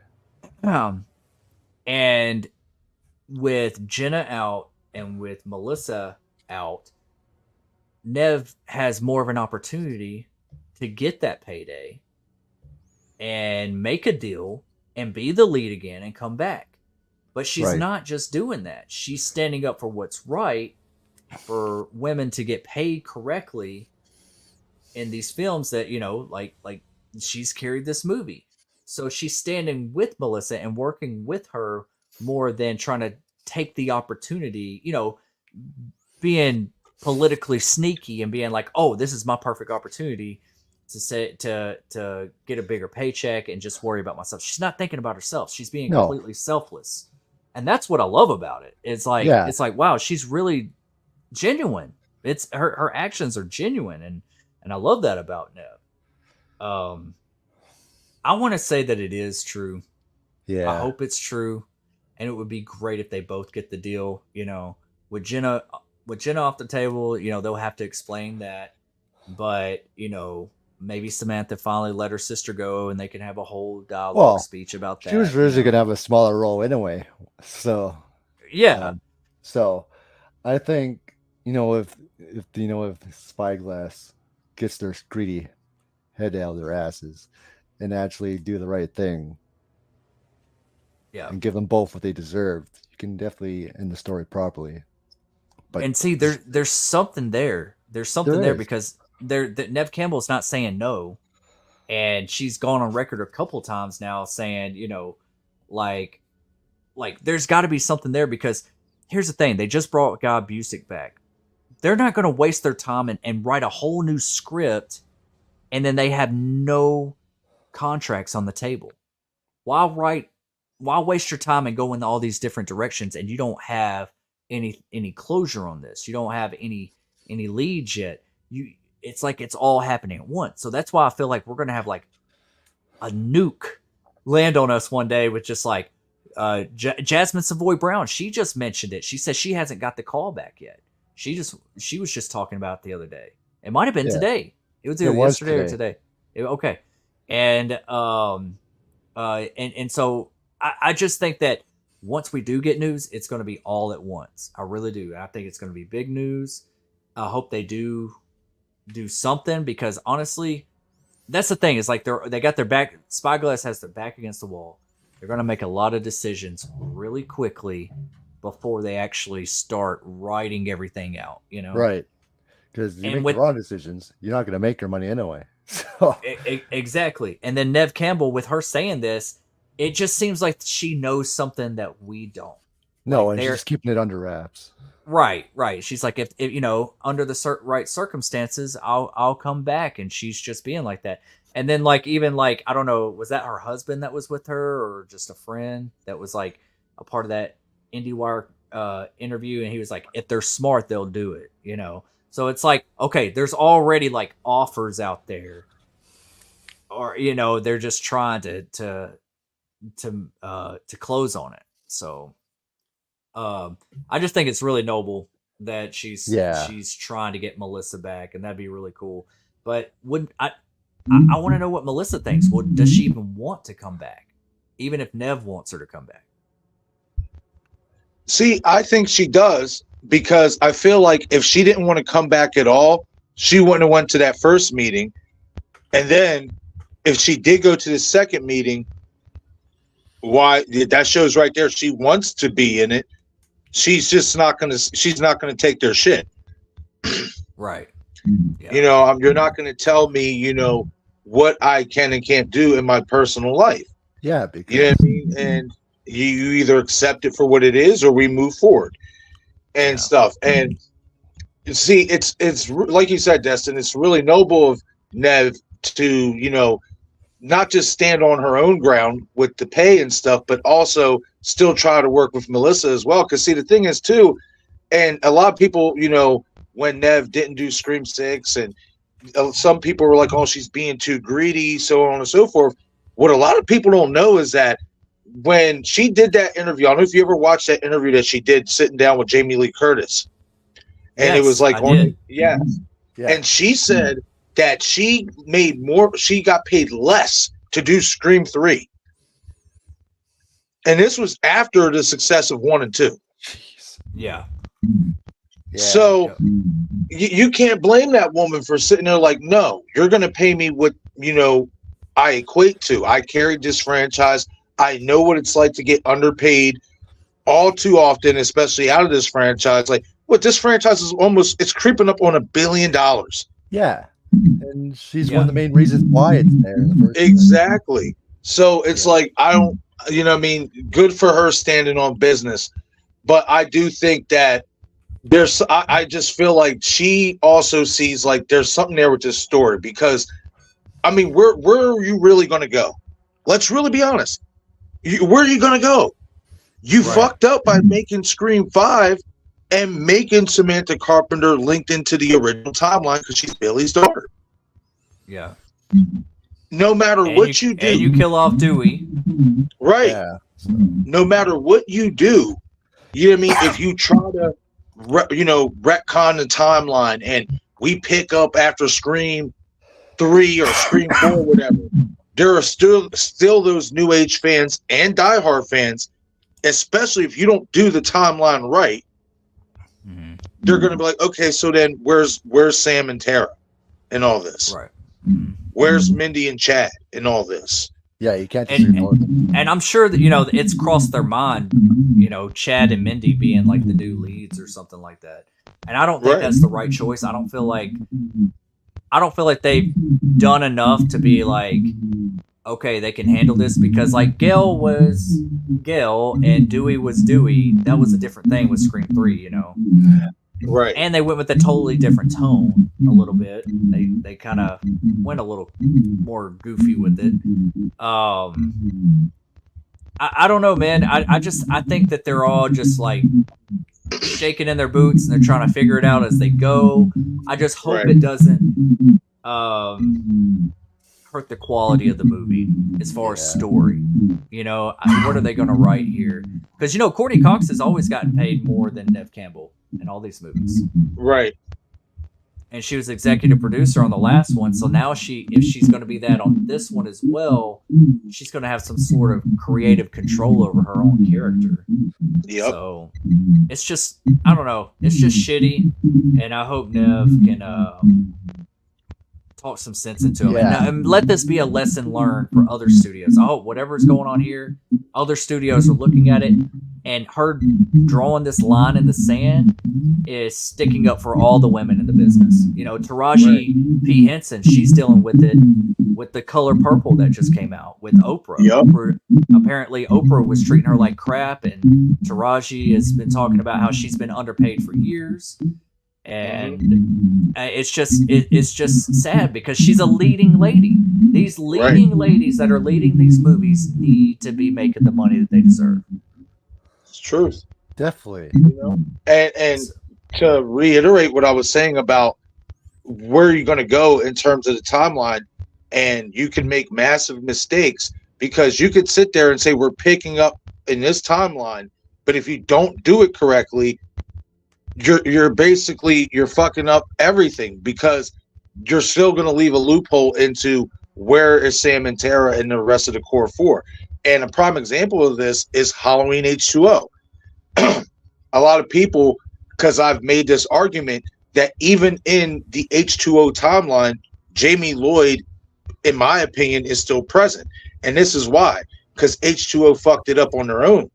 And with Jenna out and with Melissa out, Nev has more of an opportunity to get that payday and make a deal and be the lead again and come back. But she's not just doing that. She's standing up for what's right, for women to get paid correctly in these films that, you know, like she's carried this movie. So she's standing with Melissa and working with her more than trying to take the opportunity, you know, being politically sneaky and being like, oh, this is my perfect opportunity to say to get a bigger paycheck and just worry about myself. She's not thinking about herself. She's being completely selfless. And that's what I love about it. It's like, wow, she's really genuine. It's her actions are genuine, and I love that about Nev. I want to say that it is true. Yeah. I hope it's true, and it would be great if they both get the deal. You know, with Jenna off the table, you know, they'll have to explain that. But, you know, maybe Samantha finally let her sister go, and they can have a whole dialogue speech about that. She was originally going to have a smaller role anyway, so yeah. So I think, you know, if Spyglass gets their greedy head out of their asses and actually do the right thing, and give them both what they deserve, you can definitely end the story properly. But and see, there's something there. There's something there because Nev Campbell's not saying no, and she's gone on record a couple times now saying, you know, like there's got to be something there, because here's the thing: they just brought Guy Busick back. They're not going to waste their time and write a whole new script, and then they have no contracts on the table. Why waste your time and go in all these different directions, and you don't have any closure on this? You don't have any leads yet. It's like it's all happening at once. So that's why I feel like we're gonna have like a nuke land on us one day with just like Jasmine Savoy Brown. She just mentioned it. She says she hasn't got the call back yet. She was just talking about it the other day. It might have been today. It was either yesterday or today. Okay. And so I just think that once we do get news, it's going to be all at once. I really do. I think it's going to be big news. I hope they do something, because honestly, that's the thing. Is like they got their back. Spyglass has their back against the wall. They're gonna make a lot of decisions really quickly before they actually start writing everything out. You know, Right. Because you And make the wrong decisions, you're not going to make your money anyway. So exactly. And then Nev Campbell, with her saying this, it just seems like she knows something that we don't. no, Like, and she's they're- just keeping it under wraps. Right. She's like, if you know, under the right circumstances, I'll come back, and she's just being like that. And then like even like I don't know, was that her husband that was with her, or just a friend that was like a part of that IndieWire interview, and he was like, if they're smart, they'll do it. You know. So it's like, okay, there's already like offers out there, or you know, they're just trying to close on it. So, I just think it's really noble that she's trying to get Melissa back, and that'd be really cool. But I want to know what Melissa thinks. Well, does she even want to come back, even if Nev wants her to come back? See, I think she does, because I feel like if she didn't want to come back at all, she wouldn't have went to that first meeting. And then if she did go to the second meeting, why, that shows right there she wants to be in it. She's not going to take their shit. Right. Yeah. You know, you're not going to tell me, you know, what I can and can't do in my personal life. Yeah, because You know what I mean? And you either accept it for what it is, or we move forward and stuff. And see, it's like you said, Destin, it's really noble of Nev to, you know, not just stand on her own ground with the pay and stuff, but also still try to work with Melissa as well. Because see, the thing is too, and a lot of people, you know, when Nev didn't do Scream 6, and some people were like, oh, she's being too greedy, so on and so forth. What a lot of people don't know is that when she did that interview, I don't know if you ever watched that interview that she did sitting down with Jamie Lee Curtis. And it was like, yeah. And she said that she got paid less to do Scream 3. And this was after the success of 1 and 2. Jeez. Yeah. So you can't blame that woman for sitting there like, no, you're going to pay me what, you know, I equate to. I carried this franchise. I know what it's like to get underpaid all too often, especially out of this franchise. Like, what this franchise is it's creeping up on $1 billion. Yeah. And she's one of the main reasons why it's there in the first place. Exactly. So it's like, I don't, you know what I mean? Good for her standing on business. But I do think that I just feel like she also sees like there's something there with this story, because, I mean, where are you really going to go? Let's really be honest. Where are you going to go? You fucked up by making Scream 5 and making Samantha Carpenter linked into the original timeline because she's Billy's daughter. Yeah. No matter what you do. And you kill off Dewey. Right. Yeah. No matter what you do, you know what I mean? If you try to, retcon the timeline and we pick up after Scream 3 or Scream 4 or whatever, there are still those new age fans and diehard fans, especially if you don't do the timeline right, they're going to be like, okay, so then where's Sam and Tara in all this? Right. Where's Mindy and Chad in all this? Yeah, you can't just ignore them. And I'm sure that, you know, it's crossed their mind, you know, Chad and Mindy being like the new leads or something like that. And I don't think that's the right choice. I don't feel like they've done enough to be like, okay, they can handle this, because like Gail was Gail and Dewey was Dewey. That was a different thing with Scream 3, you know. Right. And they went with a totally different tone a little bit. They kind of went a little more goofy with it. I don't know, man. I think that they're all just like shaking in their boots and they're trying to figure it out as they go. I just hope it doesn't hurt the quality of the movie as far as story. You know, what are they going to write here? Because, you know, Courtney Cox has always gotten paid more than Nev Campbell in all these movies. Right. And she was executive producer on the last one. So now if she's going to be that on this one as well, she's going to have some sort of creative control over her own character. Yep. So it's just, I don't know. It's just shitty. And I hope Nev can talk some sense into them, Yeah. and let this be a lesson learned for other studios. I hope whatever's going on here, other studios are looking at it, and her drawing this line in the sand is sticking up for all the women in the business. You know, Taraji P. Henson, she's dealing with it with The Color Purple that just came out with Oprah. Yep. Apparently, Oprah was treating her like crap, and Taraji has been talking about how she's been underpaid for years. And it's just sad because she's a leading lady. These leading ladies that are leading these movies need to be making the money that they deserve. It's truth. Definitely. You know? And to reiterate what I was saying about where you're going to go in terms of the timeline, and you can make massive mistakes because you could sit there and say we're picking up in this timeline, but if you don't do it correctly, you're basically fucking up everything because you're still going to leave a loophole into where is Sam and Tara and the rest of the core four. And a prime example of this is Halloween H2O. A lot of people, because I've made this argument that even in the H2O timeline, Jamie Lloyd, in my opinion, is still present. And this is why, because H2O fucked it up on their own.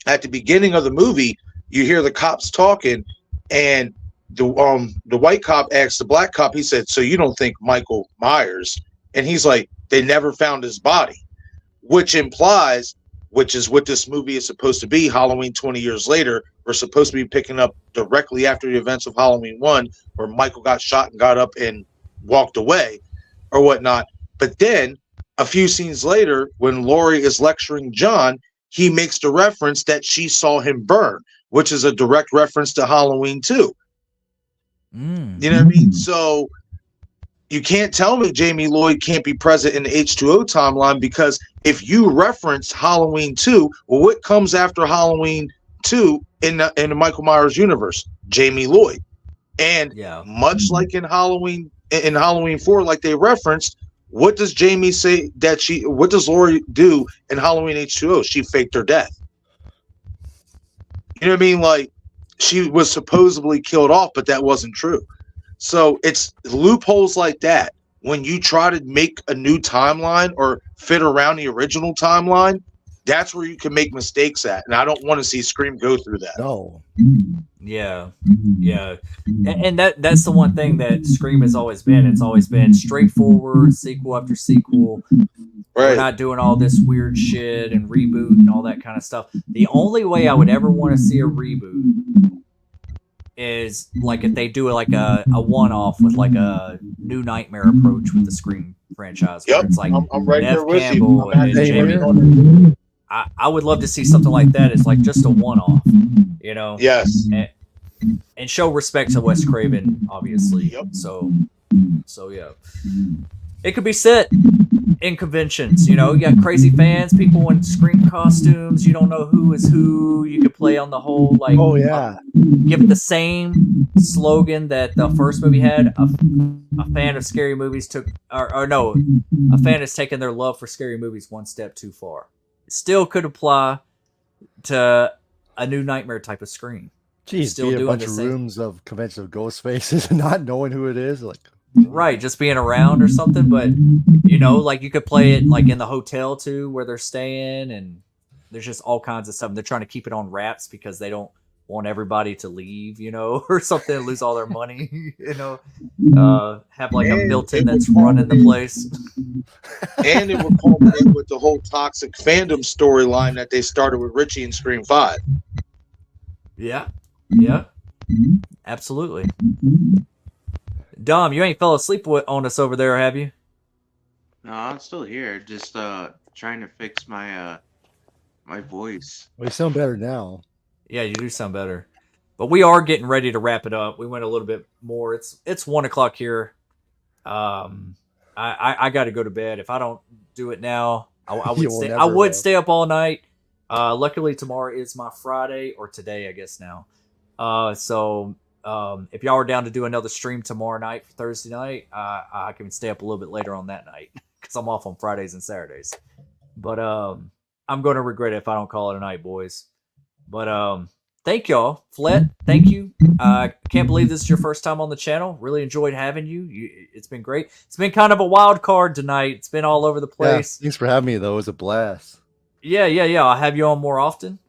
At the beginning of the movie, you hear the cops talking, and the white cop asks the black cop, he said, "So you don't think Michael Myers?" And he's like, "They never found his body," which implies, which is what this movie is supposed to be, Halloween 20 years later, we're supposed to be picking up directly after the events of Halloween 1, where Michael got shot and got up and walked away or whatnot. But then a few scenes later, when Laurie is lecturing John, he makes the reference that she saw him burn, which is a direct reference to Halloween 2. You know what I mean? So you can't tell me Jamie Lloyd can't be present in the H2O timeline, because if you reference Halloween 2, well, what comes after Halloween 2 in the Michael Myers universe? Jamie Lloyd. And much like in Halloween 4, like they referenced, what does Jamie say that what does Laurie do in Halloween H2O? She faked her death. You know what I mean? Like, she was supposedly killed off, but that wasn't true. So it's loopholes like that. When you try to make a new timeline or fit around the original timeline, that's where you can make mistakes at. And I don't want to see Scream go through that. No. Yeah. And that's the one thing that Scream has always been. It's always been straightforward, sequel after sequel. We're not doing all this weird shit and reboot and all that kind of stuff. The only way I would ever want to see a reboot is like if they do like a one-off with like a New Nightmare approach with the Scream franchise. Where it's like I'm right Nev there with Campbell you. and Jamie. I would love to see something like that. It's like just a one-off, you know? Yes. And show respect to Wes Craven, obviously. So yeah. It could be set in conventions, you know? You got crazy fans, people in Scream costumes. You don't know who is who. You could play on the whole, like... Oh, yeah. Give it the same slogan that the first movie had. A fan of scary movies took... Or no, a fan has taken their love for scary movies one step too far. Still could apply to a New Nightmare type of Scream. Geez, still be a doing bunch the of same rooms of convention of ghost faces and not knowing who it is. Like, right, just being around or something. But you know, like you could play it like in the hotel too, where they're staying, and there's just all kinds of stuff. They're trying to keep it on wraps because they don't want everybody to leave, you know, or something, and lose all their money, you know. Have like a Milton that's running the place. And it would culminate with the whole toxic fandom storyline that they started with Richie in Scream 5. Yeah. Absolutely. Dom, you ain't fell asleep on us over there, have you? No, I'm still here. Just trying to fix my my voice. well, you sound better now. Yeah, you do sound better. But we are getting ready to wrap it up. We went a little bit more. It's 1:00 here. I got to go to bed. If I don't do it now, I would stay up all night. Luckily tomorrow is my Friday, or today, I guess now. So if y'all are down to do another stream tomorrow night for Thursday night, I can stay up a little bit later on that night because I'm off on Fridays and Saturdays. But I'm going to regret it if I don't call it a night, boys. But thank y'all. Flet, thank you. Can't believe this is your first time on the channel. Really enjoyed having you. It's been great. It's been kind of a wild card tonight. It's been all over the place. Yeah, thanks for having me, though. It was a blast. Yeah. I'll have you on more often.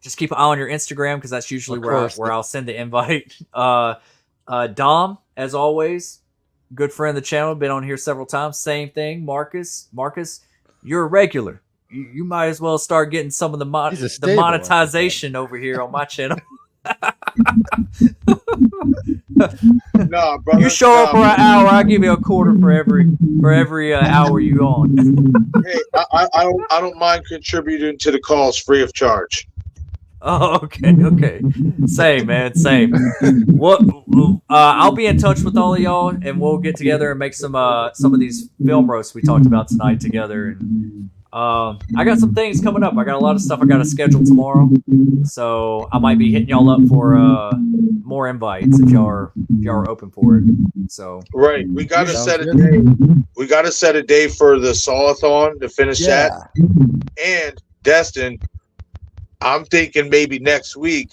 Just keep an eye on your Instagram because that's usually where I'll send the invite. Dom, as always, good friend of the channel, been on here several times. Same thing, Marcus, you're a regular. You might as well start getting some of the monetization over here on my channel. No, brother. You show up for an hour, I'll give you a quarter for every hour you on. Hey, I don't mind contributing to the cause free of charge. Oh, okay. Same, man. Same. What? I'll be in touch with all of y'all, and we'll get together and make some of these film roasts we talked about tonight together. And I got some things coming up. I got a lot of stuff I got to schedule tomorrow, so I might be hitting y'all up for more invites if y'all are open for it. So right, we got to set a day. We got to set a day for the Sawathon to finish that. And Destin, I'm thinking maybe next week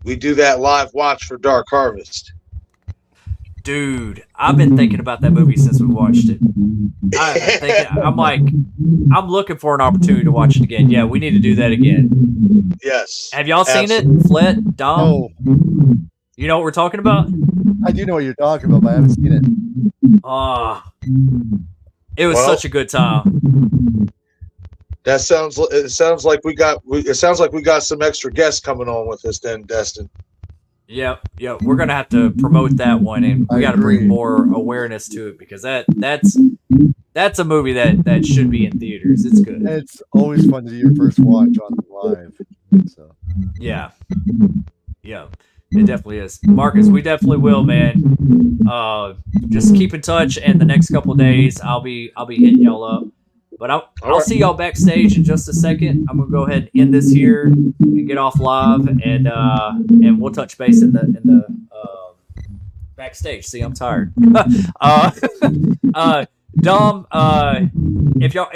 we do that live watch for Dark Harvest. Dude, I've been thinking about that movie since we watched it. I'm looking for an opportunity to watch it again. Yeah, we need to do that again. Yes. Have y'all seen it? Flet, Dom? Oh. You know what we're talking about? I do know what you're talking about, but I haven't seen it. It was such a good time. It sounds like we got some extra guests coming on with us then, Destin. Yep. We're gonna have to promote that one, and we got to bring more awareness to it because that's a movie that should be in theaters. It's good. It's always fun to do your first watch on live. So yeah, it definitely is. Marcus, we definitely will, man. Just keep in touch, and the next couple of days, I'll be hitting y'all up. But I'll see y'all backstage in just a second. I'm gonna go ahead and end this here and get off live, and we'll touch base in the backstage. See, I'm tired. Dom, if y'all,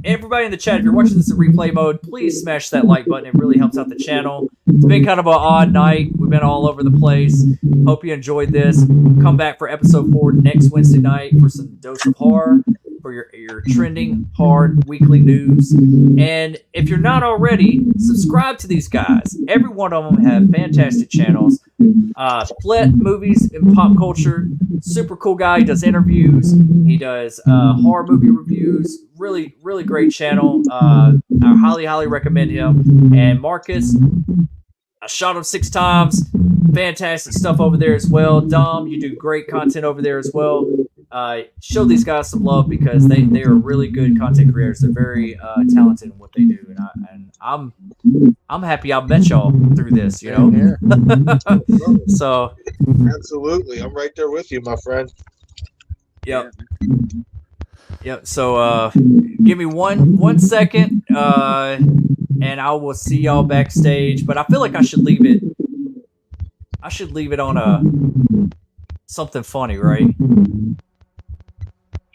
everybody in the chat, if you're watching this in replay mode, please smash that like button. It really helps out the channel. It's been kind of an odd night. We've been all over the place. Hope you enjoyed this. Come back for episode 4 next Wednesday night for some dose of horror, for your trending hard weekly news. And if you're not already, subscribe to these guys. Every one of them have fantastic channels. Flet Movies and Pop Culture, super cool guy. He does interviews. He does horror movie reviews. Really, really great channel. I highly recommend him. And Marcus, I shot him 6 times. Fantastic stuff over there as well. Dom, you do great content over there as well. Show these guys some love because they are really good content creators. They're very talented in what they do, and I'm happy I met y'all through this. You know, so absolutely, I'm right there with you, my friend. Yep. So give me one second, and I will see y'all backstage. But I feel like I should leave it. I should leave it on something funny, right?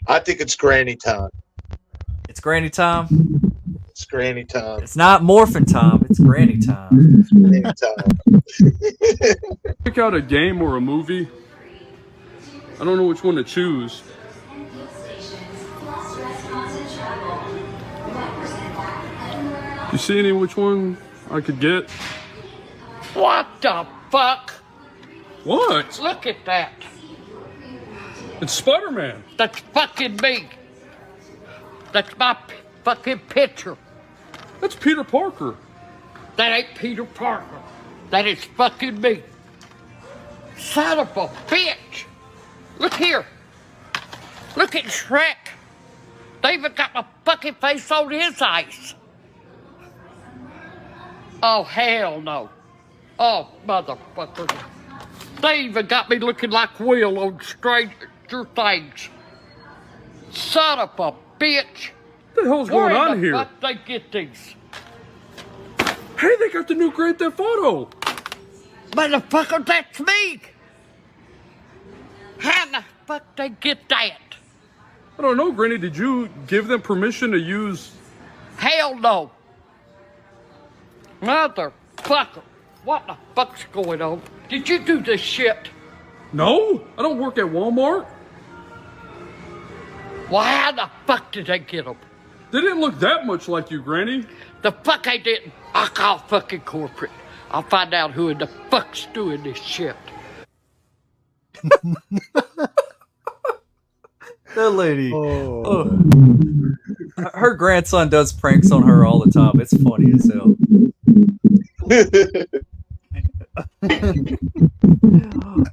I think it's granny time. It's granny time? It's granny time. It's not morphin' time. It's granny time. It's granny time. Pick out a game or a movie. I don't know which one to choose. You see any which one I could get? What the fuck? What? Look at that. It's Spider-Man. That's fucking me. That's my fucking picture. That's Peter Parker. That ain't Peter Parker. That is fucking me. Son of a bitch. Look here. Look at Shrek. They even got my fucking face on his eyes. Oh, hell no. Oh, motherfucker. They even got me looking like Will on Stranger Things. Son of a bitch. What the hell's going on here? Where the fuck they get these? Hey, they got the new Grand Theft Auto. Motherfucker, that's me. How the fuck they get that? I don't know, Granny. Did you give them permission to use... Hell no. Mother Motherfucker, what the fuck's going on? Did you do this shit? No, I don't work at Walmart. Well, how the fuck did they get them? They didn't look that much like you, Granny. The fuck I didn't. I'll call fucking corporate. I'll find out who in the fuck's doing this shit. That lady. Oh. Her grandson does pranks on her all the time. It's funny as hell.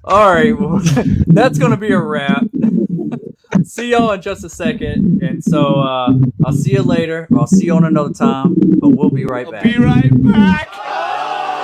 All right, well, that's gonna be a wrap. See y'all in just a second, and so I'll see you later. Or I'll see you on another time, but we'll be right back. Be right back.